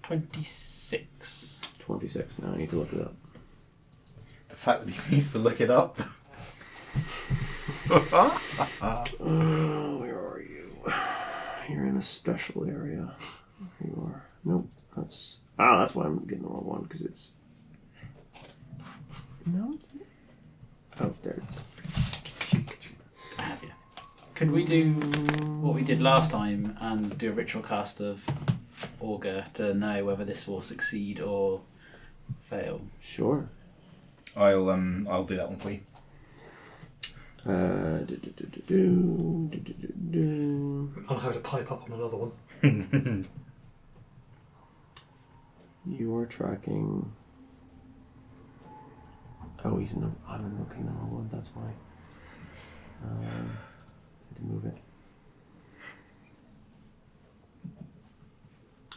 26. 26. Now I need to look it up. The fact that he needs to look it up. Where are you? You're in a special area. Here you are. Nope. That's why I'm getting the wrong one, because it's... No, it's not. Oh, there it is. I have you. Could we do what we did last time and do a ritual cast of Augur to know whether this will succeed or fail? Sure. I'll do that one for you. I'll have to pipe up on another one. You are tracking... Oh, he's in the... I'm looking at the wrong one, that's why. To move it.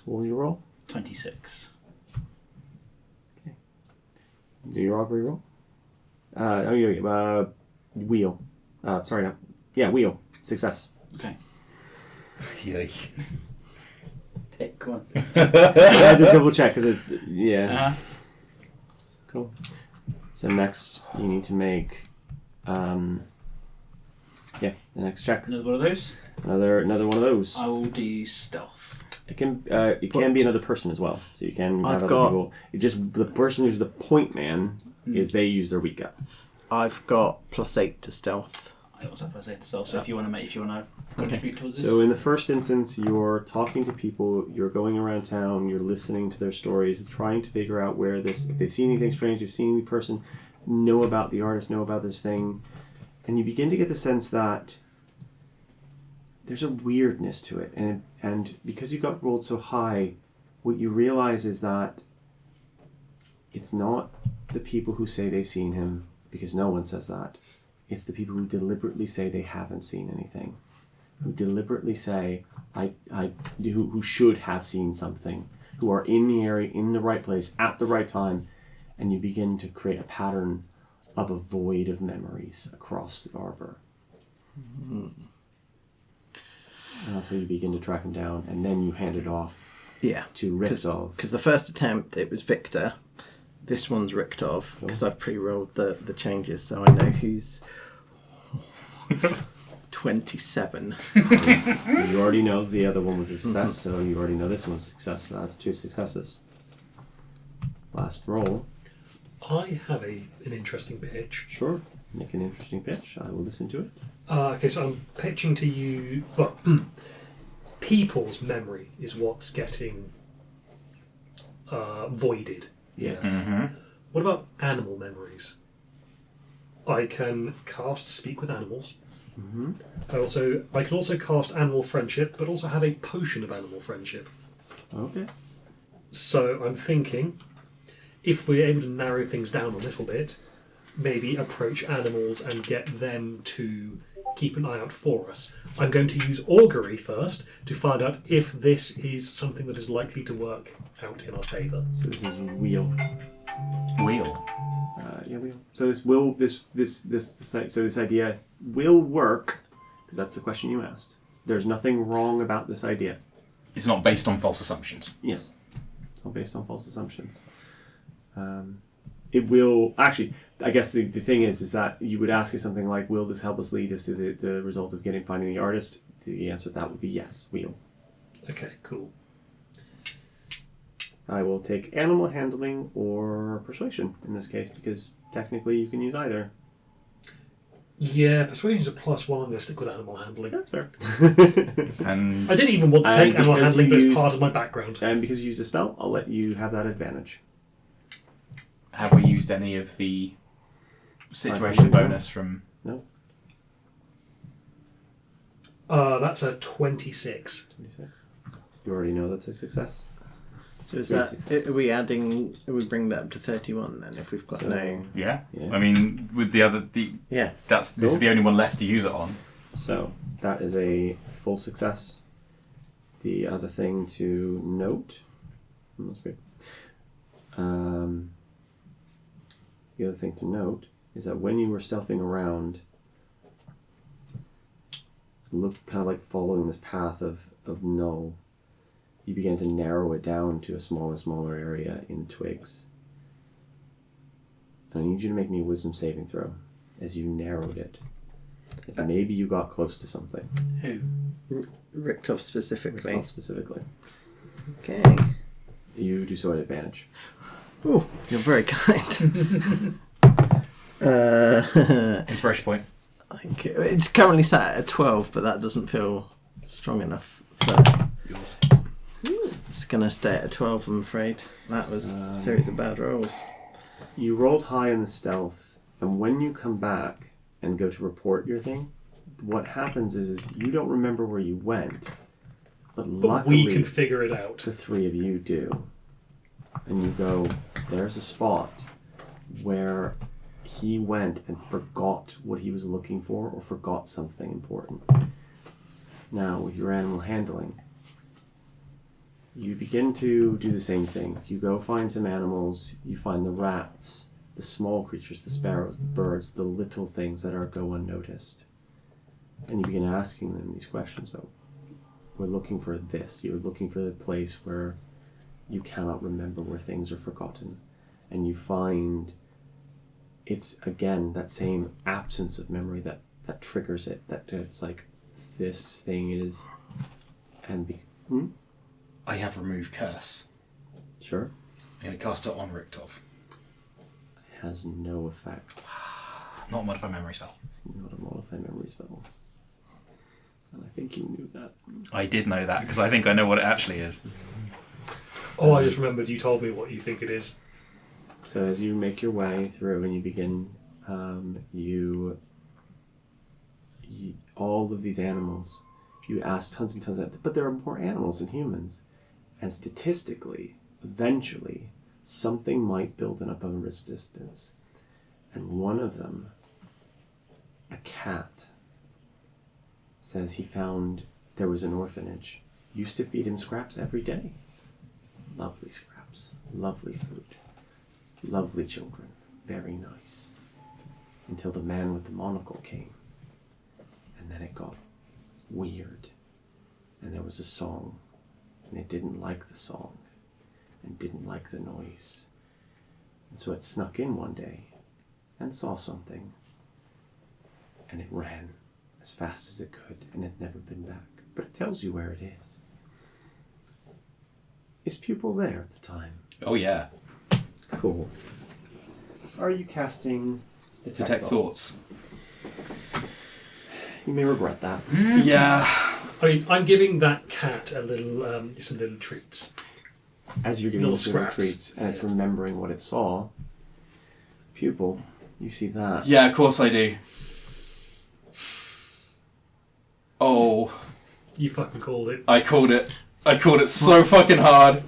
What will you roll? 26. Do your augury roll? Wheel. Sorry, no. Yeah, wheel. Success. Okay. Yike. Take one. I had to double check because it's... Yeah. Cool. So next, you need to make... the next check. Another one of those? Another one of those. I will do stealth. It can be another person as well. So you can have I've other got- people. It just the person who's the point man is they use their weak up. I've got +8 to stealth. I also have to say to stealth. So if you want to contribute towards this. So in the first instance, you're talking to people, you're going around town, you're listening to their stories, trying to figure out where this, if they've seen anything strange, you've seen any person, know about the artist, know about this thing, and you begin to get the sense that there's a weirdness to it, and because you got rolled so high, what you realize is that it's not the people who say they've seen him, because no one says that. It's the people who deliberately say they haven't seen anything, who deliberately say who should have seen something, who are in the area, in the right place, at the right time, and you begin to create a pattern of a void of memories across the arbor. And that's how you begin to track him down, and then you hand it off Yeah. to Richtov. Because the first attempt, it was Victor. This one's Richtov, because I've pre-rolled the changes, so I know who's 27. You already know the other one was a success, so you already know this one's a success. So that's 2 successes. Last roll. I have an interesting pitch. Sure. Make an interesting pitch. I will listen to it. Okay, so I'm pitching to you. Well, people's memory is what's getting voided. Yes. What about animal memories? I can cast Speak with Animals. I can also cast Animal Friendship, but also have a potion of Animal Friendship. Okay. So I'm thinking, if we're able to narrow things down a little bit, maybe approach animals and get them to keep an eye out for us. I'm going to use augury first to find out if this is something that is likely to work out in our favour. So this is wheel. Wheel. Yeah, wheel. So this idea will work, because that's the question you asked. There's nothing wrong about this idea. It's not based on false assumptions. Yes. It's not based on false assumptions. It will actually. I guess the thing is that you would ask us something like, "Will this help us lead us to the result of finding the artist?" The answer to that would be yes. Will. Okay, cool. I will take animal handling or persuasion in this case, because technically you can use either. Yeah, persuasion's a +1. I'm going to stick with animal handling. That's fair. And I didn't even want to take And animal because handling, you but it's used- part of my background. And because you used a spell, I'll let you have that advantage. have we used any of the situation bonus from... No. That's a 26. 26. You already know that's a success. So is 3 that? successes. Are we adding? Are we bring that up to 31 then? If we've got So- no. Yeah. Yeah. I mean, with the other, Yeah. this is Cool. the only one left to use it on. So that is a full success. The other thing to note, that's good. The other thing to note is that when you were stealthing around, kind of like following this path of null, you began to narrow it down to a smaller area in twigs. I need you to make me a wisdom saving throw as you narrowed it. As maybe you got close to something. Who? Richthof specifically. Specifically. Okay. You do so at advantage. Oh, you're very kind. Inspiration point. It's currently sat at a 12, but that doesn't feel strong enough for. Yours. It's gonna stay at a 12, I'm afraid. That was a series of bad rolls. You rolled high in the stealth, and when you come back and go to report your thing, what happens is you don't remember where you went, but But luckily we can figure it out. the three of you do. And you go, there's a spot where he went and forgot what he was looking for or forgot something important. Now, with your animal handling, you begin to do the same thing. You go find some animals, you find the rats, the small creatures, the sparrows, the birds, the little things that go unnoticed. And you begin asking them these questions about, we're looking for this, you're looking for the place where you cannot remember where things are forgotten. And you find it's, again, that same absence of memory that triggers it, that it's like, this thing is, and I have remove curse. Sure. I'm going to cast it on Richthof. Has no effect. Not a modified memory spell. It's not a modified memory spell. And I think you knew that. I did know that because I think I know what it actually is. Oh, I just remembered you told me what you think it is. So as you make your way through and you begin, you all of these animals, you ask tons and tons of, but there are more animals than humans. And statistically, eventually, something might build in up a wrist distance. And one of them, a cat, says he found there was an orphanage. Used to feed him scraps every day. Lovely scraps, lovely food, lovely children, very nice. Until the man with the monocle came. And then it got weird. And there was a song. And it didn't like the song. And didn't like the noise. And so it snuck in one day and saw something. And it ran as fast as it could and it's never been back. But it tells you where it is. Is Pupil there at the time? Oh yeah. Cool. Are you casting Detect thoughts. You may regret that. Yeah. I mean, I'm giving that cat a little, some little treats. As you're giving Little it little scraps. treats and it's remembering what it saw, Pupil, you see that. Yeah, of course I do. Oh, You fucking called it. I called it. I called it so fucking hard.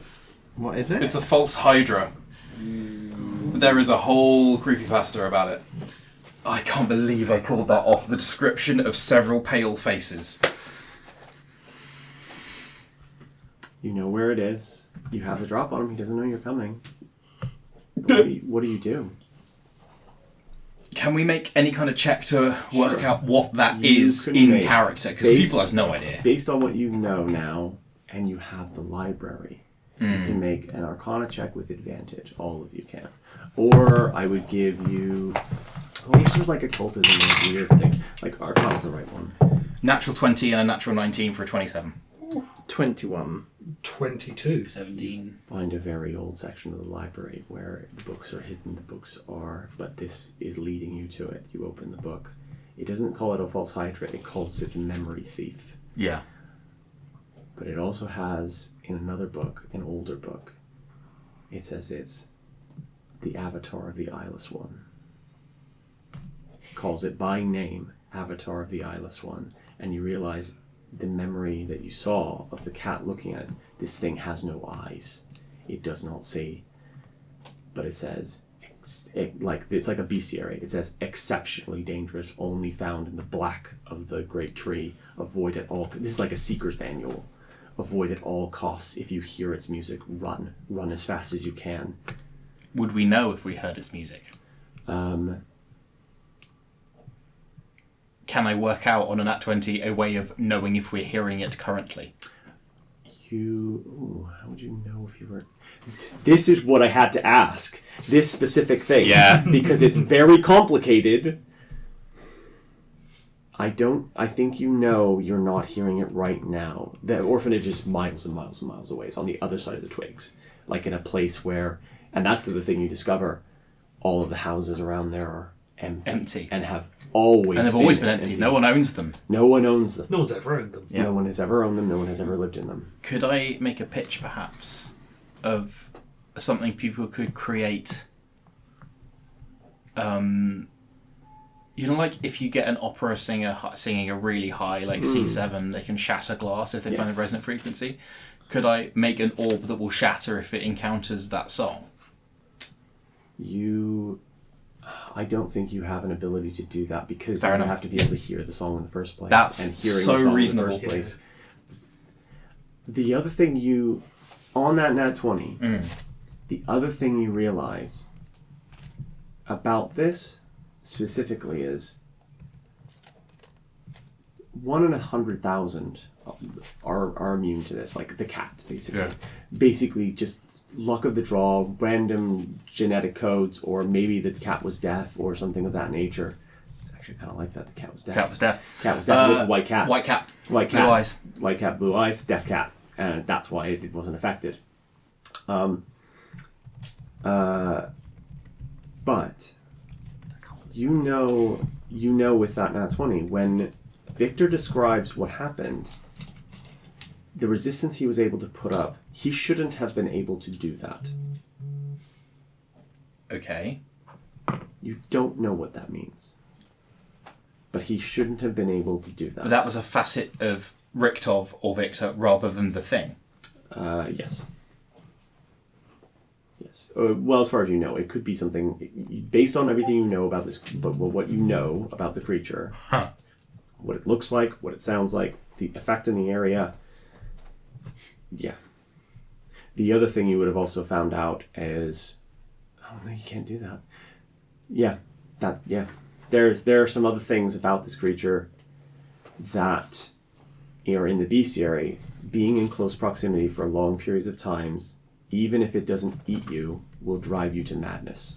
What is it? It's a false Hydra. There is a whole creepypasta about it. I can't believe I called that off the description of several pale faces. You know where it is. You have the drop on him. He doesn't know you're coming. What do you do? Can we make any kind of check to work Sure. out what that You is can in make character? Because based- people has no idea. Based on what you know now, and you have the library, you can make an Arcana check with advantage. All of you can. Or I would give you... Oh, this was like occultism and weird things. Like, Arcana's the right one. Natural 20 and a natural 19 for a 27. 21. 22. 17. Find a very old section of the library where the books are hidden, the books are, but this is leading you to it. You open the book. It doesn't call it a false Hydra, it calls it the memory thief. Yeah. But it also has, in another book, an older book, it says it's the Avatar of the Eyeless One. Calls it by name, Avatar of the Eyeless One, and you realize the memory that you saw of the cat looking at it, this thing has no eyes. it does not say, but it says, it's like a bestiary. It says exceptionally dangerous, only found in the black of the great tree. Avoid at all. This is like a seeker's manual. Avoid at all costs. If you hear its music, run as fast as you can. Would we know if we heard its music? Um, Can I work out on a Nat 20 a way of knowing if we're hearing it currently? how would you know if you were... This is what I had to ask. This specific thing. Yeah. Because it's very complicated. I think you know you're not hearing it right now. The orphanage is miles and miles and miles away. It's on the other side of the twigs. Like in a place where... And that's the thing you discover. All of the houses around there are empty. And have always And they've always been empty. No one owns them. No one owns them. No one's ever owned them. Yeah. No one has ever owned them. No one has ever lived in them. Could I make a pitch, perhaps, of something people could create? Like if you get an opera singer singing a really high, like C7, they can shatter glass if they find a resonant frequency. Could I make an orb that will shatter if it encounters that song? I don't think you have an ability to do that because Fair you enough. have to be able to hear the song in the first place. That's and hearing so the song reasonable. in the first place. The other thing on that Nat 20, the other thing you realize about this specifically is 1 in 100,000 are immune to this, like the cat, basically. Yeah. Basically, just luck of the draw, random genetic codes, or maybe the cat was deaf or something of that nature. I actually kind of like that. The cat was deaf. Cat was deaf. Cat was deaf. It's a white cat. White cat. White cat. Blue eyes. White cat, blue eyes, deaf cat. And that's why it wasn't affected. But you know with that Nat 20, when Victor describes what happened, the resistance he was able to put up, he shouldn't have been able to do that. Okay. You don't know what that means. But he shouldn't have been able to do that. But that was a facet of Richtov or Victor rather than the thing. Yes. Yes. Well, as far as you know, it could be something based on everything you know about this, but what you know about the creature, what it looks like, what it sounds like, the effect in the area. Yeah. The other thing you would have also found out is, oh no, you can't do that. Yeah, there are some other things about this creature that are in the bestiary. Being in close proximity for long periods of times, even if it doesn't eat you, will drive you to madness.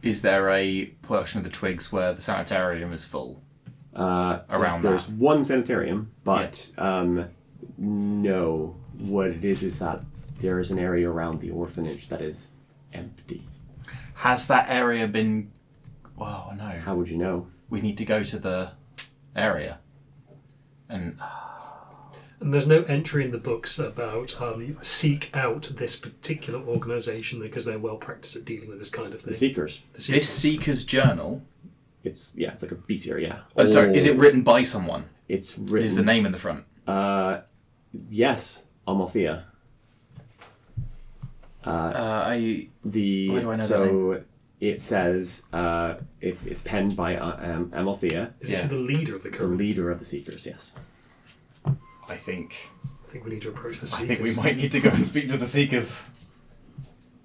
Is there a portion of the twigs where the sanitarium is full? There's one sanitarium, but no. What it is that there is an area around the orphanage that is empty. Has that area been... Oh, no. How would you know? We need to go to the area. And there's no entry in the books about seek out this particular organisation because they're well practiced at dealing with this kind of thing. The Seekers. this Seeker's journal... It's like a bestiary, yeah. Oh, sorry. Is it written by someone? It's written... Is the name in the front? Yes. Amalthea. Why do I know that so it says it's penned by Amalthea, Is she the leader of the the current? leader of the Seekers. Yes. I think We need to approach the I Seekers. think we might need to go and speak to the Seekers.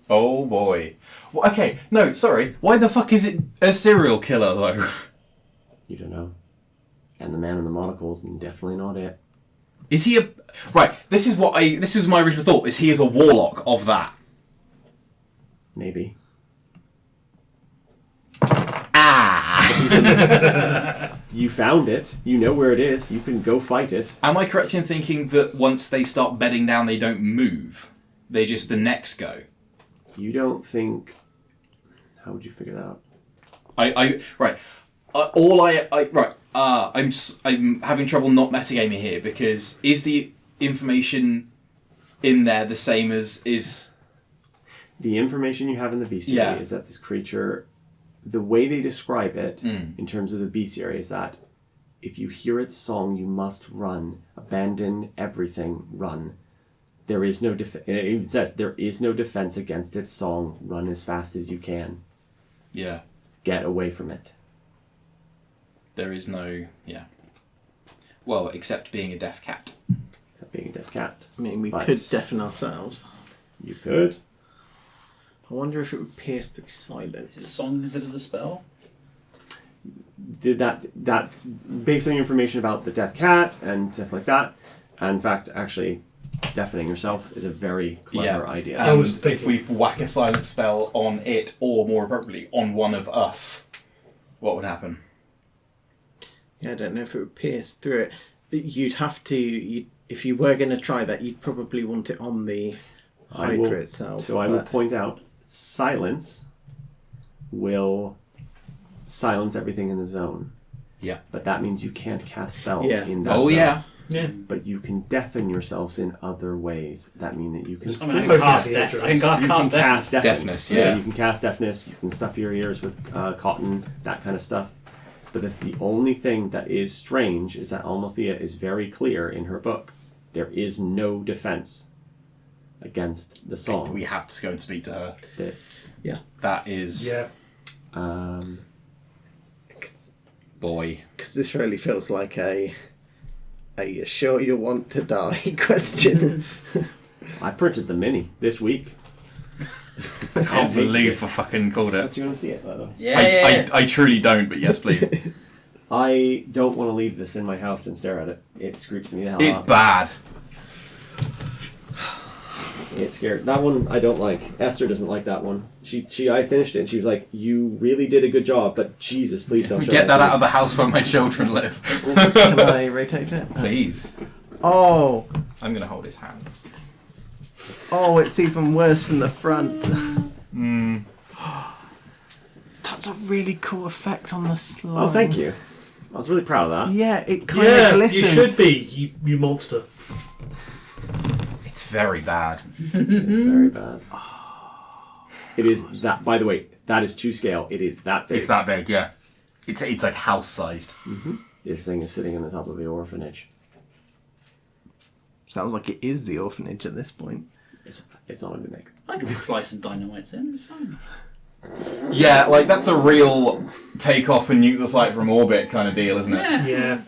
Oh boy. Well, okay, no, sorry. Why the fuck is it a serial killer though? You don't know. And the man in the monocle's definitely not it. Is he a... Right, this is my original thought, is he is a warlock of that. Maybe. Ah! You found it. You know where it is. You can go fight it. Am I correct in thinking that once they start bedding down, they don't move? They just the necks go? You don't think... How would you figure that out? I'm having trouble not metagaming here because is the information in there the same as is... The information you have in the bestiary Yeah. is that this creature... The way they describe it, in terms of the bestiary, is that if you hear its song, you must run. Abandon everything, run. There is no it even says there is no defense against its song. Run as fast as you can. Yeah. Get away from it. There is no... Yeah. Well, except being a deaf cat. Except being a deaf cat. I mean, we But could deafen ourselves. You could. I wonder if it would pierce through Is silence. this song considered a spell? Did that based on your information about the deaf cat and stuff like that, and in fact, actually, deafening yourself is a very clever idea. I was And if we whack a silent spell on it, or more appropriately, on one of us, what would happen? Yeah, I don't know if it would pierce through it. You'd have to. If you were going to try that, you'd probably want it on the Hydra itself. So I will point out, silence will silence everything in the zone. Yeah. But that means you can't cast spells Yeah. in that Oh, zone. yeah. Yeah. But you can deafen yourselves in other ways. That mean that you can I mean, I still can cast the deaf. I edges. can you cast can cast deaf. Deafness, yeah. You can cast deafness. You can stuff your ears with cotton, that kind of stuff. But the only thing that is strange is that Almathea is very clear in her book. There is no defense against the song. We have to go and speak to her. That, That is... Yeah. Boy. Because this really feels like a "Are you sure you want to die?" question. I printed the mini this week. I can't believe I fucking called it. Do you want to see it, by the way? Yeah. I truly don't, but yes, please. I don't want to leave this in my house and stare at it. It creeps me the hell It's out. bad. It's scary. That one I don't like. Esther doesn't like that one. I finished it and she was like, "You really did a good job, but Jesus, please don't show Get that to out me." of the house where my children live. Can I rotate it? Please. Oh, I'm going to hold his hand. oh, it's even worse from the front. Mm. That's a really cool effect on the slime. Oh, thank you. I was really proud of that. Yeah, it kind Yeah, of glistens. you should be, you monster. It's very bad. It's very bad. It is that. By the way, that is to scale. It is that big. It's that big, yeah. It's like house sized. This thing is sitting on the top of the orphanage. Sounds like it is the orphanage at this point. It's not a good make. I can fly some dynamites in. It's fine. Yeah, like that's a real take off and nuke the site from orbit kind of deal, isn't it? Yeah. Yeah.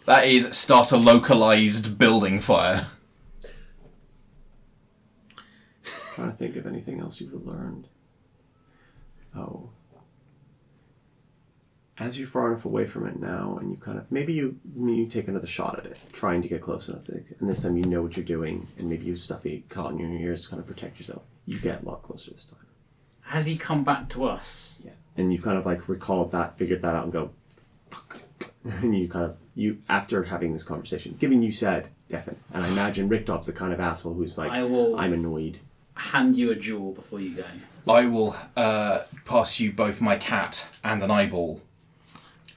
That is start a localized building fire. Trying to think of anything else you've learned. Oh. As you're far enough away from it now, and you kind of maybe you take another shot at it, trying to get close enough, and this time you know what you're doing, and maybe you stuff a cotton in your ears to kind of protect yourself. You get a lot closer this time. Has he come back to us? Yeah, and you kind of like recalled that, figured that out, and go, fuck. And you after having this conversation, given you said deafen, and I imagine Richtov's the kind of asshole who's like, I'm annoyed. Hand you a jewel before you go. I will pass you both my cat and an eyeball.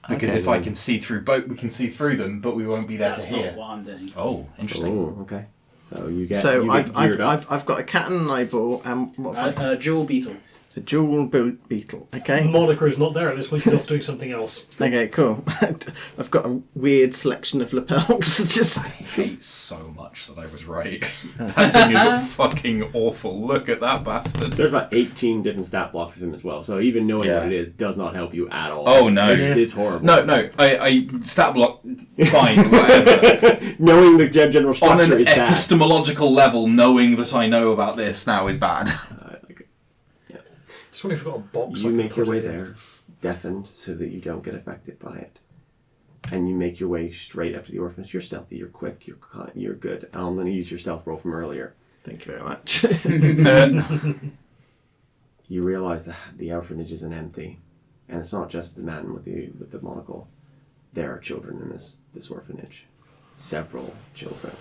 Because Okay, if I then. can see through both, we can see through them, but we won't be there That's to hear. not what I'm doing. Oh, interesting. Oh, okay. So you get So you get geared up. I've got a cat and an eyeball and what have I- Jewel beetle. a jewel beetle. Okay. Monica is not there at this point. She's off doing something else. Okay, cool. I've got a weird selection of lapels. Just I hate so much that I was right. That thing is fucking awful. Look at that bastard. There's about 18 different stat blocks of him as well, so even knowing Yeah. what it is does not help you at all. Oh, no. It's horrible. No, I stat block, fine, whatever. Knowing the general On structure an is bad. epistemological level, knowing that I know about this now is bad. Like, Just wonder if I've got a box. you I can make your put way it in. there, deafened, so that you don't get affected by it. And you make your way straight up to the orphanage. You're stealthy, you're quick, you're good. I'm going to use your stealth roll from earlier. thank you very much. You realize that the orphanage isn't empty. And it's not just the man with the monocle. There are children in this orphanage. Several children.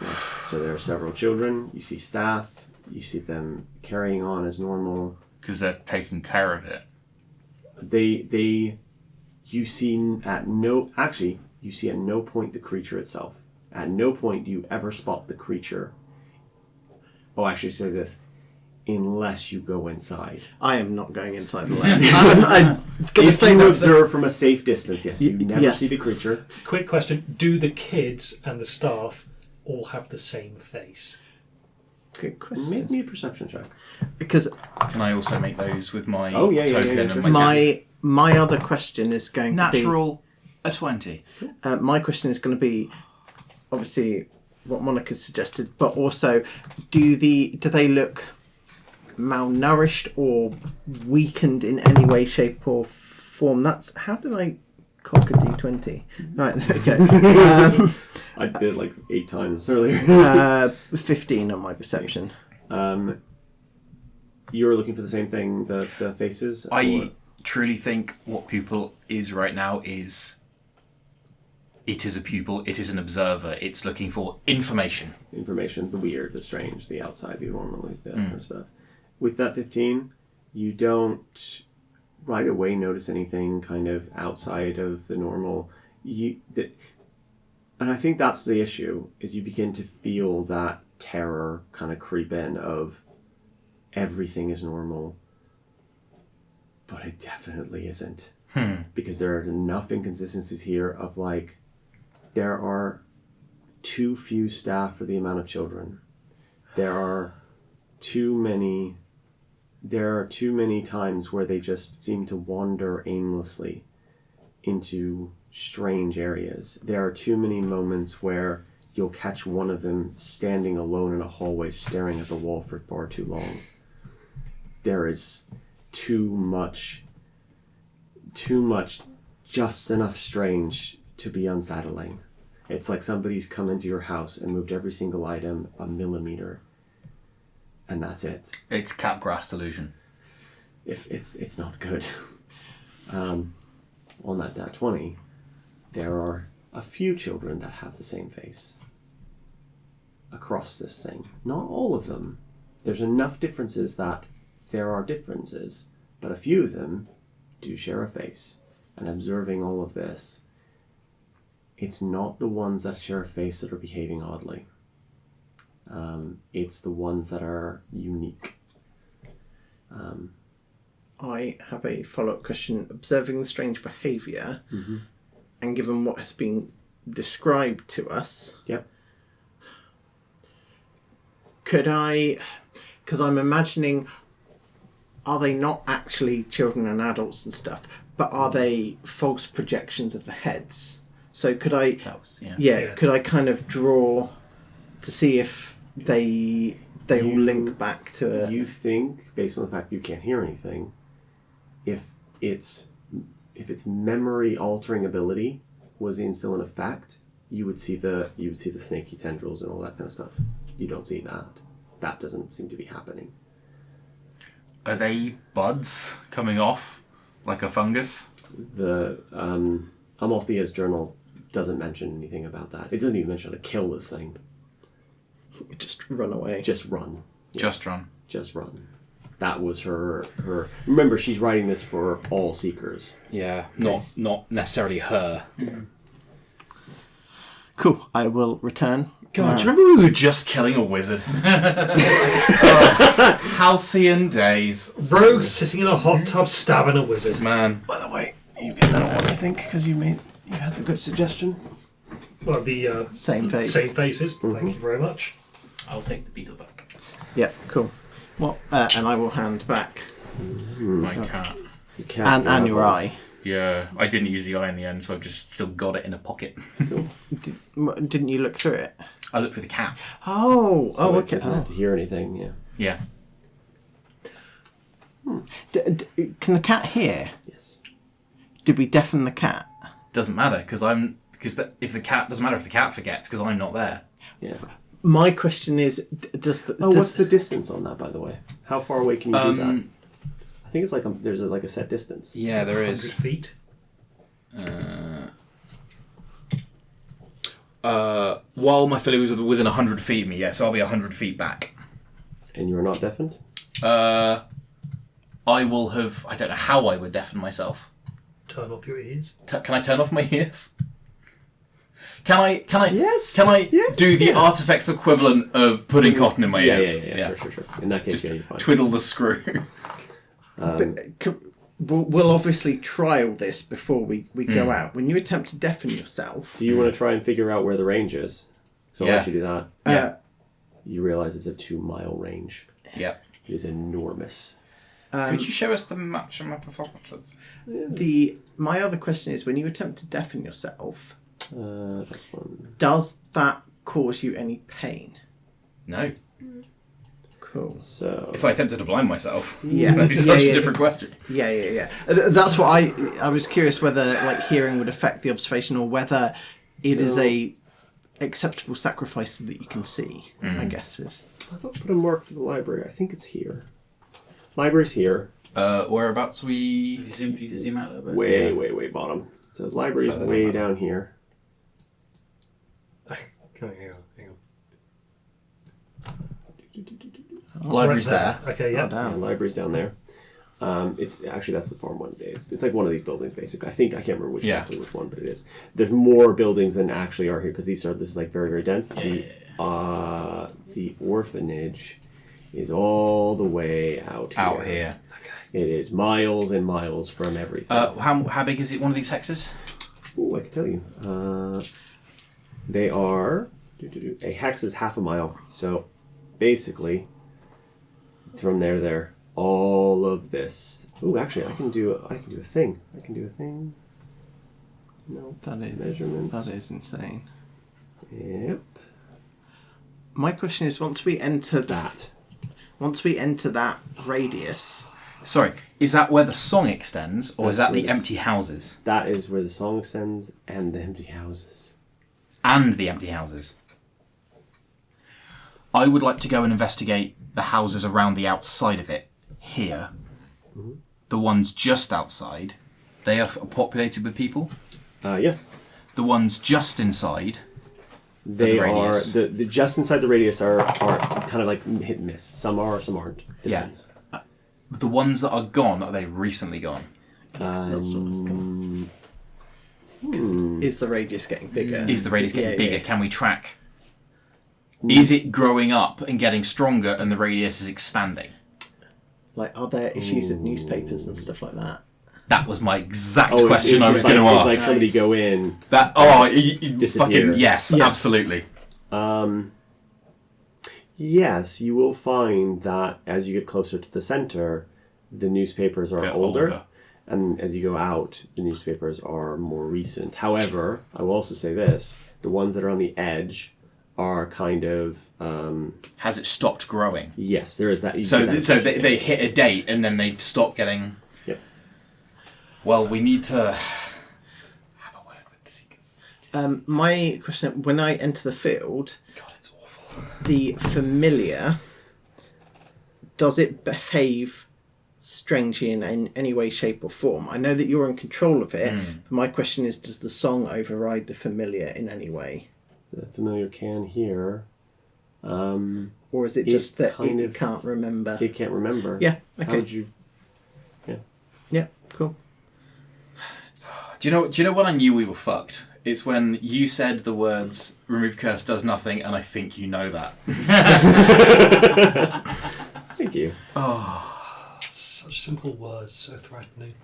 Yeah. So there are several children. You see staff. You see them carrying on as normal. Because they're taking care of it. You see at no point the creature itself. At no point do you ever spot the creature. Oh, actually say this. Unless you go inside. I am not going inside the lab. I'm gonna If say you that observe from a safe distance, yes. You never yes. see the creature. Quick question: do the kids and the staff all have the same face? Good question. Make me a perception check. Because Can I also make those with my Oh, yeah, token sure. and my other question is going natural a 20? to be... my question is going to be, obviously, what Monica suggested, but also, do they look malnourished or weakened in any way, shape or form? How did I cock a D20? Right, there we go. I did like 8 times earlier. 15 on my perception. You're looking for the same thing, the faces? I truly think what pupil is right now is... It is a pupil, it is an observer, it's looking for information. Information, the weird, the strange, the outside, the abnormal, like that kind of stuff. With that 15, you don't right away notice anything kind of outside of the normal. And I think that's the issue, is you begin to feel that terror kind of creep in of everything is normal, but it definitely isn't. Because there are enough inconsistencies here of like, there are too few staff for the amount of children. There are too many times where they just seem to wander aimlessly into strange areas. There are too many moments where you'll catch one of them standing alone in a hallway staring at the wall for far too long. There is too much just enough strange to be unsettling. It's like somebody's come into your house and moved every single item a millimeter, and that's it. It's Capgrass delusion. If it's not good. On that Nat 20, there are a few children that have the same face across this thing. Not all of them. There's enough differences that there are differences, but a few of them do share a face. And observing all of this, it's not the ones that share a face that are behaving oddly. It's the ones that are unique. I have a follow-up question. Observing the strange behaviour, and given what has been described to us, Yep. could I... Because I'm imagining, are they not actually children and adults and stuff, but are they false projections of the heads? So could I... That was, Could I kind of draw to see if they all link back to a... You think, based on the fact you can't hear anything, if its memory altering ability was still in effect, you would see the snaky tendrils and all that kind of stuff. You don't see that. That doesn't seem to be happening. Are they buds coming off like a fungus? The Amalthea's journal doesn't mention anything about that. It doesn't even mention how to kill this thing. Just run away. Just run. Yeah. Just run. Just run. That was her. Remember, she's writing this for all Seekers. Yeah, not necessarily her. Cool. I will return. God, do you remember we were just killing a wizard? Halcyon days. Rogues sitting in a hot tub stabbing a wizard. Man. By the way, you get that one, I think, because you had the good suggestion. Well, the Same face. same faces. Thank you very much. I'll take the beetle back. Yeah, cool. Well, and I will hand back. My cat. You can't. And your eye. Yeah, I didn't use the eye in the end, so I've just still got it in a pocket. Didn't you look through it? I looked for the cat. Oh, So it okay. doesn't have to hear anything. Yeah. Yeah. Can the cat hear? Yes. Did we deafen the cat? Doesn't matter, because if the cat doesn't matter if the cat forgets, because I'm not there. Yeah. My question is, What's the distance on that, by the way? How far away can you do that? I think it's like there's a set distance. Yeah, there 100 is. feet. While my filly was within 100 feet of me, yeah, so I'll be 100 feet back. And you're not deafened? I will have... I don't know how I would deafen myself. Turn off your ears. Can I turn off my ears? Can I Yes. Can I Yes. do the artifacts equivalent of putting cotton in my ears? Yeah. Sure. In that case, Just you're fine. twiddle the screw. We'll obviously trial this before we go out. When you attempt to deafen yourself... Do you want to try and figure out where the range is? So I'll let you do that. Yeah. You realize it's a 2-mile range. Yeah. It is enormous. Could you show us the map of please? My other question is, when you attempt to deafen yourself, That's one. does that cause you any pain? No. Cool. So If I attempted to blind myself, Yeah. that'd be such a different question. Yeah. That's what I was curious whether like hearing would affect the observation or whether it is a acceptable sacrifice so that you can see. I guess is. I thought I put a mark for the library. I think it's here. Library's here. Whereabouts If you zoom out a little bit. Way bottom. So the library's Further way down. down here. Hang on. library's Right there. Okay, yeah. Yeah, library's down there. It's actually that's the farm one. It's like one of these buildings basically. I can't remember exactly which one, but it is. There's more buildings than actually are here because this is like very dense. The orphanage is all the way out here. It is miles and miles from everything. How big is it? One of these hexes? Ooh, I can tell you. They are a hex is half a mile. So basically, from there, all of this. Ooh, actually, I can do a thing. No, That is measurement. That is insane. Yep. My question is, once we enter that radius, Sorry, is that where the song extends, or is That's that where the the empty houses? That is where the song extends and the empty houses. And the empty houses. I would like to go and investigate the houses around the outside of it. Here. The ones just outside, they are populated with people. Yes. The ones just inside, They the are radius. the just inside the radius are kind of like hit and miss. Some are, some aren't. Depends. the ones that are gone, are they recently gone? is the radius getting bigger? Is the radius getting bigger? Yeah. Can we track? Is it growing up and getting stronger and the radius is expanding? Like, are there issues of newspapers and stuff like that? That was my exact Oh, question I was like, going to ask. It's like somebody go in. That Disappear. fucking yes, Yeah. absolutely. Yes, you will find that as you get closer to the center, the newspapers are Get older, older. and as you go out, the newspapers are more recent. However, I will also say this: the ones that are on the edge are kind of Has it stopped growing? yes, there is that. you So, get that so impression. they hit a date and then they stop getting. Yep. Well, we need to have a word with the Seekers. My question: when I enter the field, God, it's awful. the familiar, does it behave strangely in any way, shape, or form? I know that you're in control of it. But my question is: does the song override the familiar in any way? The familiar can hear. Or is it It just that kind it of- can't remember? It can't remember. Yeah, How okay. would you? Yeah, cool. Do you know when I knew we were fucked? It's when you said the words "remove curse does nothing," and I think you know that. Thank you. Such simple words, so threatening.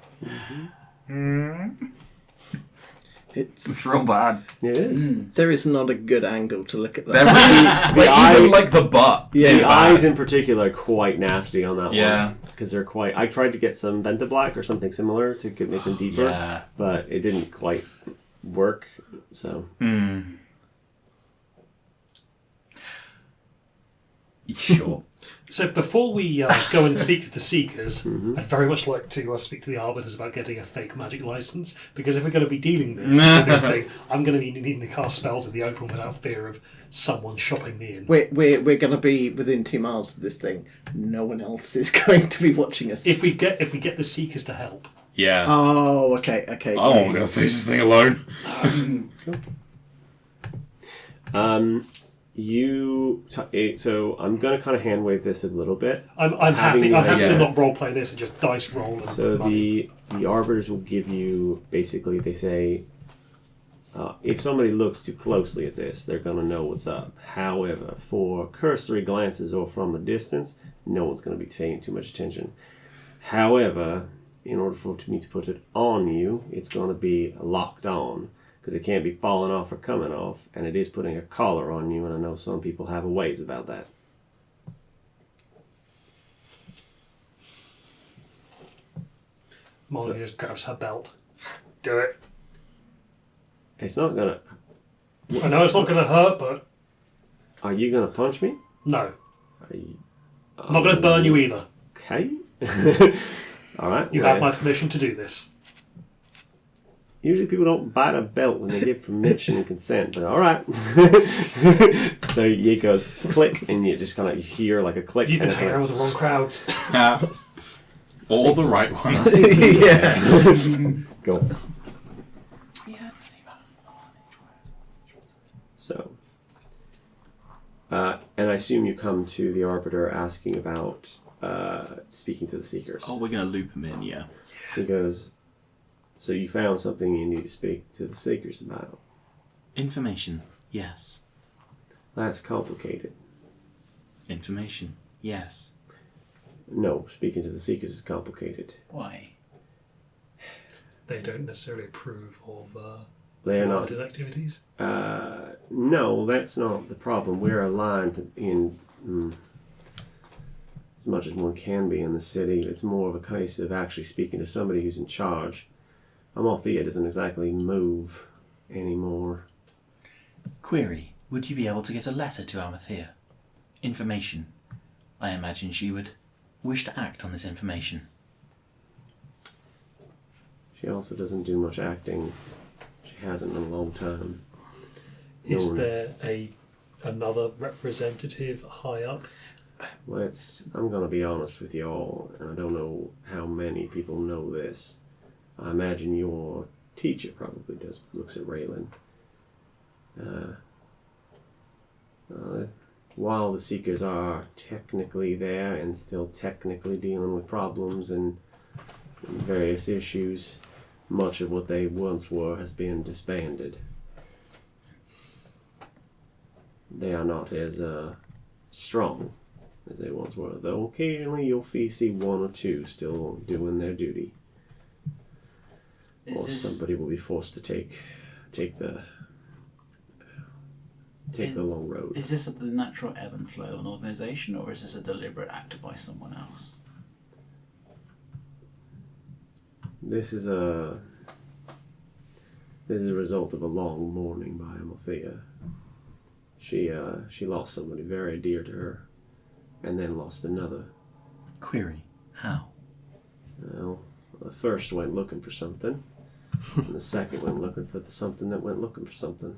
It's real bad. It is. there is not a good angle to look at They're that. really, eye- even like the butt. Yeah, is The bad. eyes in particular are quite nasty on that Yeah. one. Because they're quite. I tried to get some Venta Black or something similar to make them deeper, Yeah. but it didn't quite work. So Sure. So before we go and speak to the Seekers, I'd very much like to speak to the Arbiters about getting a fake magic license, because if we're going to be dealing with this thing, I'm going to be needing to cast spells in the open without fear of someone shopping me in. We're going to be within 2 miles of this thing. No one else is going to be watching us. If we get the Seekers to help. Yeah. Oh, okay. I don't want to go face this thing alone. So I'm gonna kind of hand wave this a little bit. I'm Having happy. the I'm happy idea- to not roleplay this and just dice roll. And So money. the arbiters will give you basically they say if somebody looks too closely at this, they're gonna know what's up. However, for cursory glances or from a distance, no one's gonna be paying too much attention. However, in order for me to put it on you, it's gonna be locked on, because it can't be falling off or coming off, and it is putting a collar on you, and I know some people have a ways about that. Molly just grabs her belt. Do it. It's not gonna... I know it's not going to hurt, but Are you gonna punch me? no. Are you... I'm not going to burn you either. Okay. Alright. You have my permission to do this. Usually people don't bite a belt when they give permission and consent, but alright. So it goes click, and you just kind of hear like a click. You've been and hanging out with the wrong crowds. All the right ones. Yeah. Go. So, and I assume you come to the Arbiter asking about speaking to the Seekers. Oh, we're going to loop him in, yeah. He goes, so you found something you need to speak to the Seekers about. Information, yes. That's complicated. Information, yes. No, speaking to the Seekers is complicated. Why? They don't necessarily approve of They're not. Arbiter's activities. No, that's not the problem. We're aligned in as much as one can be in the city. It's more of a case of actually speaking to somebody who's in charge. Amalthea doesn't exactly move anymore. Query, would you be able to get a letter to Amalthea? Information. I imagine she would wish to act on this information. She also doesn't do much acting. She hasn't in a long time. Is No there another representative high up? I'm going to be honest with you all, and I don't know how many people know this. I imagine your teacher probably does. Looks at Raylan. While the Seekers are technically there and still technically dealing with problems and various issues, much of what they once were has been disbanded. They are not as strong as they once were, though occasionally you'll see one or two still doing their duty. Or somebody will be forced to take the long road. Is this the natural ebb and flow of an organisation, or is this a deliberate act by someone else? This is a result of a long mourning by Amalthea. She lost somebody very dear to her, and then lost another. Query, how? Well, the first went looking for something, and the second went looking for something that went looking for something.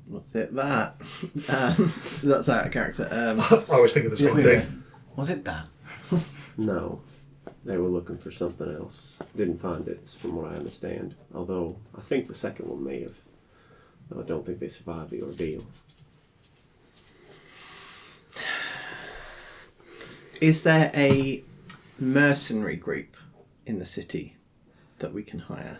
What's it that? That's out of character. I was thinking the same thing. Was it that? No, they were looking for something else. Didn't find it, from what I understand. Although I think the second one may have. Though I don't think they survived the ordeal. Is there a mercenary group in the city that we can hire?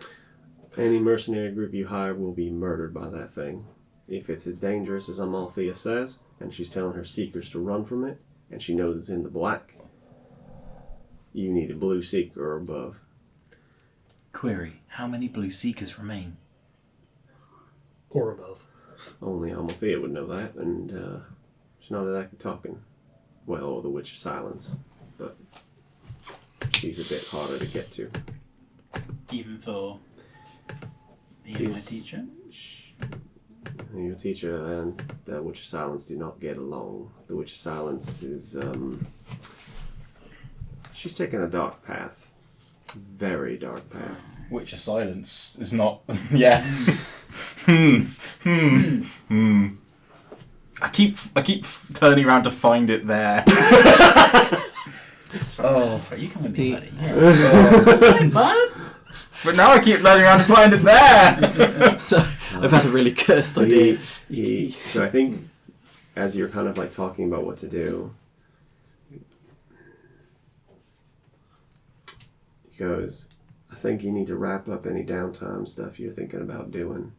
Any mercenary group you hire will be murdered by that thing. If it's as dangerous as Amalthea says, and she's telling her Seekers to run from it, and she knows it's in the black, you need a blue Seeker or above. Query, how many blue seekers remain? Or above. Only Amalthea would know that, and she's not exactly talking. Well, or the Witch of Silence, but she's a bit harder to get to. Even for my teacher? Your teacher and the Witch of Silence do not get along. The Witch of Silence is, she's taken a dark path. Very dark path. Witch of Silence is not... yeah. I keep turning around to find it there. That's right, you come with me, buddy. Yeah. But now I keep turning around to find it there. I've had a really cursed idea. So I think, as you're kind of like talking about what to do, he goes, I think you need to wrap up any downtime stuff you're thinking about doing.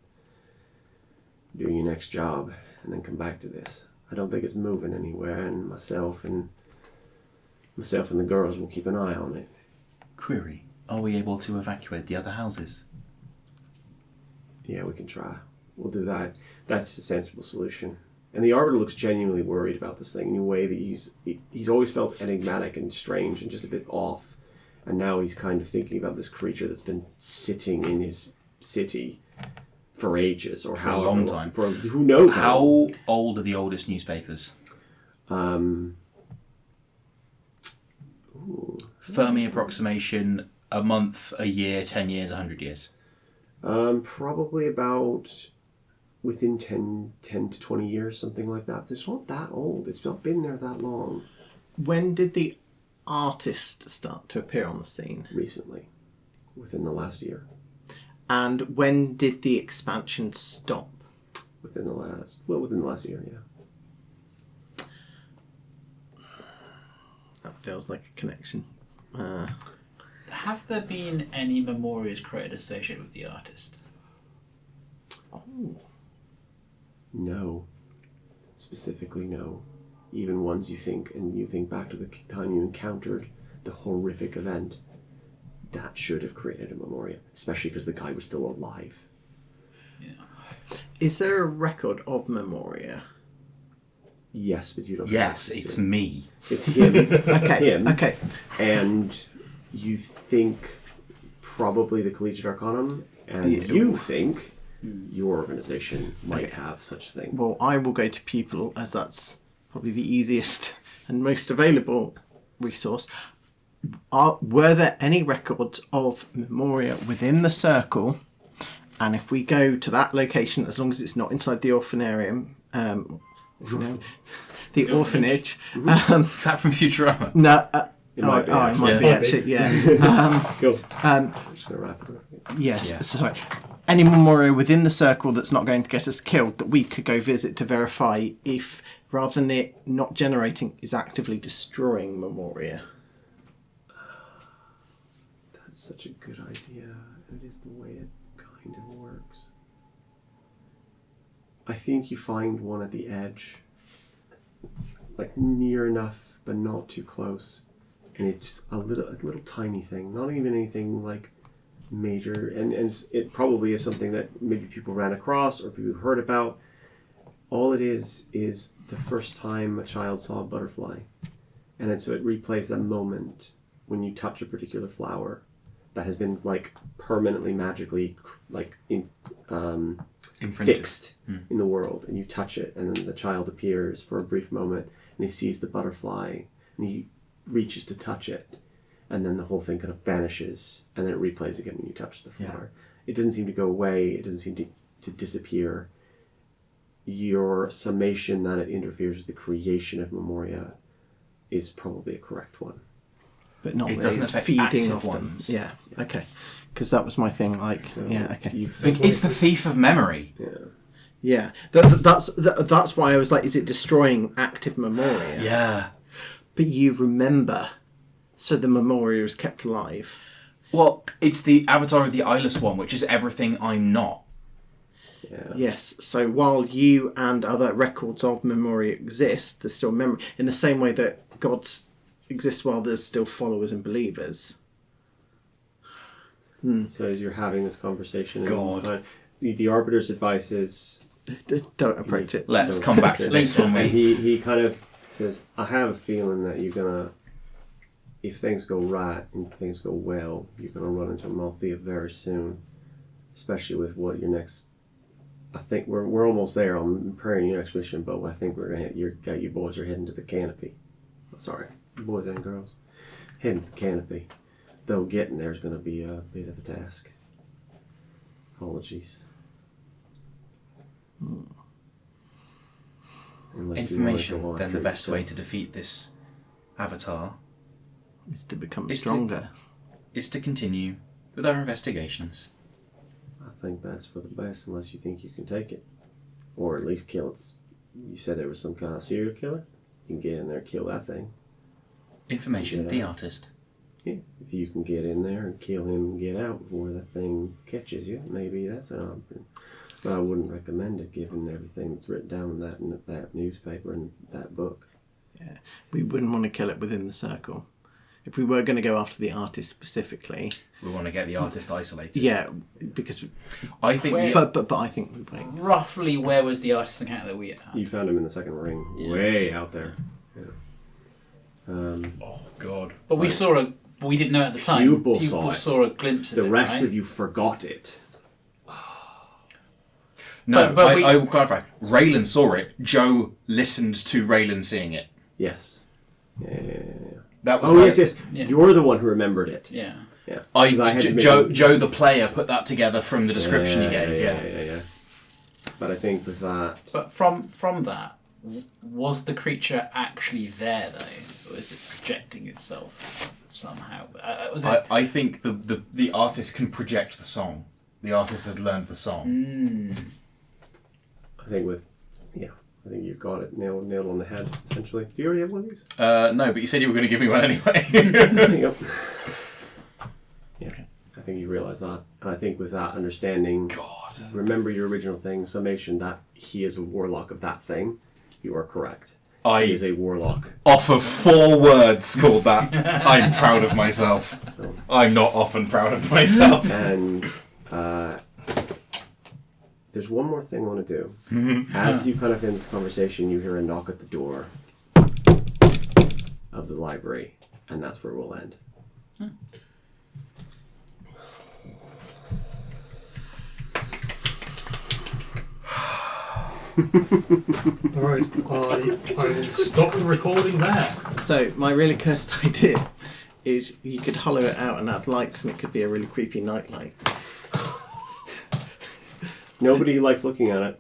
Do your next job, and then come back to this. I don't think it's moving anywhere, and myself and the girls will keep an eye on it. Query, Are we able to evacuate the other houses? Yeah, we can try. We'll do that. That's a sensible solution. And the Arbiter looks genuinely worried about this thing in a way that he's always felt enigmatic and strange and just a bit off. And now he's kind of thinking about this creature that's been sitting in his city for ages, or For a long time. For who knows How old are the oldest newspapers? Fermi approximation: a month, a year, 10 years, 100 years. Probably about within 10 to 20 years, something like that. It's not that old. It's not been there that long. When did the artist start to appear on the scene? Recently, within the last year. And when did the expansion stop? Within the last year, yeah. That feels like a connection. Have there been any memorials created associated with the artist? Oh. No. Specifically, no. Even ones you think back to the time you encountered the horrific event, that should have created a memorial, especially because the guy was still alive. Yeah. Is there a record of Memoria? Yes, but you don't. Yes, have it's to. me. It's him. Okay. Him. Okay. And you think probably the Collegiate Arcanum, and Yeah. you think your organization might Okay. have such thing. Well, I will go to Pupil, as that's probably the easiest and most available resource. Were there any records of Memoria within the circle? And if we go to that location, as long as it's not inside the orphanarium, the orphanage. Is that from Futurama? No. It might be, it might be actually. actually, yeah. Cool. I'm just going to wrap it up. Yes, Yeah. sorry. Any Memoria within the circle that's not going to get us killed that we could go visit to verify if, rather than it not generating, is actively destroying Memoria. That's such a good idea. It is the way it kind of works. I think you find one at the edge, like near enough, but not too close. And it's a little tiny thing, not even anything like major. And it probably is something that maybe people ran across or people heard about. All it is the first time a child saw a butterfly. And so it replays that moment when you touch a particular flower that has been like permanently magically like Imprinted. fixed in the world, and you touch it, and then the child appears for a brief moment, and he sees the butterfly, and he reaches to touch it, and then the whole thing kind of vanishes, and then it replays again when you touch the flower. It doesn't seem to go away. It doesn't seem to disappear. Your summation that it interferes with the creation of Memoria is probably a correct one. But not It that doesn't it's affect feeding active off them. ones. Yeah, okay. Because that was my thing, like, So yeah, okay. But it's the thief of memory. Yeah. Yeah, that's why I was like, is it destroying active Memoria? Yeah. But you remember, so the Memoria is kept alive. Well, it's the Avatar of the Eyeless One, which is everything I'm not. Yeah. Yes, so while you and other records of Memoria exist, there's still memory, in the same way that gods exist while there's still followers and believers. So as you're having this conversation, God. The Arbiter's advice is Don't approach it. Let's Don't come back to approach this it. when And we... he kind of says, I have a feeling that you're gonna, if things go right and things go well, you're gonna run into Malthea very soon, especially with what your next. I think we're almost there on preparing your next mission, but I think we're gonna you boys are heading to the canopy. Sorry, boys and girls, heading to the canopy. Though getting there is going to be a bit of a task. Apologies. Unless you wanna Information, go on then the after best way yourself. to defeat this Avatar Is to become Is to- stronger. is to continue with our investigations. I think that's for the best, unless you think you can take it, or at least kill it. You said there was some kind of serial killer. You can get in there and kill that thing. Information, Yeah. the artist. Yeah, if you can get in there and kill him and get out before that thing catches you, maybe that's an option. But I wouldn't recommend it, given everything that's written down in that newspaper and that book. We wouldn't want to kill it within the circle. if we were going to go after the artist specifically, We want to get the artist isolated. yeah, because I think Where- but I think we wait. Roughly, where was the artist encounter that we had? You found him in the second ring, Yeah. way out there. Yeah. Oh God. But we saw a. We didn't know at the time. Pupil People saw it. a glimpse of The it. rest right? of you forgot it. No, But we- I will clarify. Raylan saw it. Joe listened to Raylan seeing it. Yes. Yeah. That was Oh, my- yes. Yeah. You're the one who remembered it. Yeah. Yeah. 'Cause had to make Joe, a- Joe the player put that together from the description he gave. Yeah. But I think with that, But from that, was the creature actually there though, or is it projecting itself somehow? Was it? I think the artist can project the song. The artist has learned the song. I think I think you've got it nailed on the head, essentially. Do you already have one of these? No, but you said you were going to give me one anyway. There you go. Yeah, I think you realize that. And I think with that understanding, remember your original thing, summation, that he is a warlock of that thing. You are correct. He is a warlock. Off of 4 words called that. I'm proud of myself. I'm not often proud of myself. And there's one more thing I want to do. As you kind of in this conversation, you hear a knock at the door of the library, and that's where we'll end. Alright, I will stop the recording there. So my really cursed idea is you could hollow it out and add lights, and it could be a really creepy nightlight. Nobody likes looking at it.